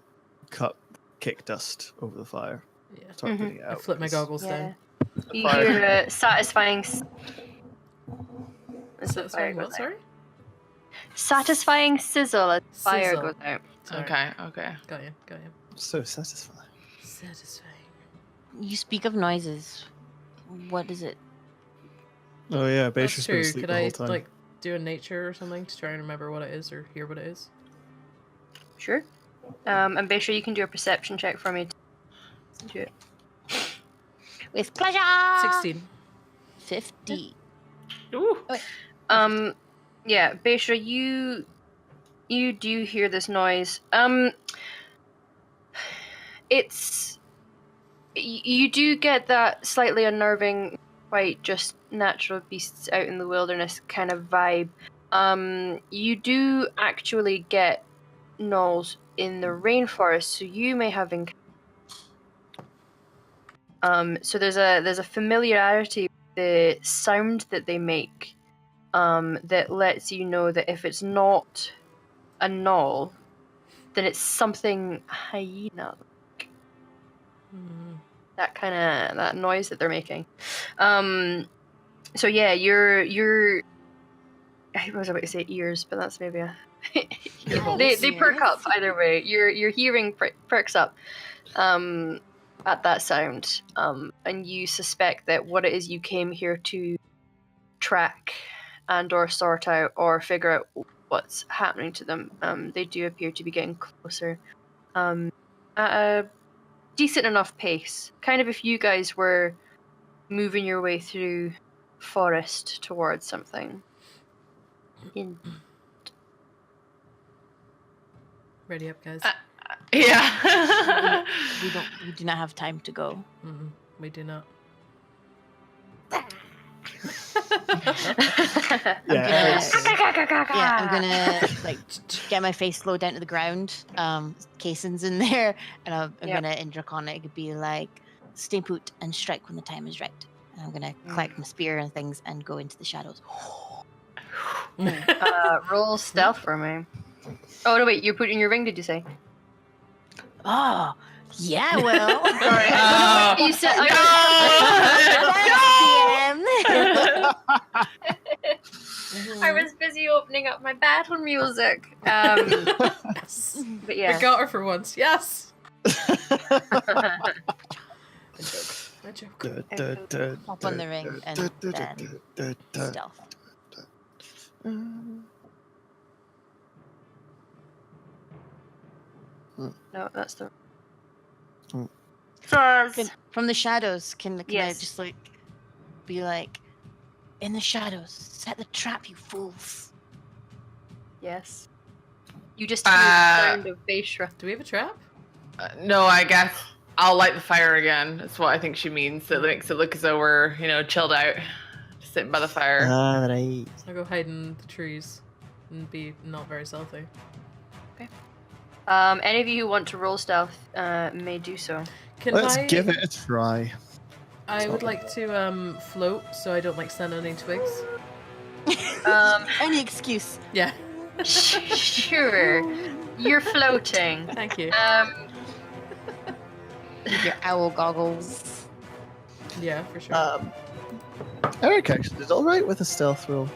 Speaker 5: kick dust over the fire.
Speaker 4: Yeah.
Speaker 5: Start putting it
Speaker 4: I
Speaker 5: out.
Speaker 4: flip my
Speaker 5: 'cause
Speaker 4: goggles
Speaker 1: Yeah.
Speaker 4: down.
Speaker 1: You hear a satisfying. As the fire
Speaker 4: Satisfying
Speaker 1: goes
Speaker 4: what,
Speaker 1: out.
Speaker 4: sorry?
Speaker 1: Satisfying sizzle as the fire
Speaker 4: Sizzle.
Speaker 1: goes out.
Speaker 4: Sorry.
Speaker 3: Okay.
Speaker 4: Got you.
Speaker 5: So satisfying.
Speaker 4: Satisfying.
Speaker 2: You speak of noises. What is it?
Speaker 5: Oh yeah,
Speaker 4: That's
Speaker 5: Beatrice's been
Speaker 4: true.
Speaker 5: asleep
Speaker 4: Could
Speaker 5: the
Speaker 4: I
Speaker 5: whole time.
Speaker 4: like do a nature or something to try and remember what it is or hear what it is?
Speaker 1: Sure. And be sure you can do a perception check for me. To do it.
Speaker 2: With pleasure!
Speaker 4: 16.
Speaker 2: 50.
Speaker 3: Ooh.
Speaker 1: Yeah, Beisha, you do hear this noise. It's you do get that slightly unnerving, quite just natural beasts out in the wilderness kind of vibe. You do actually get gnolls in the rainforest, so you may have so there's a familiarity with the sound that they make, that lets you know that if it's not a gnoll, then it's something hyena. That noise that they're making. So yeah, your I was about to say ears, but that's maybe a they perk up either way. Your hearing perks up at that sound, and you suspect that what it is you came here to track and or sort out or figure out what's happening to them. They do appear to be getting closer at a decent enough pace. Kind of if you guys were moving your way through forest towards something.
Speaker 4: Ready up, guys.
Speaker 3: Yeah.
Speaker 2: We do not have time to go.
Speaker 4: We do not.
Speaker 5: Yeah.
Speaker 2: I'm gonna like get my face low down to the ground. Cason's in there, and I'm
Speaker 1: Yep.
Speaker 2: gonna in Draconic be like, "Stay put and strike when the time is right." And I'm gonna collect my spear and things and go into the shadows.
Speaker 1: Roll stealth for me. Oh no, wait! You're putting your ring. Did you say?
Speaker 2: Oh, yeah. Well,
Speaker 1: Sorry.
Speaker 3: Oh.
Speaker 1: You said. I was busy opening up my battle music.
Speaker 4: Yes.
Speaker 1: But
Speaker 4: I
Speaker 1: yeah.
Speaker 4: got her for once. Yes. A joke.
Speaker 2: Hop on the ring and then stealth.
Speaker 1: No, that's the.
Speaker 5: Hmm.
Speaker 2: From the shadows, can I
Speaker 1: Yes.
Speaker 2: just like be like, in the shadows, set the trap, you fools.
Speaker 1: Yes. You just hear the sound of Beishra.
Speaker 4: Do we have a trap?
Speaker 3: No, I guess I'll light the fire again. That's what I think she means. So it makes it look as though we're, chilled out, just sitting by the fire.
Speaker 5: Alright.
Speaker 4: So I'll go hide in the trees and be not very stealthy.
Speaker 1: Any of you who want to roll stealth may do so.
Speaker 4: Can
Speaker 5: Let's
Speaker 4: I
Speaker 5: give it a try.
Speaker 4: I would like to float so I don't like stand on any twigs.
Speaker 2: Any excuse.
Speaker 4: Yeah.
Speaker 1: Sure. You're floating.
Speaker 4: Thank you.
Speaker 2: With your owl goggles.
Speaker 4: Yeah, for sure.
Speaker 5: Eric actually did alright with a stealth roll.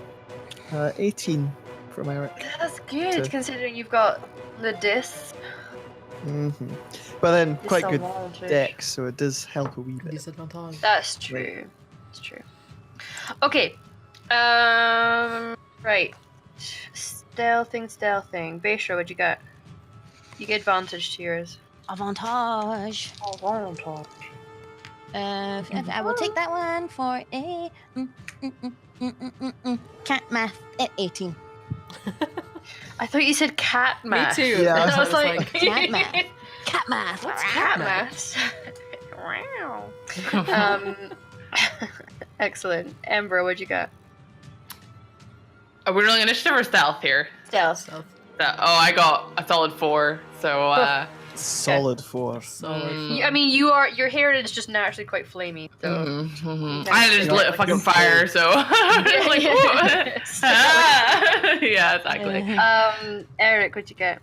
Speaker 5: 18 from Eric.
Speaker 1: That's good,
Speaker 5: So-
Speaker 1: considering you've got the disc.
Speaker 5: But then quite good
Speaker 1: Disadvantage.
Speaker 5: deck, so it does help a wee bit.
Speaker 4: Disadvantage.
Speaker 1: That's true. That's true. Okay. Right. Stealthing. Beishra, what'd you get? You get advantage to yours.
Speaker 2: Avantage. I will take that one for a cat math at 18.
Speaker 1: I thought you said cat
Speaker 4: Me
Speaker 1: math.
Speaker 4: too.
Speaker 5: Yeah,
Speaker 1: And I
Speaker 4: I
Speaker 1: was like,
Speaker 2: cat math. Cat math.
Speaker 1: What's
Speaker 4: cat
Speaker 1: cat math? Wow. Excellent. Ember, what'd you get?
Speaker 3: Are we rolling initiative or stealth here?
Speaker 1: Stealth.
Speaker 4: Stealth.
Speaker 3: I got a solid 4. So,
Speaker 5: Solid 4.
Speaker 4: Solid.
Speaker 1: I mean, your hair is just naturally quite flamey. So.
Speaker 3: I just lit a fucking fire, so like, yeah, exactly.
Speaker 1: Eric, what'd you get?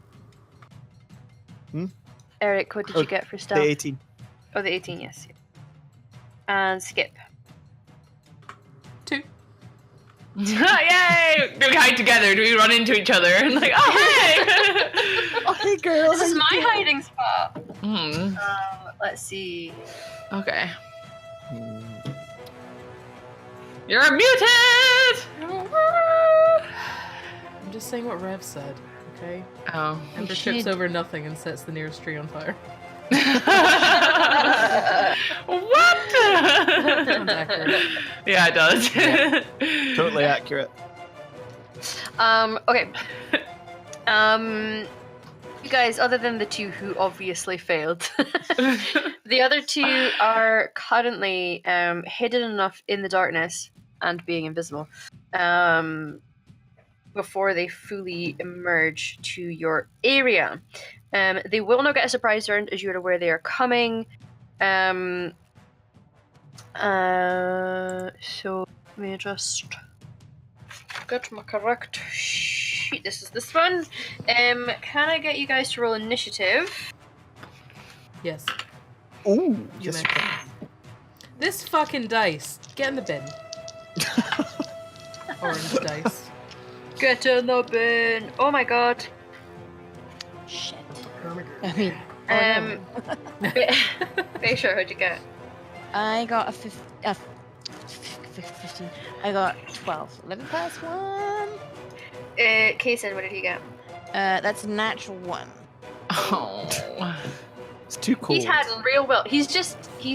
Speaker 1: Eric, what did you get for
Speaker 5: The
Speaker 1: stealth?
Speaker 5: 18.
Speaker 1: Oh, the 18, yes. And Skip.
Speaker 4: 2.
Speaker 3: Yay! Do we hide together? Do we run into each other? And like, oh hey!
Speaker 5: Oh, hey girls.
Speaker 1: This is my hiding spot.
Speaker 3: Hmm.
Speaker 1: Let's see.
Speaker 3: Okay. You're a mutant!
Speaker 4: I'm just saying what Rev said, okay?
Speaker 3: Oh.
Speaker 4: Ember
Speaker 2: should.
Speaker 4: trips over nothing and sets the nearest tree on fire.
Speaker 3: What?
Speaker 4: Sounds accurate.
Speaker 3: Yeah, it does.
Speaker 5: Totally accurate.
Speaker 1: Okay. You guys, other than the two who obviously failed, the other two are currently hidden enough in the darkness and being invisible before they fully emerge to your area. They will not get a surprise round as you are aware they are coming. So let me just get my correct sheet. This is this one. Can I get you guys to roll initiative?
Speaker 4: Yes.
Speaker 5: Ooh,
Speaker 4: You
Speaker 5: yes.
Speaker 4: may. This fucking dice. Get in the bin. Orange dice.
Speaker 1: Get in the bin. Oh my god.
Speaker 2: Shit. I mean,
Speaker 1: Beishra, what'd you get?
Speaker 2: I got a 15. I got 12. 11 plus 1.
Speaker 1: Kason, what did he get?
Speaker 2: That's a natural 1.
Speaker 3: Oh.
Speaker 5: It's too cold.
Speaker 1: He's had real well. He's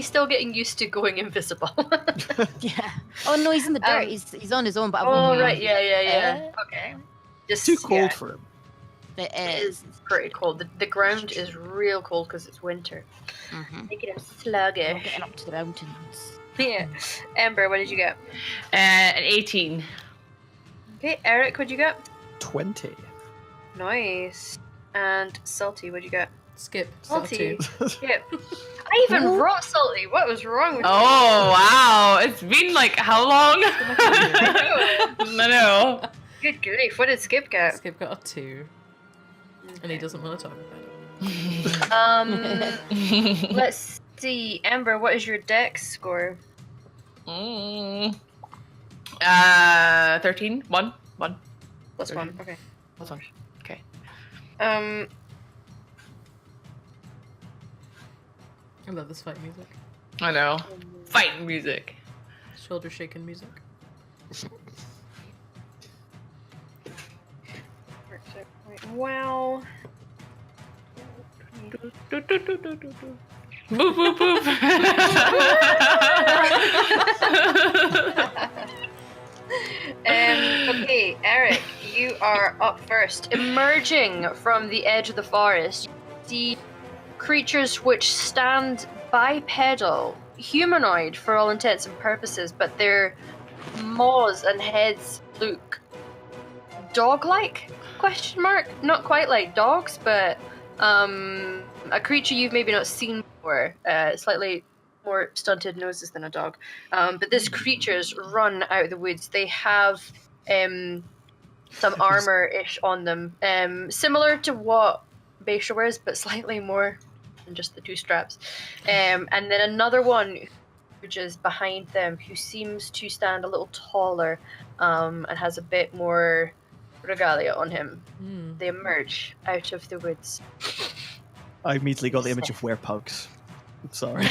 Speaker 1: still getting used to going invisible.
Speaker 2: Yeah. Oh no, he's in the dirt. He's on his own, but I
Speaker 1: Oh
Speaker 2: won't.
Speaker 1: right, yeah. Okay. Just
Speaker 5: too cold
Speaker 1: yeah,
Speaker 5: for him.
Speaker 2: It
Speaker 1: it
Speaker 2: is.
Speaker 1: is pretty cold. The ground is real cold because it's winter,
Speaker 2: Mm-hmm.
Speaker 1: making him sluggish.
Speaker 2: Getting up to the mountains.
Speaker 1: Yeah. Ember, what did you get?
Speaker 3: An 18.
Speaker 1: Okay, Eric, what'd you get?
Speaker 5: 20.
Speaker 1: Nice. And Salty, what'd you get?
Speaker 4: Skip.
Speaker 1: Salty.
Speaker 4: Salty.
Speaker 1: Yep. I even wrote Salty. What was wrong with
Speaker 3: Oh, wow. It's been like how long?
Speaker 1: I know.
Speaker 3: I know.
Speaker 1: Good grief. What did Skip get?
Speaker 4: Skip got a 2. And he doesn't want to talk about it.
Speaker 1: Let's see. Ember, what is your dex score?
Speaker 3: 13. 1.
Speaker 1: Plus 1. Okay.
Speaker 3: Plus 1. Okay.
Speaker 4: I love this fight music.
Speaker 3: I know. Fighting music.
Speaker 4: Shoulder shaking music.
Speaker 1: Wow.
Speaker 3: Boop, boop, boop.
Speaker 1: Okay, Eric, you are up first. Emerging from the edge of the forest, you see creatures which stand bipedal, humanoid for all intents and purposes, but their maws and heads look dog-like? Question mark? Not quite like dogs, but a creature you've maybe not seen before. Slightly more stunted noses than a dog. But this creatures run out of the woods. They have some armor-ish on them, similar to what Beisha wears, but slightly more than just the 2 straps. And then another one which is behind them, who seems to stand a little taller and has a bit more regalia on him. They emerge out of the woods.
Speaker 5: I immediately got the image of werepugs. I'm sorry.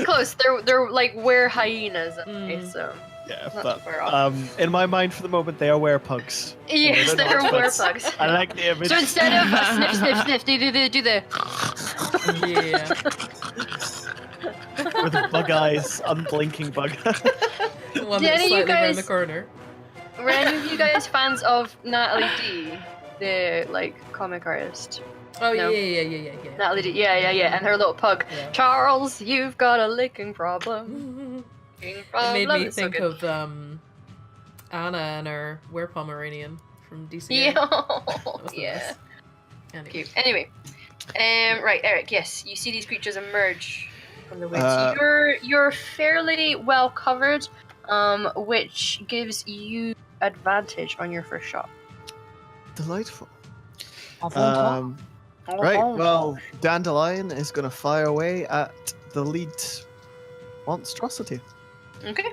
Speaker 1: Close. They're like were hyenas. Okay, so
Speaker 5: Yeah,
Speaker 1: not
Speaker 5: but
Speaker 1: too far off.
Speaker 5: in my mind, for the moment, they are werepugs.
Speaker 1: Yes,
Speaker 5: they're
Speaker 1: they're
Speaker 5: not, but
Speaker 1: werepugs.
Speaker 5: I like the image.
Speaker 1: So instead of sniff, sniff, sniff, do the
Speaker 4: Yeah.
Speaker 5: With bug eyes, unblinking bug eyes.
Speaker 4: One
Speaker 1: Did
Speaker 4: that's
Speaker 1: any of you
Speaker 4: slightly around
Speaker 1: guys-
Speaker 4: the corner.
Speaker 1: Were any of you guys fans of Natalie D, the like comic artist?
Speaker 4: Oh,
Speaker 1: No.
Speaker 4: yeah.
Speaker 1: Natalie D, yeah, and her little pug.
Speaker 4: Yeah.
Speaker 1: Charles, you've got a licking problem.
Speaker 4: It made me
Speaker 1: It's so
Speaker 4: think
Speaker 1: good.
Speaker 4: of Anna and her Were-Pomeranian from DC.
Speaker 1: Yeah,
Speaker 4: That was
Speaker 1: yeah.
Speaker 4: nice. Anyway.
Speaker 1: Cute. Anyway, right, Eric. Yes, you see these creatures emerge from the woods.
Speaker 5: Uh,
Speaker 1: You're fairly well covered, which gives you advantage on your first shot.
Speaker 5: Delightful. Right, well, Dandelion is going to fire away at the lead monstrosity.
Speaker 1: Okay.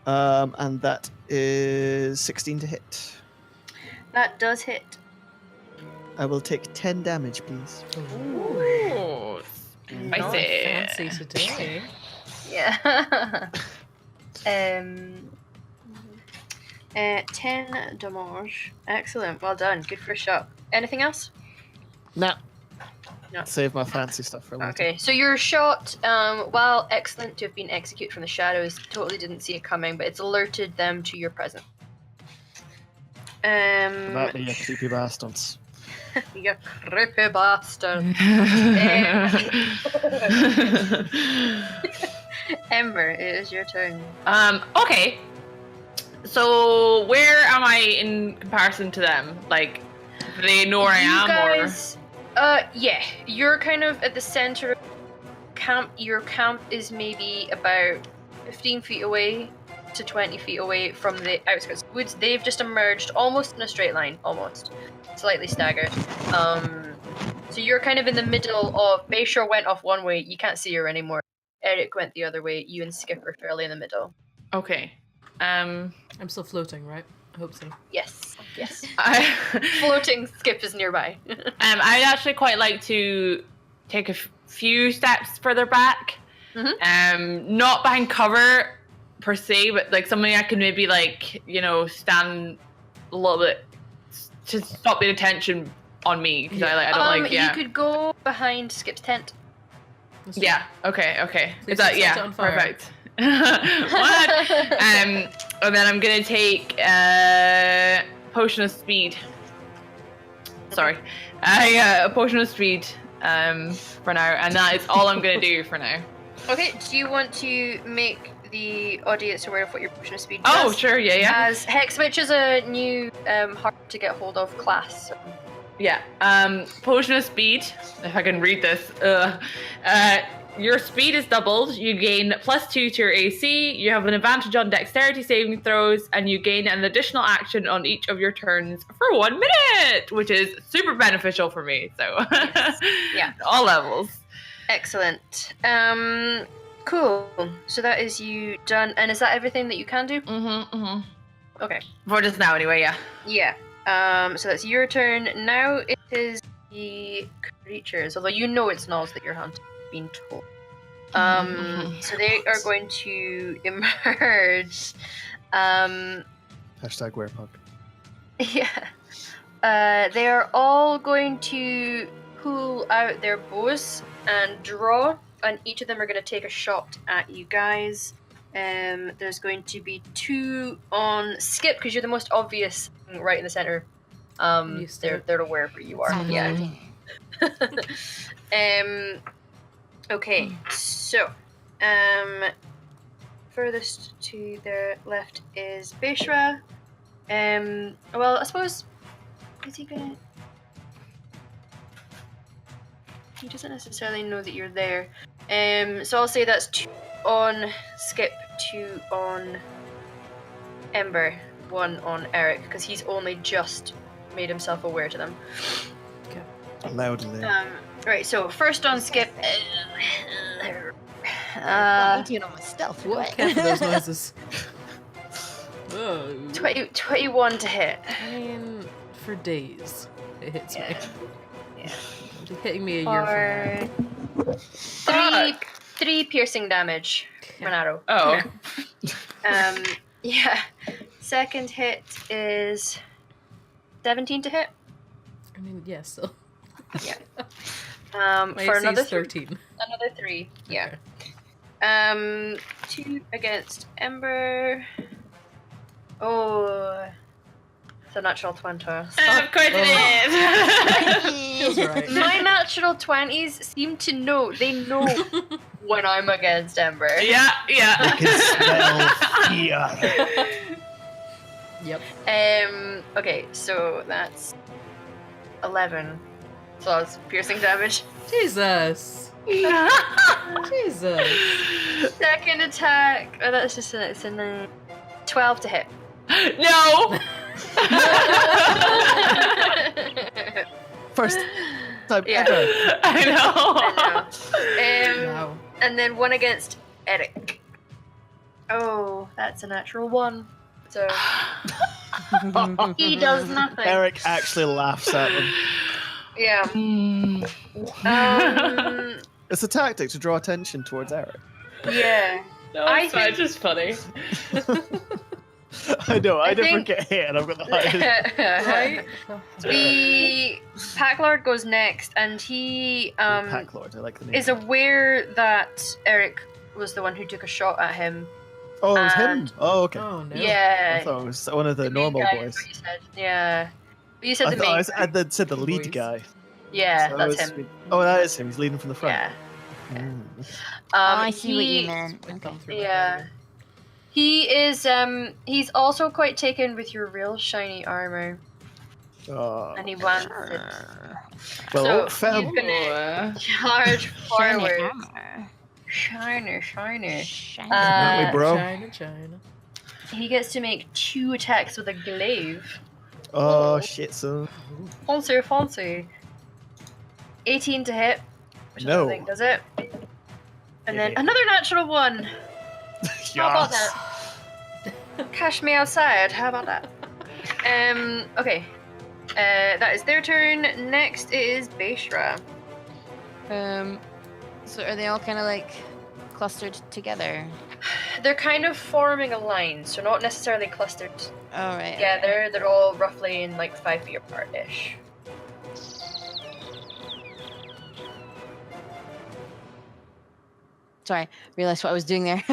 Speaker 5: And that is 16 to hit.
Speaker 1: That does hit.
Speaker 5: I will take 10 damage, please.
Speaker 3: Ooh.
Speaker 4: Not
Speaker 3: Spicy.
Speaker 4: fancy today.
Speaker 1: Yeah. 10 damage. Excellent. Well done. Good first shot. Anything else?
Speaker 5: No.
Speaker 1: No.
Speaker 5: Save my fancy stuff for later.
Speaker 1: Okay, so your shot, while excellent to have been executed from the shadows, totally didn't see it coming, but it's alerted them to your presence.
Speaker 5: That be a creepy bastards.
Speaker 1: You creepy bastard. Ember, it is your turn.
Speaker 3: Okay. So where am I in comparison to them? Like, do they know where I
Speaker 1: You
Speaker 3: am,
Speaker 1: guys, yeah, you're kind of at the center of camp. Your camp is maybe about 15 feet away to 20 feet away from the outskirts of the woods. They've just emerged almost in a straight line, almost. Slightly staggered. So you're kind of in the middle of, Bayshore went off one way, you can't see her anymore. Eric went the other way, you and Skip are fairly in the middle.
Speaker 3: or? Okay.
Speaker 4: I'm still floating, right? I hope so.
Speaker 1: Yes, yes.
Speaker 3: I,
Speaker 1: Floating Skip is nearby.
Speaker 3: I'd actually quite like to take a few steps further back. Not behind cover per se, but like something I can maybe like, you know, stand a little bit to stop the attention on me because I don't like, yeah.
Speaker 1: You could go behind Skip's tent.
Speaker 4: Let's do
Speaker 3: Yeah. Okay.
Speaker 4: Please
Speaker 3: Is that
Speaker 4: set it
Speaker 3: yeah?
Speaker 4: on fire.
Speaker 3: Perfect. What? And then I'm gonna take potion of speed. Sorry, a potion of speed for now, and that is all I'm gonna do for now.
Speaker 1: Okay, do you want to make the audience aware of what your potion of speed does?
Speaker 3: Oh, sure, yeah.
Speaker 1: As Hexwitch is a new, hard to get hold of class. So.
Speaker 3: Yeah. Potion of speed. If I can read this. Your speed is doubled. You gain +2 to your AC. You have an advantage on dexterity saving throws, and you gain an additional action on each of your turns for 1 minute, which is super beneficial for me. So,
Speaker 1: Yes. Yeah,
Speaker 3: all levels.
Speaker 1: excellent. Cool. So that is you done, and is that everything that you can do? Okay.
Speaker 3: For just now, anyway. Yeah.
Speaker 1: Yeah. So that's your turn. Now it is the creatures, although you know it's Nulls that you're hunting, being told. So they are going to emerge.
Speaker 5: Hashtag werepug.
Speaker 1: Yeah. They are all going to pull out their bows and draw, and each of them are going to take a shot at you guys. There's going to be 2 on Skip, because you're the most obvious thing right in the center. They're aware where you are. Yeah. Okay, so furthest to the left is Beshra. Well, I suppose, is he gonna? He doesn't necessarily know that you're there. So I'll say that's 2 on Skip, 2 on Ember, 1 on Eric, because he's only just made himself aware to them.
Speaker 5: Loudly.
Speaker 1: Right, so first on Skip.
Speaker 2: I'm doing on my stealth. What?
Speaker 4: Care for those noises. Whoa.
Speaker 1: 21 to hit.
Speaker 4: I mean, for days, it hits me.
Speaker 1: Yeah.
Speaker 4: It'll be hitting me a year from now.
Speaker 1: 3 piercing damage from an arrow.
Speaker 3: Oh.
Speaker 1: Yeah. Second hit is 17 to hit.
Speaker 4: I mean, yes. So.
Speaker 1: Yeah.
Speaker 4: My
Speaker 1: For
Speaker 4: AC
Speaker 1: another
Speaker 4: is 13.
Speaker 1: Another 3. Yeah.
Speaker 4: Okay.
Speaker 1: 2 against Ember. Oh. It's a natural 20.
Speaker 3: Of course it is.
Speaker 4: Feels right.
Speaker 1: My natural 20s seem to know. They know when I'm against Ember.
Speaker 3: Yeah.
Speaker 5: I can smell fear.
Speaker 4: Yep.
Speaker 1: Okay, so that's 11. So that's piercing damage.
Speaker 4: Jesus. Jesus.
Speaker 1: Second attack. Oh, that's just it's a 12 to hit.
Speaker 3: No.
Speaker 5: First time
Speaker 1: Yeah.
Speaker 5: ever.
Speaker 3: I know.
Speaker 1: I know.
Speaker 4: Wow.
Speaker 1: And then 1 against Eric. Oh, that's a natural 1. So he does nothing.
Speaker 5: Eric actually laughs at them.
Speaker 1: Yeah.
Speaker 5: It's a tactic to draw attention towards Eric.
Speaker 1: Yeah.
Speaker 3: No,
Speaker 1: I
Speaker 3: it's fine.
Speaker 1: think-
Speaker 3: Just funny.
Speaker 5: I know, I never
Speaker 1: think-
Speaker 5: get hit and I've got the highest.
Speaker 1: Right? The Pack Lord goes next, and he
Speaker 5: Pack Lord, I like the name.
Speaker 1: is aware that Eric was the one who took a shot at him.
Speaker 5: Oh, it was him?
Speaker 1: and-
Speaker 5: Oh, okay.
Speaker 4: Oh no.
Speaker 5: I
Speaker 1: Yeah.
Speaker 5: thought it was one of the
Speaker 1: main
Speaker 5: normal
Speaker 1: guy
Speaker 5: boys.
Speaker 1: is what you said. Yeah. But you said
Speaker 5: I
Speaker 1: the
Speaker 5: thought
Speaker 1: main
Speaker 5: I
Speaker 1: guy.
Speaker 5: said the lead
Speaker 4: Boys.
Speaker 5: guy.
Speaker 1: Yeah,
Speaker 5: So I
Speaker 1: that's
Speaker 5: was-
Speaker 1: him.
Speaker 5: Oh, that is him. He's leading from the front.
Speaker 1: Yeah.
Speaker 5: Mm.
Speaker 2: I see what you meant.
Speaker 4: Like,
Speaker 2: Okay.
Speaker 4: gone through my
Speaker 1: Yeah.
Speaker 4: head.
Speaker 1: He is he's also quite taken with your real shiny armor,
Speaker 5: Oh.
Speaker 1: and he wants it.
Speaker 5: Well,
Speaker 1: So,
Speaker 5: old fam.
Speaker 1: he's gonna charge forward. Shiner.
Speaker 5: Not me, bro.
Speaker 4: China.
Speaker 1: He gets to make 2 attacks with a glaive.
Speaker 5: Oh, shit, son.
Speaker 1: Fancy. 18 to hit. Which I
Speaker 5: No.
Speaker 1: don't think does it. And then
Speaker 5: Yeah.
Speaker 1: another natural 1. How about
Speaker 5: Yes.
Speaker 1: that? Cash me outside. How about that? Okay. That is their turn. Next is Beshra.
Speaker 2: So are they all kind of like clustered together?
Speaker 1: They're kind of forming a line, so not necessarily clustered.
Speaker 2: All right.
Speaker 1: Yeah,
Speaker 2: okay.
Speaker 1: they're all roughly in like 5 feet apart ish.
Speaker 2: Sorry, realized what I was doing there.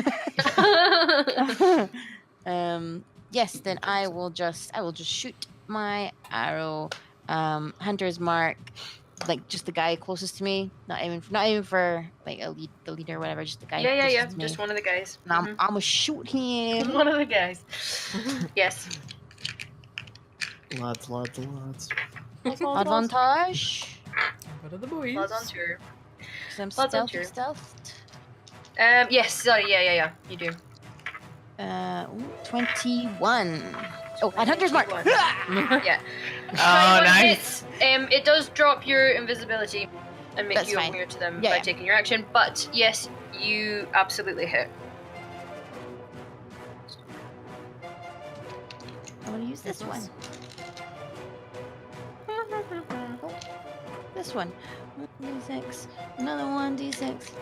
Speaker 2: Yes, then I will just shoot my arrow. Hunter's mark. like just the guy closest to me, not even for like the leader or whatever, just the guy.
Speaker 1: Yeah.
Speaker 2: closest to me.
Speaker 1: Just one of the guys.
Speaker 2: And I'm gonna shoot him.
Speaker 1: One of the guys. Yes.
Speaker 5: Lads.
Speaker 2: Advantage.
Speaker 4: What are the boys?
Speaker 1: Lads on tour.
Speaker 2: 'Cause I'm
Speaker 1: Lads on
Speaker 2: stealthy,
Speaker 1: tour.
Speaker 2: stealthed.
Speaker 1: Yes. Sorry. Yeah. You do.
Speaker 2: 21. Oh, and Hunter's Mark.
Speaker 1: 21. Yeah.
Speaker 3: Oh,
Speaker 1: 21
Speaker 3: nice.
Speaker 1: hits. It does drop your invisibility and make
Speaker 2: That's
Speaker 1: you
Speaker 2: fine.
Speaker 1: immune to them
Speaker 2: Yeah,
Speaker 1: by
Speaker 2: yeah.
Speaker 1: taking your action. But yes, you absolutely hit.
Speaker 2: I'm gonna use this one. Oh, this one. 1d6. Another 1d6.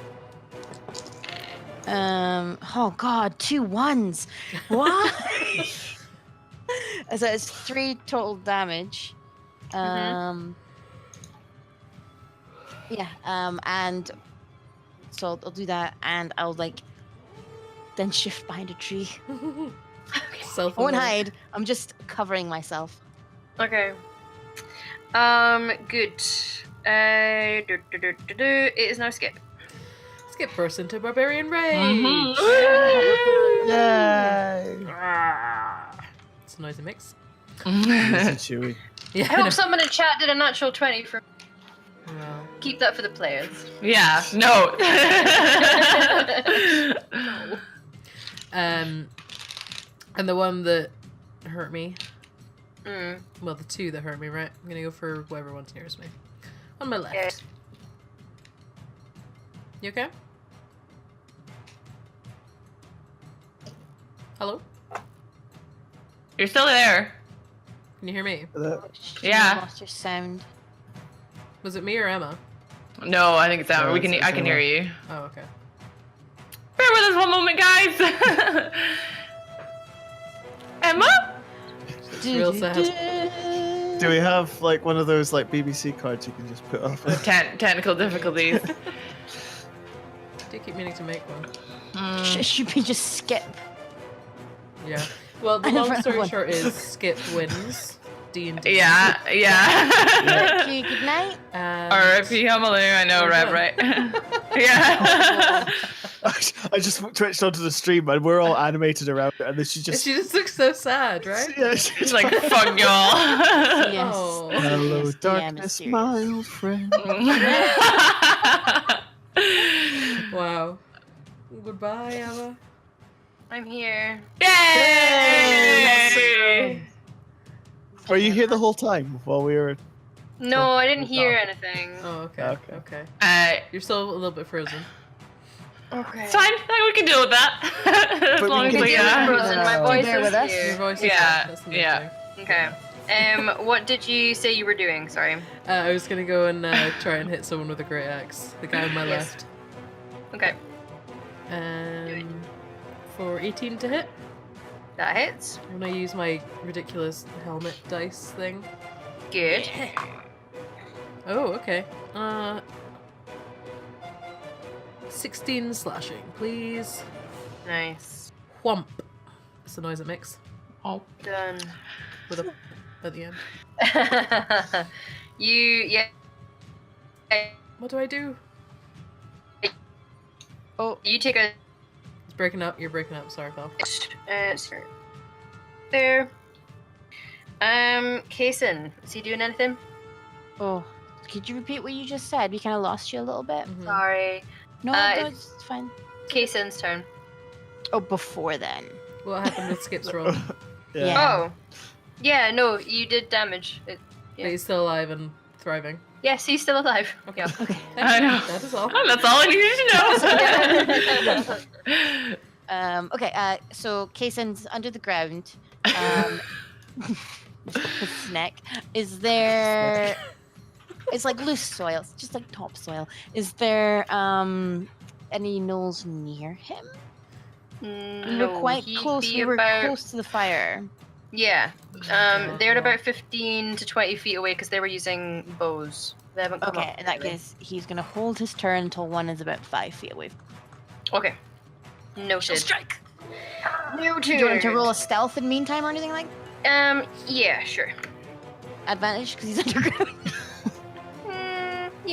Speaker 2: Oh god, 2 1s. What? So it's 3 total damage. Yeah, and so I'll do that, and I'll like then shift behind a tree. I won't hide. I'm just covering myself.
Speaker 1: Okay. Good. It is now Skip.
Speaker 4: Skip burst into barbarian rage.
Speaker 3: Mhm.
Speaker 5: Yay!
Speaker 4: It's a noisy mix.
Speaker 5: Easy chewy.
Speaker 4: Yeah.
Speaker 1: I hope someone in chat did a natural 20 for.
Speaker 4: Well,
Speaker 1: Keep that for the players.
Speaker 3: Yeah, no.
Speaker 4: and the one that hurt me.
Speaker 1: Mm.
Speaker 4: Well, the 2 that hurt me, right? I'm gonna go for whoever one's nearest me. On my left.
Speaker 1: Yes.
Speaker 4: You okay? Hello?
Speaker 3: You're still there.
Speaker 4: Can you hear me?
Speaker 3: Yeah.
Speaker 2: Lost your sound.
Speaker 4: Was it me or Emma?
Speaker 3: No, I think it's Emma.
Speaker 5: No, it's
Speaker 3: I can hear you.
Speaker 4: Oh, okay.
Speaker 3: Bear with us one moment, guys. Emma?
Speaker 4: Real sad.
Speaker 5: Do we have like one of those like BBC cards you can just put up?
Speaker 3: Technical difficulties.
Speaker 4: I do keep meaning to make one.
Speaker 2: Should we just skip?
Speaker 4: Yeah. Well, the
Speaker 2: I never
Speaker 4: long story
Speaker 2: had one.
Speaker 4: short is Skip wins D&D.
Speaker 3: Yeah.
Speaker 2: Thank you, good night.
Speaker 3: R.I.P. Hamalu, I know,
Speaker 4: We're
Speaker 3: right,
Speaker 4: done.
Speaker 3: right. Yeah.
Speaker 5: I just twitched onto the stream and we're all animated around it, and then she just
Speaker 4: She just looks so sad, right?
Speaker 5: yeah, she's
Speaker 3: It's like, fuck y'all.
Speaker 2: Yes.
Speaker 4: Oh.
Speaker 5: hello
Speaker 2: Yes, DM is
Speaker 5: darkness,
Speaker 2: serious.
Speaker 5: my old friend.
Speaker 4: Wow. Goodbye, Emma.
Speaker 1: I'm here.
Speaker 3: Yay!
Speaker 5: Were you here the whole time while we were?
Speaker 1: No, I didn't hear anything.
Speaker 4: Oh, okay.
Speaker 5: Okay.
Speaker 4: Okay.
Speaker 3: You're
Speaker 4: You're still a little bit frozen.
Speaker 1: Okay.
Speaker 3: it's fine. I think we can deal with that. As
Speaker 5: But
Speaker 3: long
Speaker 5: we
Speaker 3: as
Speaker 5: can
Speaker 3: we,
Speaker 5: deal with
Speaker 1: Frozen, my
Speaker 5: No.
Speaker 1: voice
Speaker 2: Bear
Speaker 1: is
Speaker 2: with us.
Speaker 4: Your
Speaker 1: here.
Speaker 4: voice is
Speaker 3: Yeah,
Speaker 4: back. That's the main
Speaker 3: yeah.
Speaker 4: thing.
Speaker 1: Okay. What did you say you were doing? Sorry.
Speaker 4: I was gonna go and try and hit someone with a great axe. The guy on my
Speaker 1: Yes.
Speaker 4: left.
Speaker 1: Okay.
Speaker 4: For 18 to hit,
Speaker 1: That hits.
Speaker 4: I'm gonna use my ridiculous helmet dice thing.
Speaker 1: Good.
Speaker 4: Oh, okay. 16 slashing, please.
Speaker 1: Nice.
Speaker 4: Whomp. It's the noise it makes
Speaker 3: Oh.
Speaker 1: Done.
Speaker 4: with a at the end.
Speaker 1: Yeah.
Speaker 4: What do I do?
Speaker 2: Oh,
Speaker 1: You take a.
Speaker 4: It's breaking up. You're breaking up. Sorry, pal.
Speaker 1: Sorry. There. Kason, is he doing anything?
Speaker 2: oh. Could you repeat what you just said? We kind of lost you a little bit.
Speaker 4: Mhm.
Speaker 1: Sorry.
Speaker 2: No,
Speaker 1: Uh,
Speaker 2: no, it's fine.
Speaker 1: Kason's turn.
Speaker 2: Oh, before then.
Speaker 4: What happened with Skip's roll?
Speaker 2: Yeah.
Speaker 1: Oh. Yeah, no, you did damage.
Speaker 4: But he's still alive and thriving.
Speaker 1: Yes, he's still alive.
Speaker 4: Okay.
Speaker 1: Yeah.
Speaker 2: Okay.
Speaker 3: I know.
Speaker 4: That is all.
Speaker 3: Oh, that's all I needed to know.
Speaker 2: Okay, so Kason's under the ground. His neck. Is there... It's like loose soil. It's just like topsoil. Is there any gnolls near him? We were quite
Speaker 1: he'd
Speaker 2: close.
Speaker 1: be
Speaker 2: We were
Speaker 1: about-
Speaker 2: close to the fire.
Speaker 1: Yeah.
Speaker 4: Yeah,
Speaker 1: They're at
Speaker 4: well.
Speaker 1: about 15 to 20 feet away because they were using bows. They haven't come
Speaker 2: Okay,
Speaker 1: up
Speaker 2: in that
Speaker 1: really.
Speaker 2: case, he's gonna hold his turn until one is about 5 feet away.
Speaker 1: Okay. Noted.
Speaker 2: Strike.
Speaker 1: Noted.
Speaker 2: Do you want him to roll a stealth in the meantime or anything like?
Speaker 1: Yeah, sure.
Speaker 2: Advantage because he's underground.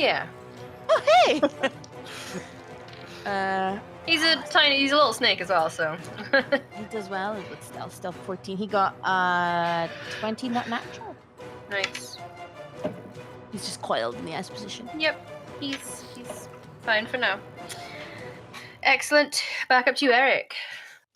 Speaker 1: Yeah.
Speaker 2: Oh, hey!
Speaker 1: He's a little snake as well, so.
Speaker 2: He does well with stealth 14. He got 20, not natural.
Speaker 1: Nice.
Speaker 2: He's just coiled in the S position.
Speaker 1: Yep. He's fine for now. Excellent. Back up to you, Eric.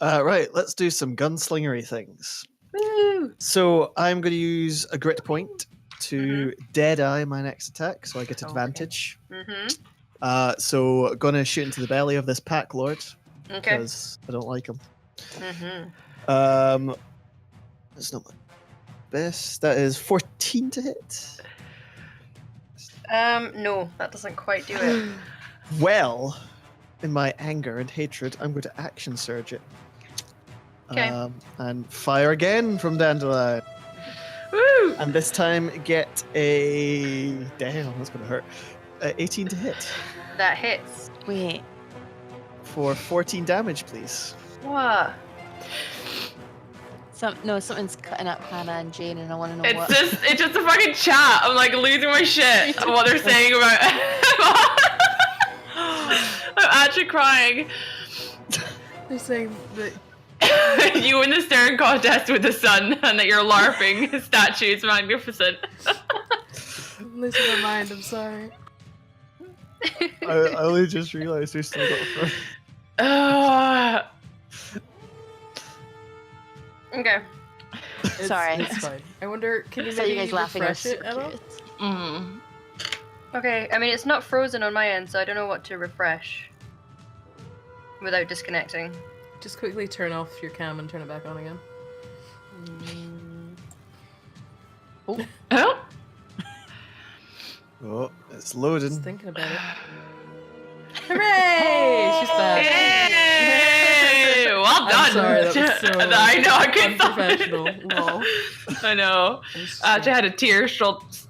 Speaker 5: Right, let's do some gunslingery things.
Speaker 1: Woo!
Speaker 5: So I'm going to use a grit point to deadeye my next attack, so I get advantage.
Speaker 1: Mm-hmm.
Speaker 5: So gonna shoot into the belly of this pack lord
Speaker 1: Okay.
Speaker 5: because I don't like him.
Speaker 1: Mm-hmm.
Speaker 5: That's not my best. That is 14 to hit.
Speaker 1: No, that doesn't quite do it.
Speaker 5: Well, in my anger and hatred, I'm going to action surge it.
Speaker 1: Okay.
Speaker 5: And fire again from Dandelion.
Speaker 3: Woo!
Speaker 5: And this time get a... Damn, that's going to hurt. 18 to hit.
Speaker 1: That hits.
Speaker 2: Wait.
Speaker 5: For 14 damage, please.
Speaker 1: What?
Speaker 2: Something's cutting up Hannah and Jane, and I want to know what.
Speaker 3: It's just a fucking chat. I'm like losing my shit of what they're saying about. I'm actually crying.
Speaker 4: They're saying that
Speaker 3: You win the staring contest with the sun, and that your LARPing statue is magnificent.
Speaker 4: I'm losing my mind. I'm sorry.
Speaker 5: I only just realized we still got
Speaker 1: Okay.
Speaker 2: Sorry.
Speaker 4: It's fine. I wonder, can you
Speaker 2: So you
Speaker 4: maybe
Speaker 2: guys laughing are
Speaker 4: refresh
Speaker 2: so
Speaker 4: it at all?
Speaker 2: cute.
Speaker 1: Okay, I mean, it's not frozen on my end, so I don't know what to refresh without disconnecting.
Speaker 4: Just quickly turn off your cam and turn it back on again.
Speaker 3: Oh,
Speaker 5: Oh, it's loading.
Speaker 4: Just thinking about it. Hooray! She's back.
Speaker 3: yay! Well done.
Speaker 4: I'm sorry, that was so
Speaker 3: I know, I couldn't stop
Speaker 4: unprofessional.
Speaker 3: it.
Speaker 4: Lol.
Speaker 3: I know.
Speaker 4: I'm just
Speaker 3: I actually had a tear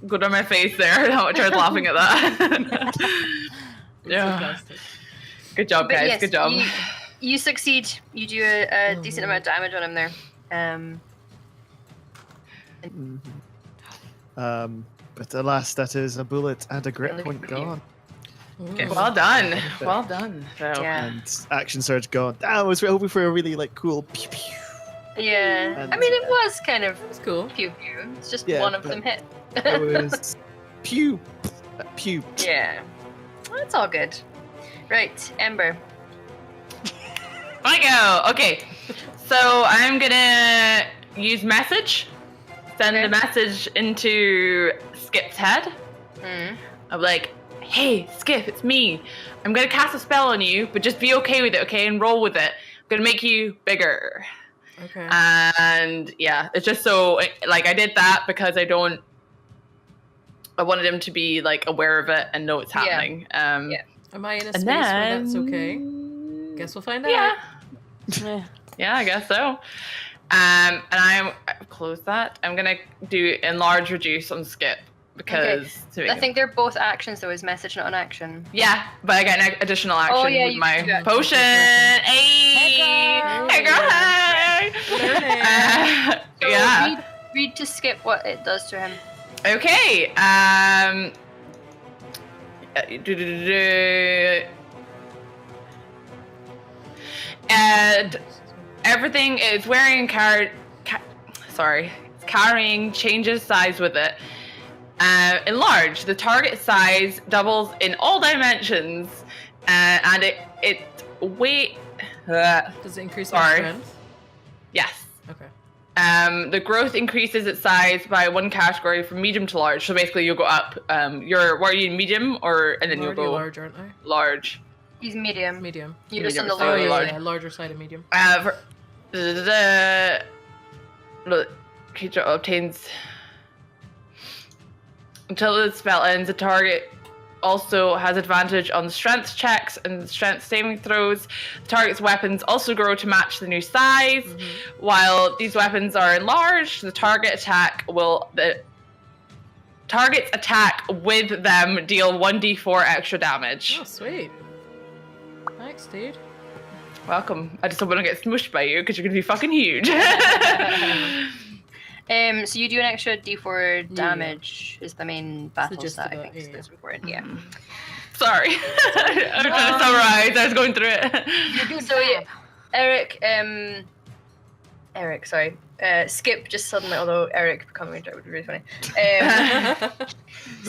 Speaker 3: go down my face there. How much I was laughing at that. Yeah.
Speaker 4: Fantastic.
Speaker 3: Good job,
Speaker 1: But
Speaker 3: guys.
Speaker 1: yes,
Speaker 3: Good job.
Speaker 1: You succeed. You do a decent amount of damage on him there.
Speaker 5: But alas, that is a bullet and a grit
Speaker 1: Look
Speaker 5: point
Speaker 1: at you.
Speaker 5: gone.
Speaker 3: Okay, well done. Well done. So.
Speaker 1: Yeah.
Speaker 5: And action surge gone. I was hoping for a really cool pew pew.
Speaker 1: Yeah.
Speaker 5: And,
Speaker 1: I mean, it was kind of
Speaker 4: That's cool.
Speaker 1: pew pew. It's just
Speaker 5: Yeah,
Speaker 1: one of
Speaker 5: but-
Speaker 1: them hit.
Speaker 5: It was pew pew.
Speaker 1: Yeah. Well, that's all good. Right, Ember.
Speaker 3: I go. Okay. So I'm gonna use message. Send a message into Skip's head. I'm like, hey, Skip, it's me. I'm gonna cast a spell on you, but just be okay with it, okay? And roll with it. I'm gonna make you bigger.
Speaker 4: Okay.
Speaker 3: And yeah, it's just so like I did that because I wanted him to be like aware of it and know it's happening.
Speaker 1: Yeah.
Speaker 4: Am I in a
Speaker 3: And
Speaker 4: space where that's okay? Guess we'll find out.
Speaker 3: Yeah.
Speaker 2: Yeah.
Speaker 3: Yeah, I guess so. And I've closed that. I'm gonna do enlarge reduce on Skip because to make
Speaker 1: I think they're both actions, though. Is message not an action?
Speaker 3: yeah, but I get an additional action
Speaker 1: Oh, yeah,
Speaker 3: with
Speaker 1: you
Speaker 3: my
Speaker 1: can do actions.
Speaker 3: potion. Hey, hey, girl, hey.
Speaker 4: Learning.
Speaker 1: So
Speaker 3: Yeah.
Speaker 1: read to Skip what it does to him.
Speaker 3: Okay. And everything is wearing carrying changes size with it. Enlarge. The target size doubles in all dimensions, and it weight.
Speaker 4: Does it increase my
Speaker 3: Sorry.
Speaker 4: strength?
Speaker 3: Yes.
Speaker 4: Okay.
Speaker 3: The growth increases its size by one category from medium to large. So basically, you'll go up. Were you medium or and then
Speaker 4: I'm
Speaker 3: you'll
Speaker 4: already
Speaker 3: go
Speaker 4: large, aren't I?
Speaker 3: large.
Speaker 1: He's medium.
Speaker 4: Medium.
Speaker 1: You're just on the
Speaker 3: Medium,
Speaker 1: lower.
Speaker 3: sorry, large.
Speaker 4: Yeah, larger side of medium.
Speaker 3: The creature obtains until the spell ends. The target also has advantage on strength checks and strength saving throws. The target's weapons also grow to match the new size. While these weapons are enlarged, the target's attack with them deal 1d4 extra damage.
Speaker 4: Oh, sweet. Thanks, dude.
Speaker 3: Welcome. I just hope I don't get smushed by you because you're gonna be fucking huge.
Speaker 1: So you do an extra D4 damage is the main battle
Speaker 4: gist
Speaker 1: stat,
Speaker 4: of
Speaker 1: I
Speaker 4: it,
Speaker 1: think. So
Speaker 4: yeah.
Speaker 1: that's important, yeah.
Speaker 3: Sorry. I'm trying to summarize. I was going through it.
Speaker 2: You're doing
Speaker 1: So yeah,
Speaker 2: fab.
Speaker 1: Eric, sorry. Skip just suddenly, although Eric becoming a dog would be really funny. Skip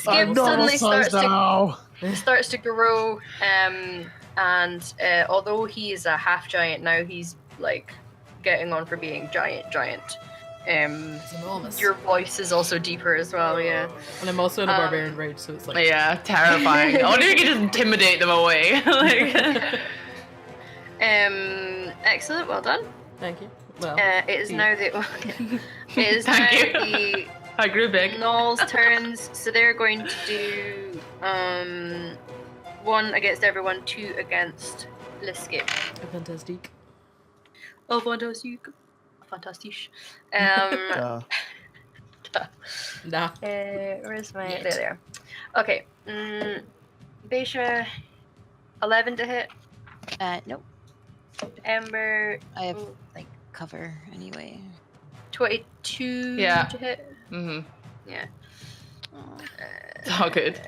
Speaker 5: I'm
Speaker 1: suddenly
Speaker 5: normal size now.
Speaker 1: starts to grow, and although he is a half giant now, he's like getting on for being giant.
Speaker 4: It's enormous.
Speaker 1: Your voice is also deeper as well, yeah.
Speaker 4: And I'm also in a barbarian rage, so it's like...
Speaker 3: Yeah, terrifying. I wonder if you could just intimidate them away. Like,
Speaker 1: Excellent, well done.
Speaker 4: Thank you. Well,
Speaker 1: It is now the
Speaker 3: Thank you. I grew big.
Speaker 1: Null's turns, so they're going to do 1 against everyone, 2 against Skip.
Speaker 4: Fantastic.
Speaker 1: Oh, fantastic. Fantastic.
Speaker 4: Nah.
Speaker 1: Where's my...
Speaker 2: Yet.
Speaker 1: There they are. Okay. Beisha, 11 to hit.
Speaker 2: Nope.
Speaker 1: Ember,
Speaker 2: I have like cover anyway.
Speaker 1: 22
Speaker 3: Yeah.
Speaker 1: to hit.
Speaker 3: Mm-hmm.
Speaker 1: Yeah.
Speaker 3: It's all good.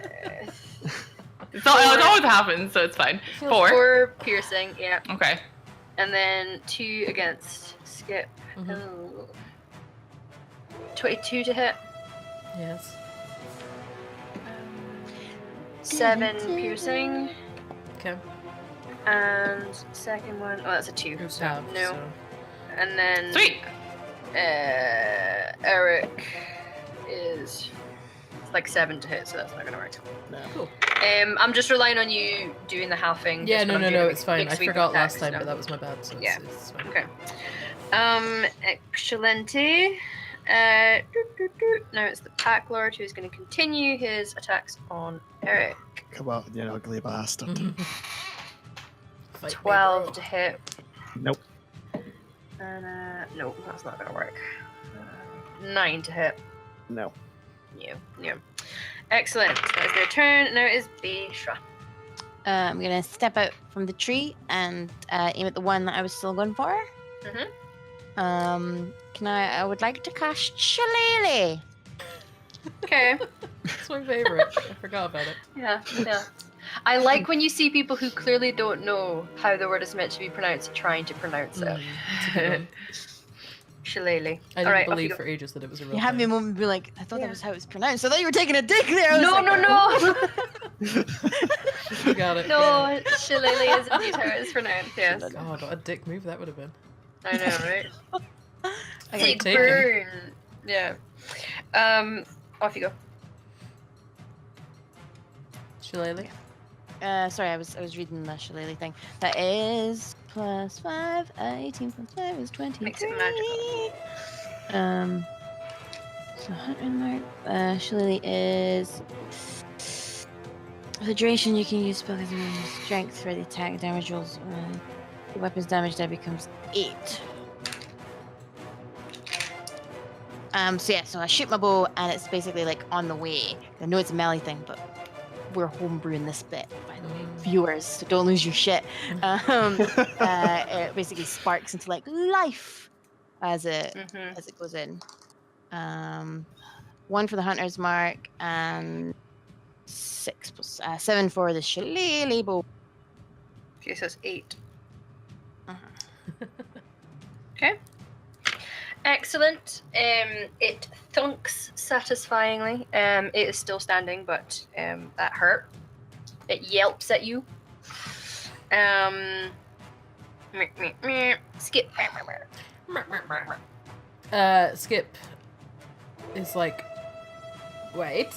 Speaker 3: It's always happens, so it's fine. 4.
Speaker 1: 4 piercing, yeah.
Speaker 3: Okay.
Speaker 1: And then 2 against Skip.
Speaker 4: Mhm.
Speaker 1: Oh. 22 to hit.
Speaker 4: Yes.
Speaker 1: 7 piercing.
Speaker 4: Okay.
Speaker 1: And second one, oh, that's a 2.
Speaker 4: Who's
Speaker 1: So,
Speaker 4: half,
Speaker 1: no.
Speaker 4: so...
Speaker 1: And then
Speaker 3: 3.
Speaker 1: Eric is like 7 to hit, so that's not gonna work.
Speaker 5: No.
Speaker 4: Cool.
Speaker 1: I'm just relying on you doing the half thing.
Speaker 4: Yeah,
Speaker 1: just
Speaker 4: no,
Speaker 1: when I'm
Speaker 4: no,
Speaker 1: doing
Speaker 4: it's fine.
Speaker 1: big
Speaker 4: I
Speaker 1: sweep
Speaker 4: forgot last
Speaker 1: attacks,
Speaker 4: time,
Speaker 1: no.
Speaker 4: but that was my bad, so
Speaker 1: Yeah.
Speaker 4: it's fine.
Speaker 1: Okay. Excellente. Now it's the Pack Lord who's going to continue his attacks on Eric.
Speaker 5: Come on, you ugly bastard.
Speaker 4: Fight me,
Speaker 1: 12
Speaker 4: bro.
Speaker 1: to hit.
Speaker 5: Nope.
Speaker 1: And no, that's not going to work. 9 to hit.
Speaker 5: No.
Speaker 1: Yeah. Excellent. That is their turn. Now it is Beishra.
Speaker 2: I'm gonna step out from the tree and aim at the one that I was still going for.
Speaker 1: Mhm.
Speaker 2: I would like to cast Shillelagh.
Speaker 1: Okay.
Speaker 4: It's my favorite. I forgot about it.
Speaker 1: Yeah. I like when you see people who clearly don't know how the word is meant to be pronounced trying to pronounce it.
Speaker 4: It's a good one.
Speaker 1: Shillelagh.
Speaker 4: I didn't
Speaker 1: Alright, off
Speaker 4: believe
Speaker 1: you go.
Speaker 4: for ages that it was a real
Speaker 2: You had me a
Speaker 4: thing.
Speaker 2: moment be like, I thought
Speaker 1: Yeah.
Speaker 2: that was how it was pronounced. I thought you were taking a dig there. I was
Speaker 1: No,
Speaker 2: like,
Speaker 4: You got it.
Speaker 1: No, Shillelagh is indeed how it is pronounced, yes.
Speaker 4: God, what a dick move that would have been.
Speaker 1: I know, right?
Speaker 2: Okay,
Speaker 1: Take
Speaker 4: take it.
Speaker 1: burn. Yeah. Off you go.
Speaker 4: Shillelagh?
Speaker 2: sorry, I was reading the Shillelagh thing. That is +5, 18 plus 5 is 23.
Speaker 1: Makes it magical.
Speaker 2: So 100 mark. Shillelagh is... For the duration, you can use spell strength for the attack damage rolls. The weapon's damage die becomes 8. So I shoot my bow and it's basically like on the way. I know it's a melee thing, but we're homebrewing this bit, by the way, viewers, so don't lose your shit. It basically sparks into like life as it goes in. 1 for the hunter's mark and 6 plus 7 for the shillelagh bow.
Speaker 1: Okay, so it's 8. Okay. Excellent. It thunks satisfyingly. It is still standing, but that hurt. It yelps at you. Skip.
Speaker 4: Skip is like, wait.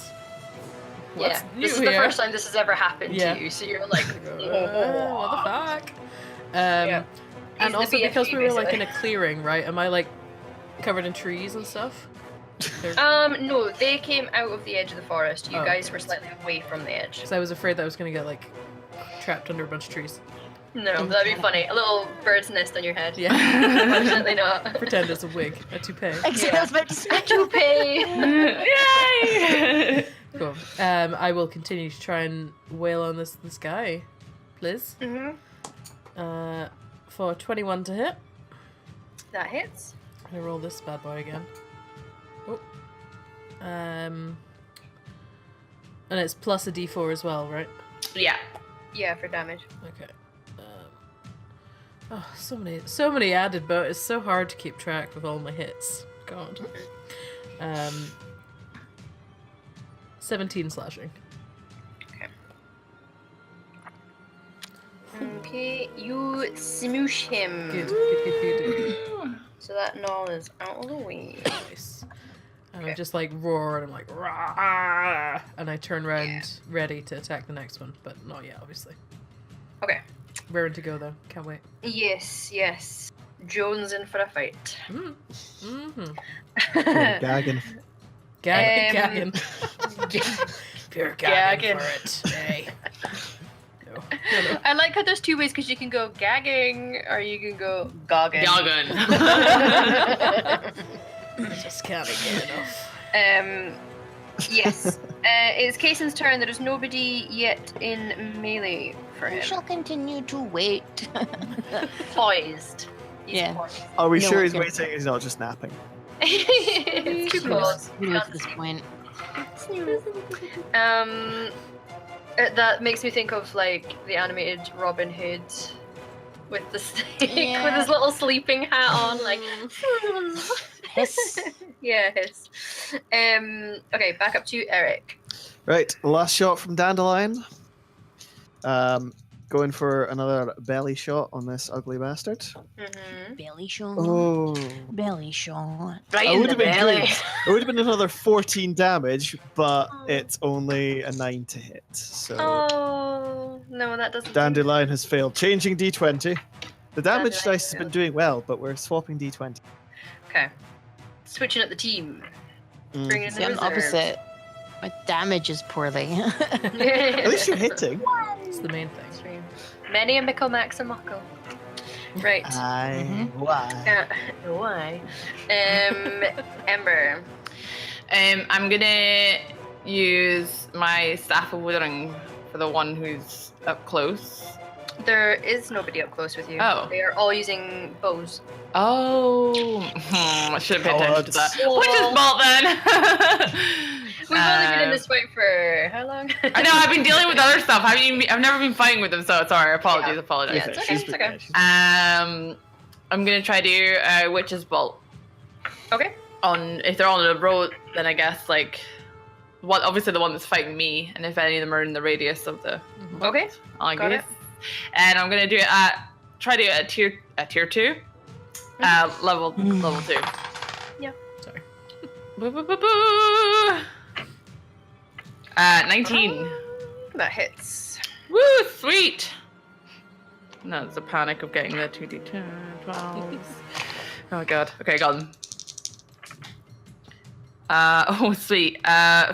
Speaker 4: What's
Speaker 1: Yeah,
Speaker 4: new
Speaker 1: this is
Speaker 4: here?
Speaker 1: the first time this has ever happened
Speaker 4: Yeah.
Speaker 1: to you, so you're like,
Speaker 4: What the fuck?
Speaker 1: Yeah.
Speaker 4: And
Speaker 1: He's the
Speaker 4: also because
Speaker 1: BFG
Speaker 4: we were like in
Speaker 1: basically.
Speaker 4: a clearing, right? Am I like covered in trees and stuff?
Speaker 1: No, they came out of the edge of the forest. You
Speaker 4: Oh,
Speaker 1: guys
Speaker 4: okay.
Speaker 1: were slightly away from the edge.
Speaker 4: Because I was afraid that I was gonna get like trapped under a bunch of trees.
Speaker 1: No, that'd be funny. A little bird's nest on your head.
Speaker 4: Yeah.
Speaker 1: Unfortunately not.
Speaker 4: Pretend it's a wig, a toupee.
Speaker 2: Except I was about to say,
Speaker 1: Toupee.
Speaker 3: Yay!
Speaker 4: Cool. I will continue to try and wail on this guy, please. For 21 to hit.
Speaker 1: That hits.
Speaker 4: I roll this bad boy again. And it's plus a d4 as well, right?
Speaker 3: Yeah.
Speaker 1: Yeah, for damage.
Speaker 4: Okay. Oh, so many added, but it's so hard to keep track with all my hits. God. 17 slashing.
Speaker 1: Okay, you smoosh him.
Speaker 4: Good.
Speaker 1: So that null is out of the way.
Speaker 4: Nice. And
Speaker 1: Okay.
Speaker 4: I just like roar and I'm like, rah, and I turn around ready to attack the next one, but not yet, obviously.
Speaker 1: Okay.
Speaker 4: Raring to go though. Can't wait.
Speaker 1: Yes. Jones in for a fight.
Speaker 4: Mm-hmm.
Speaker 5: Gagging.
Speaker 4: Gagging. Pure gagging
Speaker 1: Gagging.
Speaker 4: for it. Hey. No.
Speaker 1: I like how there's two ways because you can go gagging or you can go gogging.
Speaker 3: Yagun.
Speaker 4: I just can't get enough.
Speaker 1: Yes. It's Kaysen's turn. There is nobody yet in melee for
Speaker 2: We
Speaker 1: him.
Speaker 2: shall continue to wait.
Speaker 1: Poised. He's
Speaker 2: Yeah.
Speaker 1: poised.
Speaker 5: Are we
Speaker 2: No,
Speaker 5: sure he's
Speaker 2: okay.
Speaker 5: waiting? He's not just napping.
Speaker 1: It's too close.
Speaker 2: Who knows at this point?
Speaker 1: That makes me think of like the animated Robin Hood with the stick
Speaker 2: Yeah.
Speaker 1: with his little sleeping hat on, like.
Speaker 2: Hiss.
Speaker 1: Yeah, hiss. Okay, back up to Eric.
Speaker 5: Right, last shot from Dandelion. Going for another belly shot on this ugly bastard.
Speaker 1: Mm-hmm.
Speaker 2: Belly shot.
Speaker 5: Oh.
Speaker 2: Belly shot.
Speaker 1: Right
Speaker 5: That
Speaker 1: in
Speaker 5: would
Speaker 1: the
Speaker 5: have been
Speaker 1: belly.
Speaker 5: good. It would have been another 14 damage, but it's only a 9 to hit. So
Speaker 1: Oh no, that doesn't.
Speaker 5: Dandelion has failed. Changing d20. The damage
Speaker 1: Dandelion
Speaker 5: dice has been
Speaker 1: failed.
Speaker 5: doing well, but we're swapping d20.
Speaker 1: Okay, switching up the team.
Speaker 5: Mm.
Speaker 1: Bringing in
Speaker 2: See, I'm
Speaker 1: the
Speaker 2: the
Speaker 1: reserves.
Speaker 2: opposite. My damage is poorly.
Speaker 5: At least you're hitting.
Speaker 4: It's the main thing.
Speaker 1: Many a mickle max a muckle. Right.
Speaker 5: Why?
Speaker 1: Why? Ember.
Speaker 3: I'm gonna use my staff of withering for the one who's up close.
Speaker 1: There is nobody up close with you.
Speaker 3: Oh.
Speaker 1: They are all using bows.
Speaker 3: Oh, I should have paid attention to that.
Speaker 1: Oh.
Speaker 3: Which is bolt then?
Speaker 1: We've only been in this fight for how long?
Speaker 3: I know I've been dealing with other stuff. I've never been fighting with them, so sorry. Apologies.
Speaker 1: Yeah.
Speaker 3: Apologize.
Speaker 1: Yeah, it's okay, it's okay.
Speaker 3: I'm gonna try to do witch's bolt.
Speaker 1: Okay.
Speaker 3: On if they're on the road, then I guess like what obviously the one that's fighting me, and if any of them are in the radius of the
Speaker 1: Okay.
Speaker 3: I
Speaker 1: Got
Speaker 3: guess. And I'm gonna do it at try to do it at tier 2, level 2.
Speaker 1: Yeah.
Speaker 4: Sorry.
Speaker 3: Boo, boo, boo, boo. 19.
Speaker 1: That hits.
Speaker 3: Woo, sweet. No, it's the panic of getting the 2d10 12. Oh my god. Okay, got them. Oh, sweet.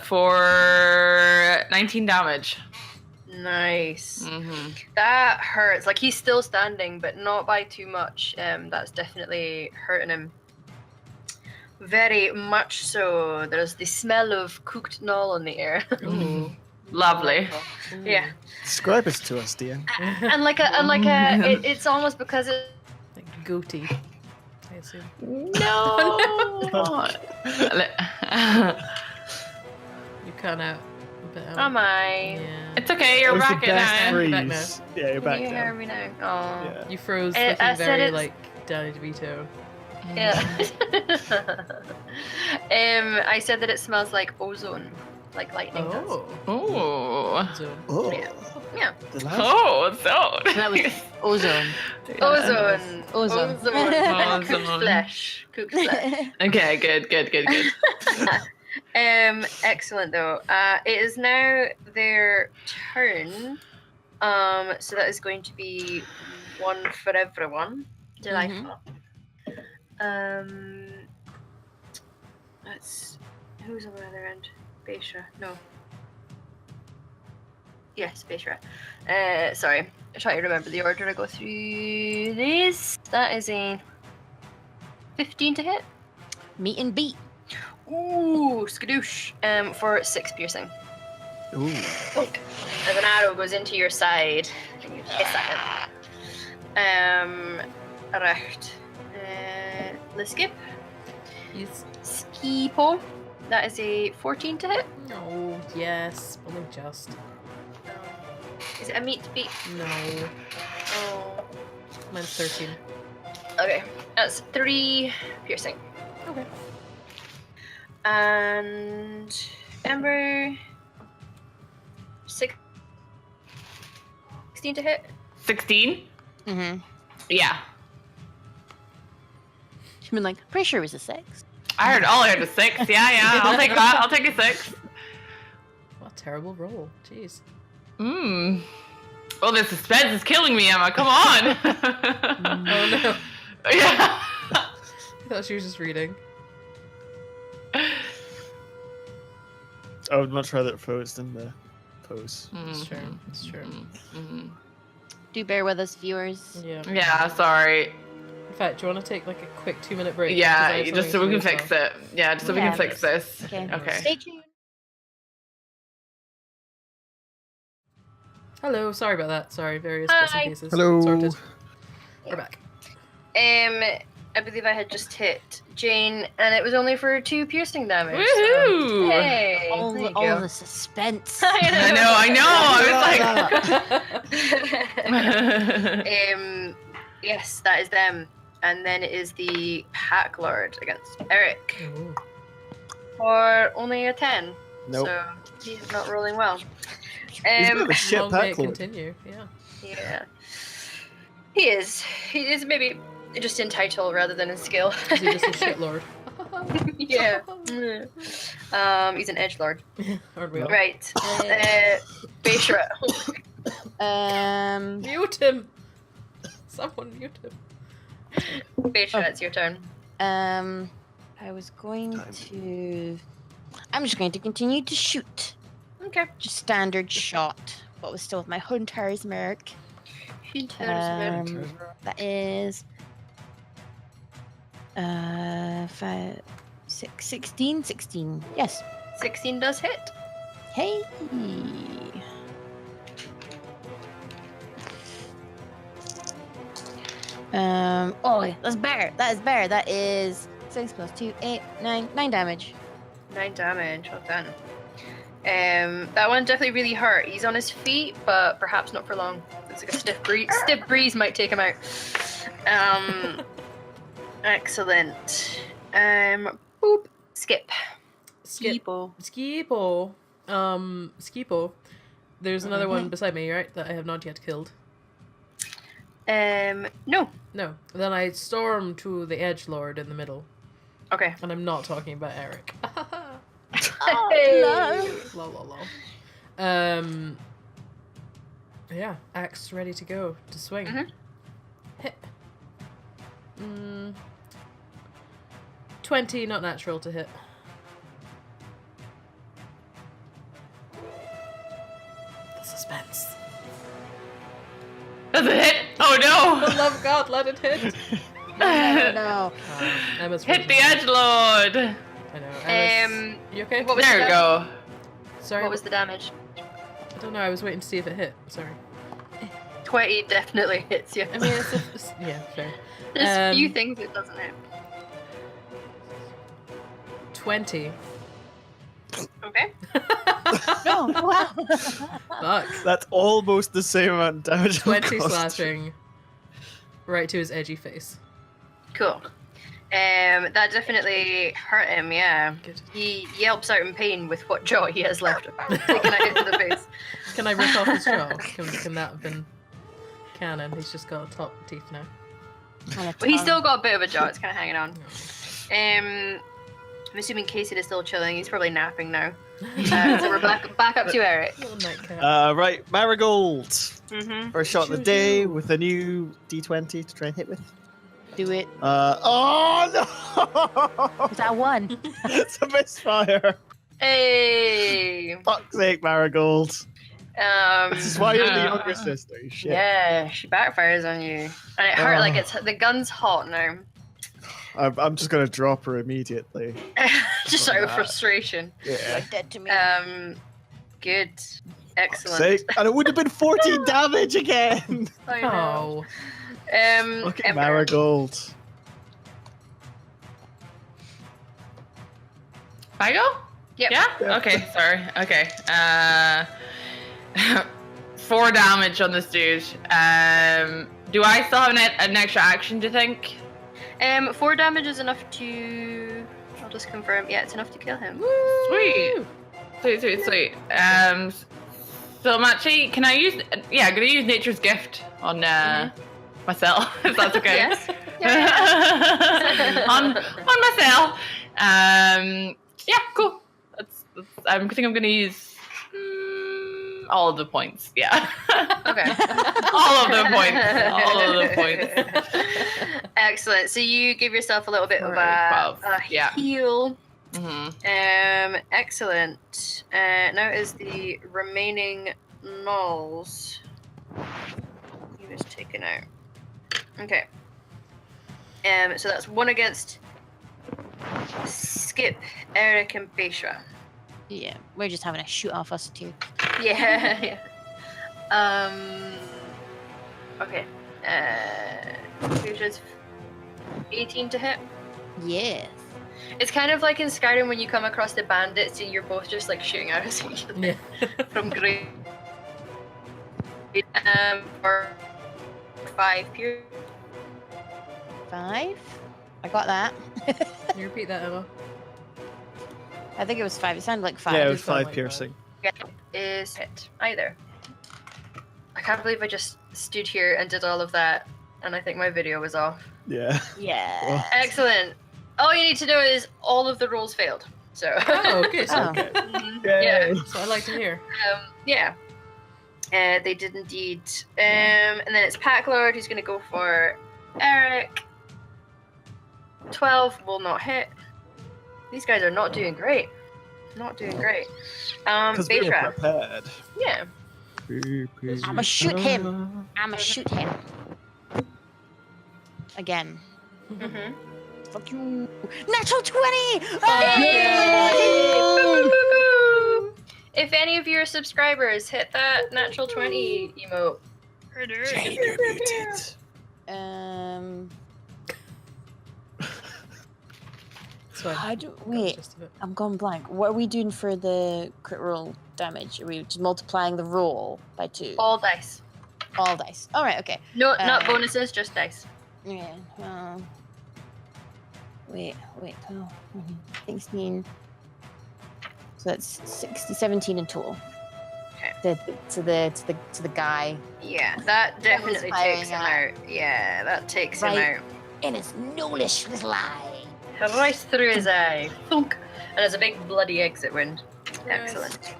Speaker 3: For 19 damage.
Speaker 1: Nice.
Speaker 3: Mm-hmm.
Speaker 1: That hurts. Like he's still standing, but not by too much. That's definitely hurting him. Very much so. There's the smell of cooked null in the air.
Speaker 3: Ooh. Lovely.
Speaker 1: Yeah.
Speaker 5: Describe it to us, Dean.
Speaker 1: And it's almost because it.
Speaker 4: Like goatee, I assume.
Speaker 3: No.
Speaker 4: You cut out a bit.
Speaker 1: Am I?
Speaker 4: Yeah.
Speaker 3: It's okay, you're
Speaker 5: That was
Speaker 3: back
Speaker 5: the
Speaker 3: at
Speaker 5: best
Speaker 3: now.
Speaker 4: Back now.
Speaker 5: freeze. Yeah, you're back
Speaker 1: Can you hear
Speaker 5: now.
Speaker 1: me now? Oh.
Speaker 5: Yeah.
Speaker 4: You froze
Speaker 1: I
Speaker 4: looking
Speaker 1: said
Speaker 4: very
Speaker 1: it's-
Speaker 4: like Danny DeVito.
Speaker 1: Yeah. I said that it smells like ozone, like lightning does.
Speaker 4: Oh.
Speaker 3: Oh.
Speaker 4: So,
Speaker 5: Oh,
Speaker 1: Yeah.
Speaker 5: delightful.
Speaker 3: Oh, so.
Speaker 2: That was ozone.
Speaker 1: Ozone.
Speaker 2: Ozone.
Speaker 1: Cooked
Speaker 3: Ozone.
Speaker 1: flesh. Cooked flesh.
Speaker 3: Okay, good.
Speaker 1: Excellent though. It is now their turn. So that is going to be one for everyone. Delightful. That's who's on the other end? Beishra. No. Yes, Beishra. Sorry. I try to remember the order I go through this. That is a 15 to hit.
Speaker 2: Meet and beat.
Speaker 1: Ooh, skadoosh. For 6 piercing.
Speaker 5: Ooh.
Speaker 1: Boink. As an arrow goes into your side, and you hiss at it. Right. Let's skip.
Speaker 4: he's
Speaker 1: Skipo. That is a 14 to hit.
Speaker 4: No, yes, only just.
Speaker 1: Is it a meat beat?
Speaker 4: No,
Speaker 1: Oh.
Speaker 4: mine's 13.
Speaker 1: Okay, that's 3 piercing.
Speaker 4: Okay.
Speaker 1: And Ember, 16 to hit.
Speaker 3: 16?
Speaker 2: Mm-hmm.
Speaker 3: Yeah.
Speaker 2: She's been like, pretty sure it was a 6.
Speaker 3: I heard a 6. Yeah. I'll take that. I'll take a 6.
Speaker 4: What a terrible roll. Jeez.
Speaker 3: Mmm. Oh, the suspense is killing me, Emma. Come on.
Speaker 4: Oh no.
Speaker 3: Yeah.
Speaker 4: I thought she was just reading.
Speaker 5: I would much rather it froze than the pose.
Speaker 4: It's true. It's true.
Speaker 3: Mhm.
Speaker 2: Do bear with us, viewers.
Speaker 4: Yeah.
Speaker 3: Yeah, sorry.
Speaker 4: In fact, do you want to take like a quick 2-minute break?
Speaker 3: Yeah, just so we can fix it. Yeah, just so we
Speaker 2: Yeah.
Speaker 3: can fix this.
Speaker 2: Okay.
Speaker 3: Okay.
Speaker 2: Stay tuned.
Speaker 4: Hello, sorry about that. Sorry, various bits and
Speaker 1: Hi.
Speaker 4: pieces.
Speaker 5: Hello.
Speaker 4: Sorted. We're back.
Speaker 1: I believe I had just hit Jane, and it was only for 2 piercing damage. So.
Speaker 3: Woohoo!
Speaker 1: Hey,
Speaker 2: All,
Speaker 1: there you
Speaker 2: all
Speaker 1: go.
Speaker 2: the suspense.
Speaker 3: I know. I was like.
Speaker 1: Yes, that is them. And then it is the Pack Lord against Eric
Speaker 4: Ooh.
Speaker 1: for only a 10.
Speaker 5: Nope.
Speaker 1: So he's not rolling well.
Speaker 5: He's a bit of a shit
Speaker 4: Long may
Speaker 5: pack
Speaker 4: it
Speaker 5: lord.
Speaker 4: continue. Yeah.
Speaker 1: Yeah. He is. He is maybe just in title rather than in skill.
Speaker 4: Is he just a shit lord?
Speaker 1: Yeah. He's an edgelord.
Speaker 4: Aren't we all?
Speaker 1: Right. Beishra.
Speaker 4: Mute him! Someone mute him.
Speaker 1: Beishra, it's your turn.
Speaker 2: I was going to. I'm just going to continue to shoot.
Speaker 1: Okay.
Speaker 2: Just standard shot, but was still with my Hunter's Merc. That is 16. Yes.
Speaker 1: 16 does hit.
Speaker 2: Hey. Oh, that's better. That is better. That is 6 plus 2, 8, 9 damage.
Speaker 1: 9 damage. Well done. That one definitely really hurt. He's on his feet, but perhaps not for long. It's like a stiff breeze might take him out. Excellent. Boop. Skip.
Speaker 4: Skipo. Skipo. There's another one beside me, right? That I have not yet killed.
Speaker 1: No.
Speaker 4: No. Then I storm to the edgelord in the middle.
Speaker 1: Okay.
Speaker 4: And I'm not talking about Eric.
Speaker 1: Hey.
Speaker 4: Lol, lol, lol. Yeah, axe ready to go to swing.
Speaker 1: Mhm.
Speaker 4: Hit. 20, not natural to hit. The suspense.
Speaker 3: Does it hit? Oh
Speaker 4: For
Speaker 3: no!
Speaker 4: the love of God, let it hit.
Speaker 2: No.
Speaker 4: Emma's
Speaker 3: Hit the
Speaker 4: frozen.
Speaker 3: edgelord!
Speaker 4: I know. Emma's... You okay?
Speaker 1: what was
Speaker 3: There we
Speaker 1: the
Speaker 3: go.
Speaker 4: Sorry.
Speaker 1: What was the damage?
Speaker 4: I don't know. I was waiting to see if it hit. Sorry.
Speaker 1: 20 definitely hits you.
Speaker 4: I mean, it's yeah, fair.
Speaker 1: There's few things it doesn't hit.
Speaker 4: 20.
Speaker 1: Okay.
Speaker 2: No. Wow.
Speaker 4: Fuck.
Speaker 5: That's almost the same amount of damage.
Speaker 4: 20 slashing. Right to his edgy face.
Speaker 1: Cool. That definitely hurt him, yeah.
Speaker 4: Good.
Speaker 1: He yelps out in pain with what jaw he has left, taking a hit to the face.
Speaker 4: Can I rip off his jaw? Can that have been canon? He's just got top teeth now.
Speaker 1: But he's still got a bit of a jaw, it's kind of hanging on. I'm assuming Casey is still chilling, he's probably napping now. So we're back up to Eric.
Speaker 4: Little nightcap.
Speaker 5: Right, Marigold.
Speaker 1: Mm-hmm.
Speaker 5: First shot of the day with a new D20 to try and hit with.
Speaker 2: Do it.
Speaker 5: Oh no!
Speaker 2: Is that one?
Speaker 5: It's a misfire.
Speaker 1: Hey!
Speaker 5: Fuck's sake, Marigold. This is why you're the younger sister. You shit.
Speaker 1: Yeah, she backfires on you. And it hurt like the gun's hot now.
Speaker 5: I'm just gonna drop her immediately.
Speaker 1: Just out of frustration.
Speaker 5: Yeah.
Speaker 2: Dead to me.
Speaker 1: Good.
Speaker 5: Fuck's
Speaker 1: Excellent.
Speaker 5: sake. And it would have been 14 damage again.
Speaker 1: I know.
Speaker 4: Oh.
Speaker 5: Look at
Speaker 1: Ember.
Speaker 5: Marigold.
Speaker 3: I go?
Speaker 1: Yep.
Speaker 3: Yeah? Okay, sorry. Okay. 4 damage on this dude. Do I still have an extra action, do you think?
Speaker 1: 4 damage is enough to... I'll just confirm. Yeah, it's enough to kill him.
Speaker 3: Sweet. Sweet. So Machi, can I use... Yeah, I'm going to use Nature's Gift on myself, if that's okay.
Speaker 1: Yes.
Speaker 3: on myself. Yeah, cool. That's I think I'm going to use all of the points. Yeah.
Speaker 1: Okay.
Speaker 3: All of the points.
Speaker 1: Excellent. So you give yourself a little bit of
Speaker 3: Alright,
Speaker 1: a
Speaker 3: 12. Yeah.
Speaker 1: heal.
Speaker 3: Mm-hmm.
Speaker 1: Excellent. Now is the remaining nulls. He was taken out. Okay. So that's 1 against Skip, Eric, and Beisha.
Speaker 2: Yeah, we're just having a shoot off us two.
Speaker 1: Yeah. Okay. Beisha's 18 to hit.
Speaker 2: Yes.
Speaker 1: It's kind of like in Skyrim when you come across the bandits and you're both just like shooting out at each other
Speaker 4: Yeah.
Speaker 1: from great. For 5 pierce.
Speaker 2: 5. I got that.
Speaker 4: Can you repeat that, Emma?
Speaker 2: I think it was 5. It sounded like 5.
Speaker 5: Yeah, it
Speaker 4: did
Speaker 5: was
Speaker 4: sound
Speaker 5: 5
Speaker 4: like
Speaker 5: piercing.
Speaker 1: Is hit either. I can't believe I just stood here and did all of that, and I think my video was off.
Speaker 5: Yeah.
Speaker 2: Yeah.
Speaker 1: Excellent. All you need to know is all of the rolls failed. So.
Speaker 4: Oh, good.
Speaker 2: Oh.
Speaker 5: Okay.
Speaker 1: Yeah.
Speaker 4: That's what I like to hear.
Speaker 1: Yeah. They did indeed. And then it's Packlord who's going to go for Eric. 12 will not hit. These guys are not doing great. Not doing great.
Speaker 5: Because we were
Speaker 1: Beitra.
Speaker 5: prepared.
Speaker 1: Yeah.
Speaker 2: I'ma shoot him. I'ma shoot him. Again.
Speaker 1: Mm-hmm.
Speaker 2: Fuck you. Natural 20!
Speaker 1: If any of your subscribers hit that natural 20 emote.
Speaker 4: It's fine.
Speaker 2: How do
Speaker 4: That was
Speaker 2: wait?
Speaker 4: just a bit-
Speaker 2: I'm gone blank. What are we doing for the crit roll damage? Are we just multiplying the roll by 2?
Speaker 1: All dice.
Speaker 2: All dice. All right. Okay.
Speaker 1: No, not bonuses, just dice.
Speaker 2: Yeah. Wait. Oh, 16. So that's 17 in total.
Speaker 1: Okay.
Speaker 2: To the guy
Speaker 1: Yeah, that definitely
Speaker 2: firing
Speaker 1: takes him
Speaker 2: at-
Speaker 1: out. Yeah, that takes
Speaker 2: Right.
Speaker 1: him
Speaker 2: in his knowlish little eye.
Speaker 1: out. Right through his eye. Thunk. And there's a big bloody exit wound.
Speaker 4: Nice.
Speaker 1: Excellent.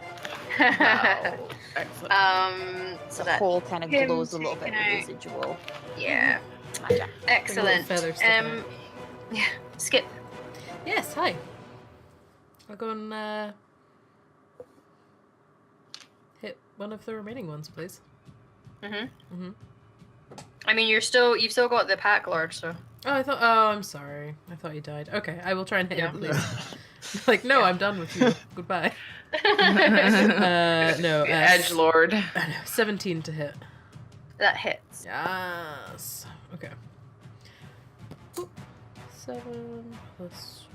Speaker 3: Wow. Excellent.
Speaker 1: So
Speaker 2: The
Speaker 1: that,
Speaker 2: hole kind of
Speaker 1: him
Speaker 2: glows a little bit
Speaker 1: taken
Speaker 2: with
Speaker 1: out.
Speaker 2: residual
Speaker 1: yeah.
Speaker 2: magic.
Speaker 1: Excellent.
Speaker 4: feather sticking
Speaker 1: Yeah, Skip.
Speaker 4: Yes, hi. I'll go and hit one of the remaining ones, please.
Speaker 1: Mm-hmm. I mean, you've still got the pack lord, so.
Speaker 4: Oh, I'm sorry. I thought you died. Okay, I will try and hit him,
Speaker 1: Yeah.
Speaker 4: please. Like, no, I'm done with you. Goodbye. No,
Speaker 3: Edge Lord.
Speaker 4: 17 to hit.
Speaker 1: That hits.
Speaker 4: Yes. Okay. 7 plus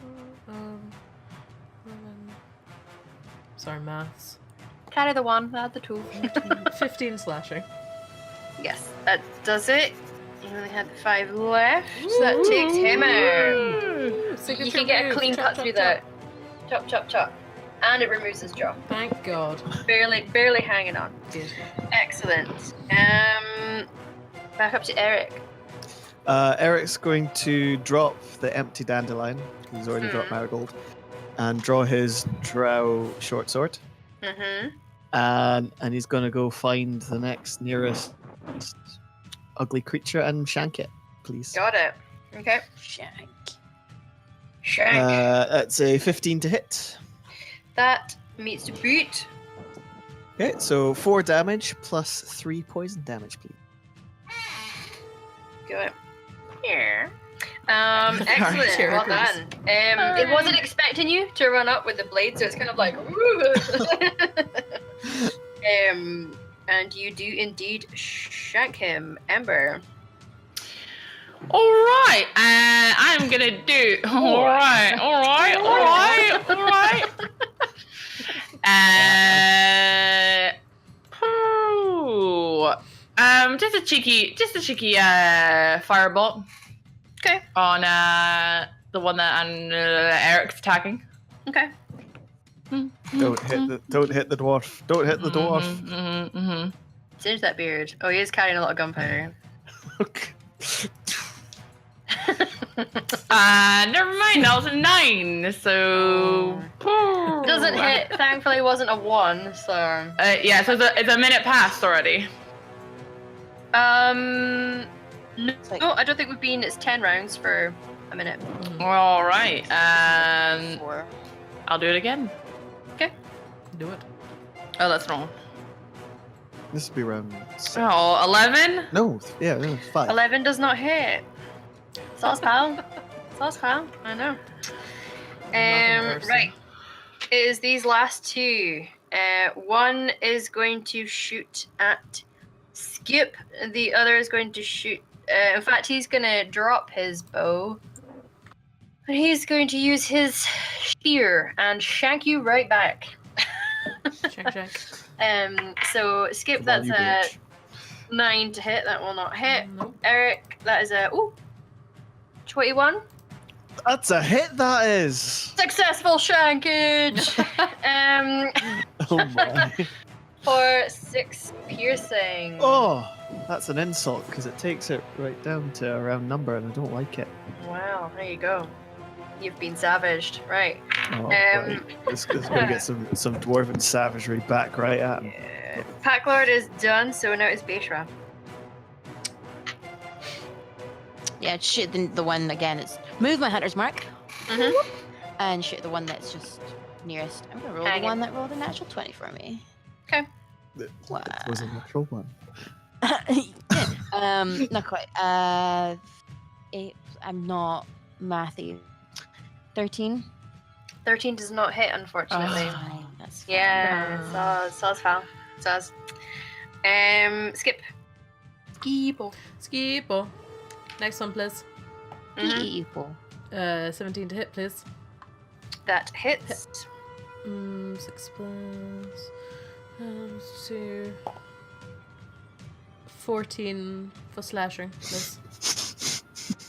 Speaker 4: 11. Sorry, maths.
Speaker 1: Carry the 1, add the 2.
Speaker 4: 15 slashing.
Speaker 1: Yes, that does it. You only had 5 left, so that takes him out. You can get a clean cut through that. Chop, chop, chop. And it removes his jaw.
Speaker 4: Thank God.
Speaker 1: Barely hanging on.
Speaker 4: Good.
Speaker 1: Excellent. Back up to Eric.
Speaker 5: Eric's going to drop the empty dandelion. He's already dropped Marigold. And draw his drow short sword.
Speaker 1: Mm-hmm.
Speaker 5: And he's going to go find the next nearest ugly creature and shank it, please.
Speaker 1: Got it. Okay.
Speaker 2: Shank.
Speaker 1: Shank.
Speaker 5: That's a 15 to hit.
Speaker 1: That meets the beat.
Speaker 5: Okay, so 4 damage plus 3 poison damage, please.
Speaker 1: Got it. Here. Excellent.
Speaker 4: Sure,
Speaker 1: Well done. It wasn't expecting you to run up with the blade, so it's kind of like, and you do indeed shank him, Ember.
Speaker 3: Alright, I'm gonna do. Alright. Just a cheeky firebolt.
Speaker 1: Okay.
Speaker 3: On the one that Eric's attacking.
Speaker 1: Okay.
Speaker 5: Don't hit the dwarf. Don't hit the dwarf.
Speaker 1: Singe that beard. Oh, he is carrying a lot of gunpowder.
Speaker 3: Never mind, that was a 9, so...
Speaker 1: Doesn't hit, thankfully wasn't a 1, so...
Speaker 3: yeah, so it's a minute past already.
Speaker 1: No,
Speaker 2: like-
Speaker 1: I don't think we've been, it's 10 rounds for a minute.
Speaker 3: Alright,
Speaker 2: 4.
Speaker 3: I'll do it again.
Speaker 4: Do it.
Speaker 3: Oh, that's wrong.
Speaker 5: This would be round 6.
Speaker 3: Oh, 11?
Speaker 5: No, yeah, no, 5.
Speaker 1: 11 does not hit. Sauce pal. Sauce pal, I know. Right. It is these last two. One is going to shoot at Skip. The other is going to shoot... in fact, he's going to drop his bow. And he's going to use his spear and shank you right back.
Speaker 4: Shank.
Speaker 5: Come
Speaker 1: So Skip,
Speaker 5: on,
Speaker 1: that's
Speaker 5: you
Speaker 1: a
Speaker 5: bitch.
Speaker 1: 9 to hit. That will not hit.
Speaker 4: Nope.
Speaker 1: Eric, that is a 21.
Speaker 5: That's a hit, that is!
Speaker 1: Successful shankage.
Speaker 5: Oh my.
Speaker 1: For 6 piercing.
Speaker 5: Oh, that's an insult, because it takes it right down to a round number, and I don't like it.
Speaker 1: Wow, there you go. You've been savaged, right?
Speaker 5: Oh, right. It's going to get some dwarven savagery back right at him.
Speaker 1: Packlord is done, so now it's Beishra.
Speaker 2: Yeah, shoot the one again. It's move my hunter's mark and shoot the one that's just nearest. I'm gonna roll
Speaker 1: Hang
Speaker 2: the
Speaker 1: it.
Speaker 2: one that rolled a natural 20 for me.
Speaker 5: It was a natural one.
Speaker 2: Not quite. 8. I'm not mathy. 13.
Speaker 1: 13 does not hit, unfortunately.
Speaker 2: Fine, that's fine.
Speaker 1: Yeah, Saw's foul. Saw's. Skip.
Speaker 4: Skipo. Next one, please.
Speaker 2: People.
Speaker 4: 17 to hit, please.
Speaker 1: That hits.
Speaker 4: 6 plus 2. 14 for slashing, please.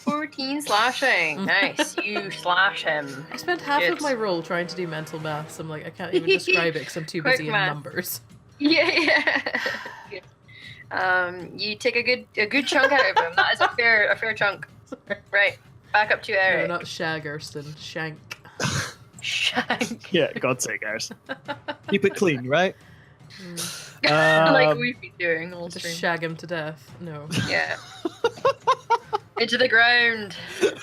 Speaker 1: 14 slashing. Nice. You slash him.
Speaker 4: I spent half
Speaker 1: Good.
Speaker 4: of my roll trying to do mental maths. I'm like, I can't even describe it because I'm too
Speaker 1: Quick
Speaker 4: busy in
Speaker 1: math.
Speaker 4: numbers.
Speaker 1: Yeah. Good. You take a good chunk out of him. That is a fair chunk.
Speaker 4: Sorry.
Speaker 1: Right. Back up to
Speaker 4: No,
Speaker 1: Eric.
Speaker 4: not Shaggerston. Shank.
Speaker 1: Shank.
Speaker 5: Yeah, God's sake, guys. Keep it clean, right?
Speaker 1: Like we've been doing all
Speaker 4: Just
Speaker 1: stream.
Speaker 4: shag him to death. No.
Speaker 1: Yeah. Into the ground.
Speaker 4: It's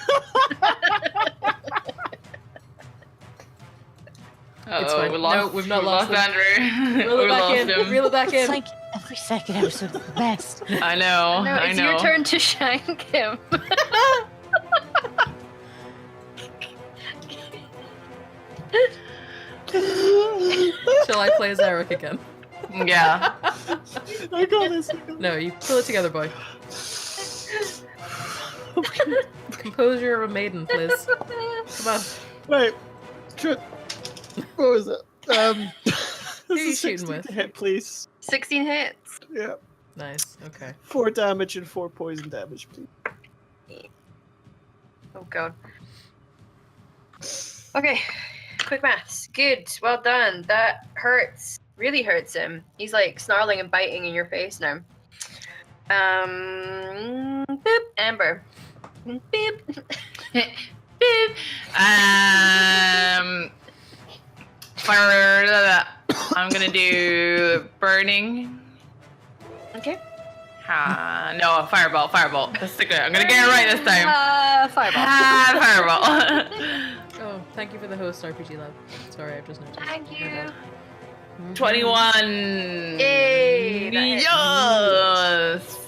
Speaker 4: fine.
Speaker 3: We
Speaker 4: No,
Speaker 3: lost,
Speaker 4: we've not lost him.
Speaker 3: Andrew.
Speaker 4: Reel it
Speaker 3: we
Speaker 4: back
Speaker 3: lost
Speaker 4: in.
Speaker 3: him.
Speaker 4: Reel it back
Speaker 2: It's
Speaker 4: in.
Speaker 2: like every second episode is the best.
Speaker 3: I know.
Speaker 1: No,
Speaker 3: I
Speaker 1: it's
Speaker 3: know.
Speaker 1: your turn to shank him.
Speaker 4: Shall I play as Eric again?
Speaker 3: Yeah.
Speaker 5: I got this.
Speaker 4: No, you pull it together, boy. Composure of a maiden, please. Come on.
Speaker 5: Wait. What was it?
Speaker 4: Who are you
Speaker 5: this is
Speaker 4: shooting
Speaker 5: 16
Speaker 4: with?
Speaker 5: to hit, please.
Speaker 1: 16 hits.
Speaker 5: Yeah.
Speaker 4: Nice. Okay.
Speaker 5: 4 damage and 4 poison damage, please.
Speaker 1: Oh god. Okay. Quick maths. Good. Well done. That hurts. Really hurts him. He's like snarling and biting in your face now. Boop. Amber. Boop.
Speaker 3: Beep. Fire. I'm gonna do burning.
Speaker 1: Okay.
Speaker 3: No, firebolt. That's the good. I'm gonna get it right this time.
Speaker 1: Fireball.
Speaker 3: Fireball.
Speaker 4: Oh, thank you for the host, RPG Lab. Sorry, I've just noticed.
Speaker 1: Thank
Speaker 4: My
Speaker 1: you.
Speaker 4: bad.
Speaker 3: 21.
Speaker 1: Yay, that hits.
Speaker 3: Yes.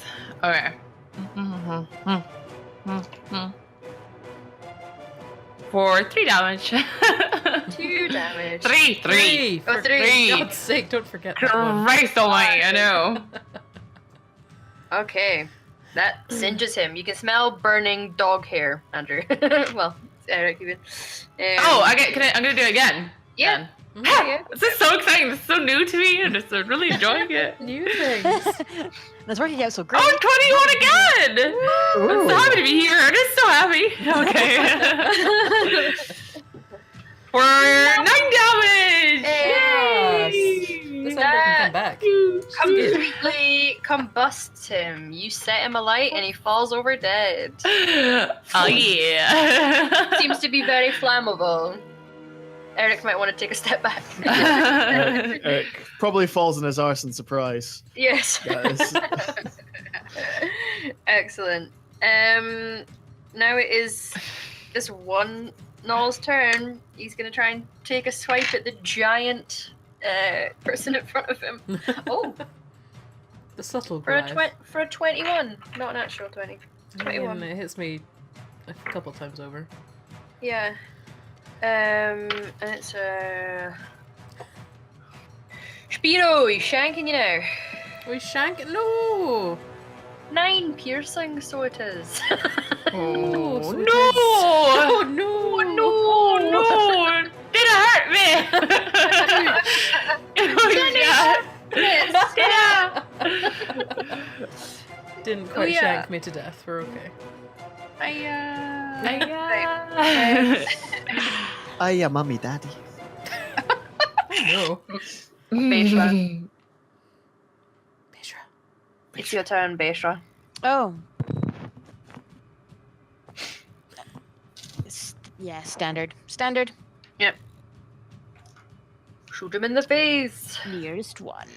Speaker 3: Okay. For 3 damage.
Speaker 1: 2 damage.
Speaker 3: Three.
Speaker 1: Oh,
Speaker 4: For
Speaker 1: three.
Speaker 4: God's sake, don't forget that one.
Speaker 3: Christ almighty, I know.
Speaker 1: Okay. That singes him. You can smell burning dog hair, Andrew. Well, Eric, even.
Speaker 3: I'm gonna do it again.
Speaker 1: Yeah.
Speaker 3: then.
Speaker 1: Yeah.
Speaker 3: This is so exciting. This is so new to me. I'm just really enjoying it.
Speaker 4: New things.
Speaker 2: That's working out so great.
Speaker 3: Oh, 21 again! I'm so
Speaker 5: Ooh.
Speaker 3: happy to be here. I'm just so happy. Okay. For 9 damage!
Speaker 4: Yes.
Speaker 1: Yay!
Speaker 4: This Ember can come back.
Speaker 1: Completely combusts him. You set him alight and he falls over dead.
Speaker 3: Oh yeah.
Speaker 1: Seems to be very flammable. Eric might want to take a step back.
Speaker 5: Eric probably falls in his arse in surprise.
Speaker 1: Yes.
Speaker 5: Yes.
Speaker 1: Excellent. Now it is this one Noel's turn. He's going to try and take a swipe at the giant person in front of him. Oh,
Speaker 4: The subtle
Speaker 1: for a
Speaker 4: Goliath.
Speaker 1: for a 21, not an actual 20. 21.
Speaker 4: It hits me a couple times over.
Speaker 1: Yeah. And it's a Spiro. He's shanking you now.
Speaker 4: We shank. No!
Speaker 1: 9 piercing, so it is.
Speaker 3: Oh
Speaker 4: so it
Speaker 3: no!
Speaker 4: Oh no!
Speaker 3: Oh no! Did it hurt me? Yeah.
Speaker 4: Didn't quite
Speaker 1: yeah.
Speaker 4: shank me to death. We're okay.
Speaker 5: Hiya, mummy, daddy.
Speaker 4: No.
Speaker 1: Beishra.
Speaker 4: Bishra.
Speaker 1: It's your turn, Beishra.
Speaker 2: Oh. Yeah, standard. Standard.
Speaker 1: Shoot him in the face.
Speaker 2: Nearest one.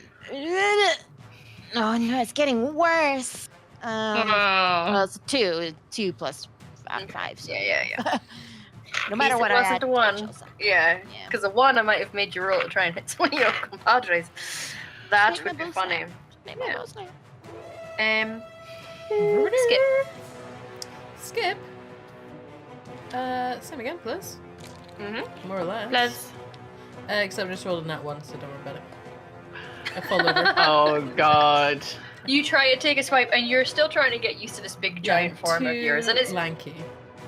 Speaker 2: Oh no, it's getting worse. Well, it's 2. 2 plus 5. So
Speaker 1: Yeah.
Speaker 2: no matter
Speaker 1: At least
Speaker 2: what
Speaker 1: it
Speaker 2: I
Speaker 1: wasn't
Speaker 2: add,
Speaker 1: the one.
Speaker 2: I shall suck.
Speaker 1: Yeah,
Speaker 2: Yeah.
Speaker 1: because the one I might have made you roll to try and hit one of your compadres. That
Speaker 2: Make my
Speaker 1: would be
Speaker 2: bow
Speaker 1: funny.
Speaker 2: Make my
Speaker 1: Yeah.
Speaker 2: bow snap.
Speaker 1: Skip.
Speaker 4: Skip. Same again, please.
Speaker 1: Mm-hmm.
Speaker 4: More or less.
Speaker 3: Let's.
Speaker 4: Except I just rolled a nat 1, so don't worry about it. I fall over.
Speaker 3: Oh god.
Speaker 1: You try to take a swipe, and you're still trying to get used to this big giant form of yours, and
Speaker 4: Too lanky.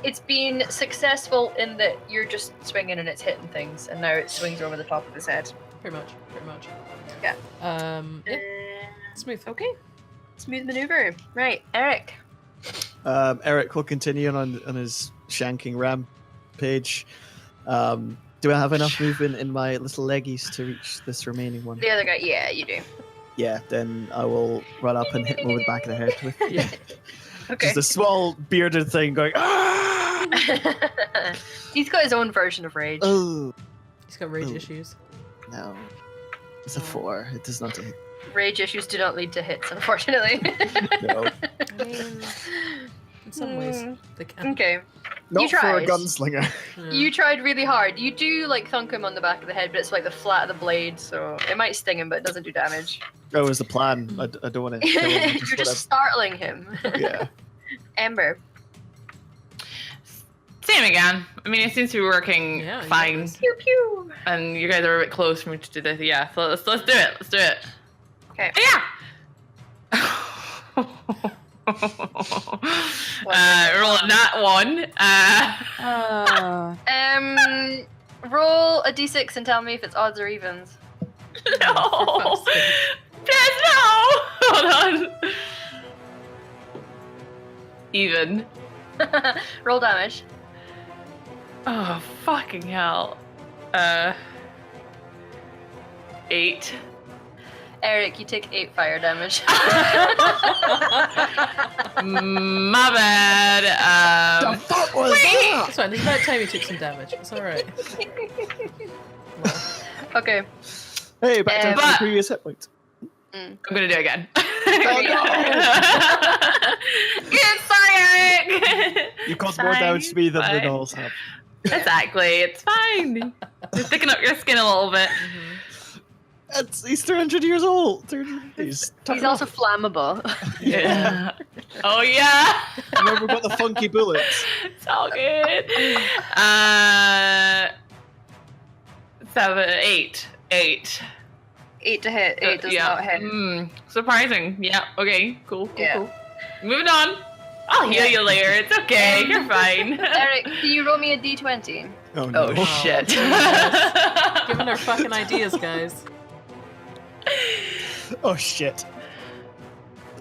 Speaker 1: it's been successful in that you're just swinging and it's hitting things, and now it swings over the top of his head.
Speaker 4: Pretty much.
Speaker 1: Yeah.
Speaker 4: Yeah. Smooth.
Speaker 1: Okay. Smooth maneuver. Right, Eric.
Speaker 5: Eric will continue on his shanking rampage. Do I have enough movement in my little leggies to reach this remaining one?
Speaker 1: The other guy. Yeah, you do.
Speaker 5: Yeah, then I will run up and hit him over the back of the head with
Speaker 1: Okay.
Speaker 5: just a small bearded thing going, ah!
Speaker 1: He's got his own version of rage.
Speaker 5: Oh,
Speaker 4: He's got rage
Speaker 5: Ooh.
Speaker 4: issues.
Speaker 5: no. It's a 4. It does not hit.
Speaker 1: Rage issues do not lead to hits, unfortunately.
Speaker 5: No.
Speaker 4: I mean, in some ways, they can.
Speaker 1: Okay.
Speaker 5: Not for a
Speaker 1: tried.
Speaker 5: gunslinger.
Speaker 4: Yeah.
Speaker 1: You tried really hard. You do like thunk him on the back of the head, but it's like the flat of the blade, so it might sting him, but it doesn't do damage.
Speaker 5: That was the plan. I don't want to kill him.
Speaker 1: You're just startling him.
Speaker 5: Yeah.
Speaker 1: Ember.
Speaker 3: Same again. I mean, it seems to be working
Speaker 4: Yeah, you
Speaker 3: fine,
Speaker 4: got this.
Speaker 1: Pew pew.
Speaker 3: and you guys are a bit close for me to do this. Yeah, so let's do it. Let's do it.
Speaker 1: Okay.
Speaker 3: Yeah. Rolling that one.
Speaker 2: Oh.
Speaker 1: Roll a d6 and tell me if it's odds or evens.
Speaker 3: No. Please no. Hold on. Even.
Speaker 1: Roll damage.
Speaker 3: Oh fucking hell. 8.
Speaker 1: Eric, you take 8 fire damage.
Speaker 3: My bad.
Speaker 5: The fuck was that?
Speaker 4: It's fine. There's about time he took some damage. It's alright.
Speaker 1: Okay.
Speaker 5: Hey, back to the
Speaker 3: But-
Speaker 5: previous hit point.
Speaker 3: I'm gonna do it again.
Speaker 5: Oh,
Speaker 3: Good fire,
Speaker 5: You caused
Speaker 3: It's
Speaker 5: more
Speaker 3: fine,
Speaker 5: damage to me than the
Speaker 3: fine.
Speaker 5: dolls have.
Speaker 3: Exactly, it's fine. You're sticking up your skin a little bit.
Speaker 5: He's 300 years old. He's
Speaker 1: also flammable.
Speaker 3: Yeah. Oh yeah.
Speaker 5: Remember about the funky bullets?
Speaker 3: It's all good. 7, 8. 8.
Speaker 1: 8 to hit. 8 does
Speaker 3: yeah.
Speaker 1: not hit.
Speaker 3: Surprising. Yeah. Okay. Cool.
Speaker 1: Yeah.
Speaker 3: Cool. Moving on. I'll heal you later. It's okay. You're fine.
Speaker 1: Eric, can you roll me a d20?
Speaker 5: Oh no.
Speaker 3: Oh shit.
Speaker 4: Giving her fucking ideas, guys.
Speaker 5: Oh shit.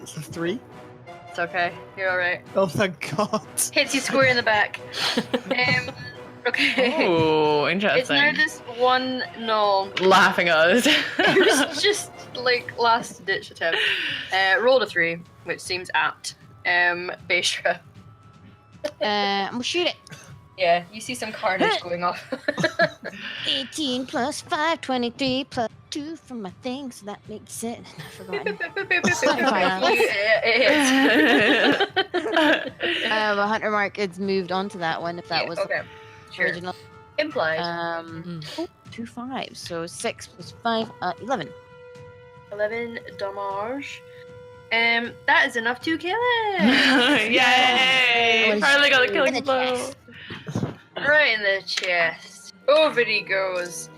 Speaker 5: It's a 3.
Speaker 1: It's okay. You're alright.
Speaker 5: Oh thank God.
Speaker 1: Hits you square in the back. Okay.
Speaker 3: Ooh,
Speaker 1: It's
Speaker 3: interesting.
Speaker 1: now this one null.
Speaker 3: Laughing at us.
Speaker 1: It was just like last ditch attempt. Rolled a 3, which seems apt. Baishra.
Speaker 2: We'll shoot it.
Speaker 1: Yeah, you see some carnage going off.
Speaker 2: 18 plus 5, 23 plus 2 from my thing, so that makes it. I've forgotten. The hunter mark has moved on to that one if that was
Speaker 1: okay.
Speaker 2: the
Speaker 1: Sure.
Speaker 2: original.
Speaker 1: Implied.
Speaker 2: 2 5, so 6 plus 5, 11.
Speaker 1: 11 damage. That is enough to kill it.
Speaker 3: Yay! Finally got the
Speaker 2: In
Speaker 3: killing
Speaker 2: the
Speaker 3: blow.
Speaker 2: chest.
Speaker 1: Right in the chest. Over he goes.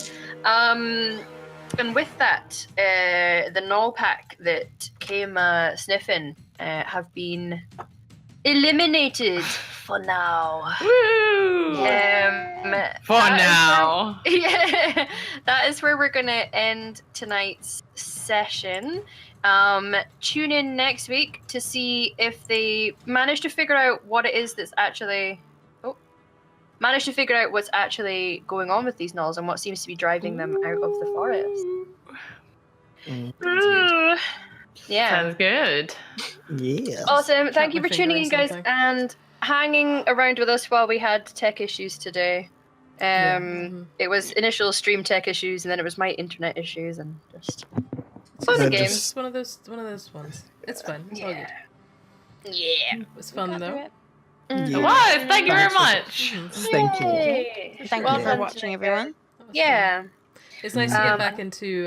Speaker 1: And with that, the null pack that came sniffing have been eliminated for now.
Speaker 3: Woo! For now.
Speaker 1: Yeah, that is where we're gonna end tonight's session. Tune in next week to see if they manage to figure out what it is that's actually manage to figure out what's actually going on with these gnolls and what seems to be driving them out of the forest.
Speaker 3: Ooh.
Speaker 1: Yeah.
Speaker 3: Sounds good.
Speaker 5: Yeah.
Speaker 1: Awesome. Thank you
Speaker 4: my
Speaker 1: for
Speaker 4: finger
Speaker 1: tuning
Speaker 4: on
Speaker 1: in, guys,
Speaker 4: something.
Speaker 1: and hanging around with us while we had tech issues today. It was initial stream tech issues, and then it was my internet issues, and just fun
Speaker 5: Then
Speaker 1: games.
Speaker 5: just-
Speaker 4: It's one of those ones. It's fun. It's all good.
Speaker 1: Yeah.
Speaker 4: It was fun though.
Speaker 3: It was. Thank you very much.
Speaker 5: Thank you.
Speaker 1: Yay.
Speaker 2: Thank
Speaker 1: Well
Speaker 2: you for
Speaker 1: done
Speaker 2: watching,
Speaker 1: tonight,
Speaker 2: everyone.
Speaker 4: That was fun.
Speaker 1: Yeah.
Speaker 4: It's nice to get
Speaker 1: Um,
Speaker 4: back into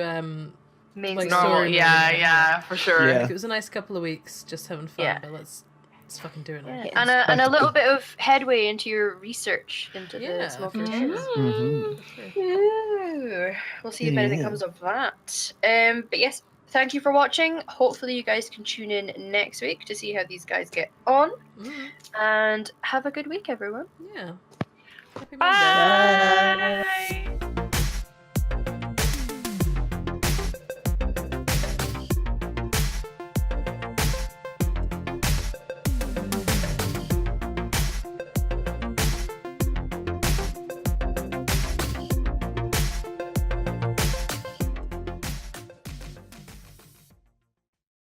Speaker 1: Main
Speaker 4: Like
Speaker 1: story.
Speaker 3: Normal.
Speaker 4: story
Speaker 3: Yeah,
Speaker 4: mode.
Speaker 3: yeah, for sure.
Speaker 5: Yeah.
Speaker 4: like, it was a nice couple of weeks just having fun,
Speaker 1: Yeah.
Speaker 4: but let's fucking do it now.
Speaker 1: Yeah. And a little bit of headway into your research into
Speaker 4: Yeah,
Speaker 1: the small
Speaker 4: for
Speaker 1: fish.
Speaker 4: sure.
Speaker 5: Mhm.
Speaker 1: Ooh. We'll see if anything
Speaker 5: Yeah.
Speaker 1: comes of that. But yes, thank you for watching. Hopefully you guys can tune in next week to see how these guys get on.
Speaker 4: Mhm.
Speaker 1: And have a good week, everyone.
Speaker 4: Yeah. Happy Monday.
Speaker 3: Bye.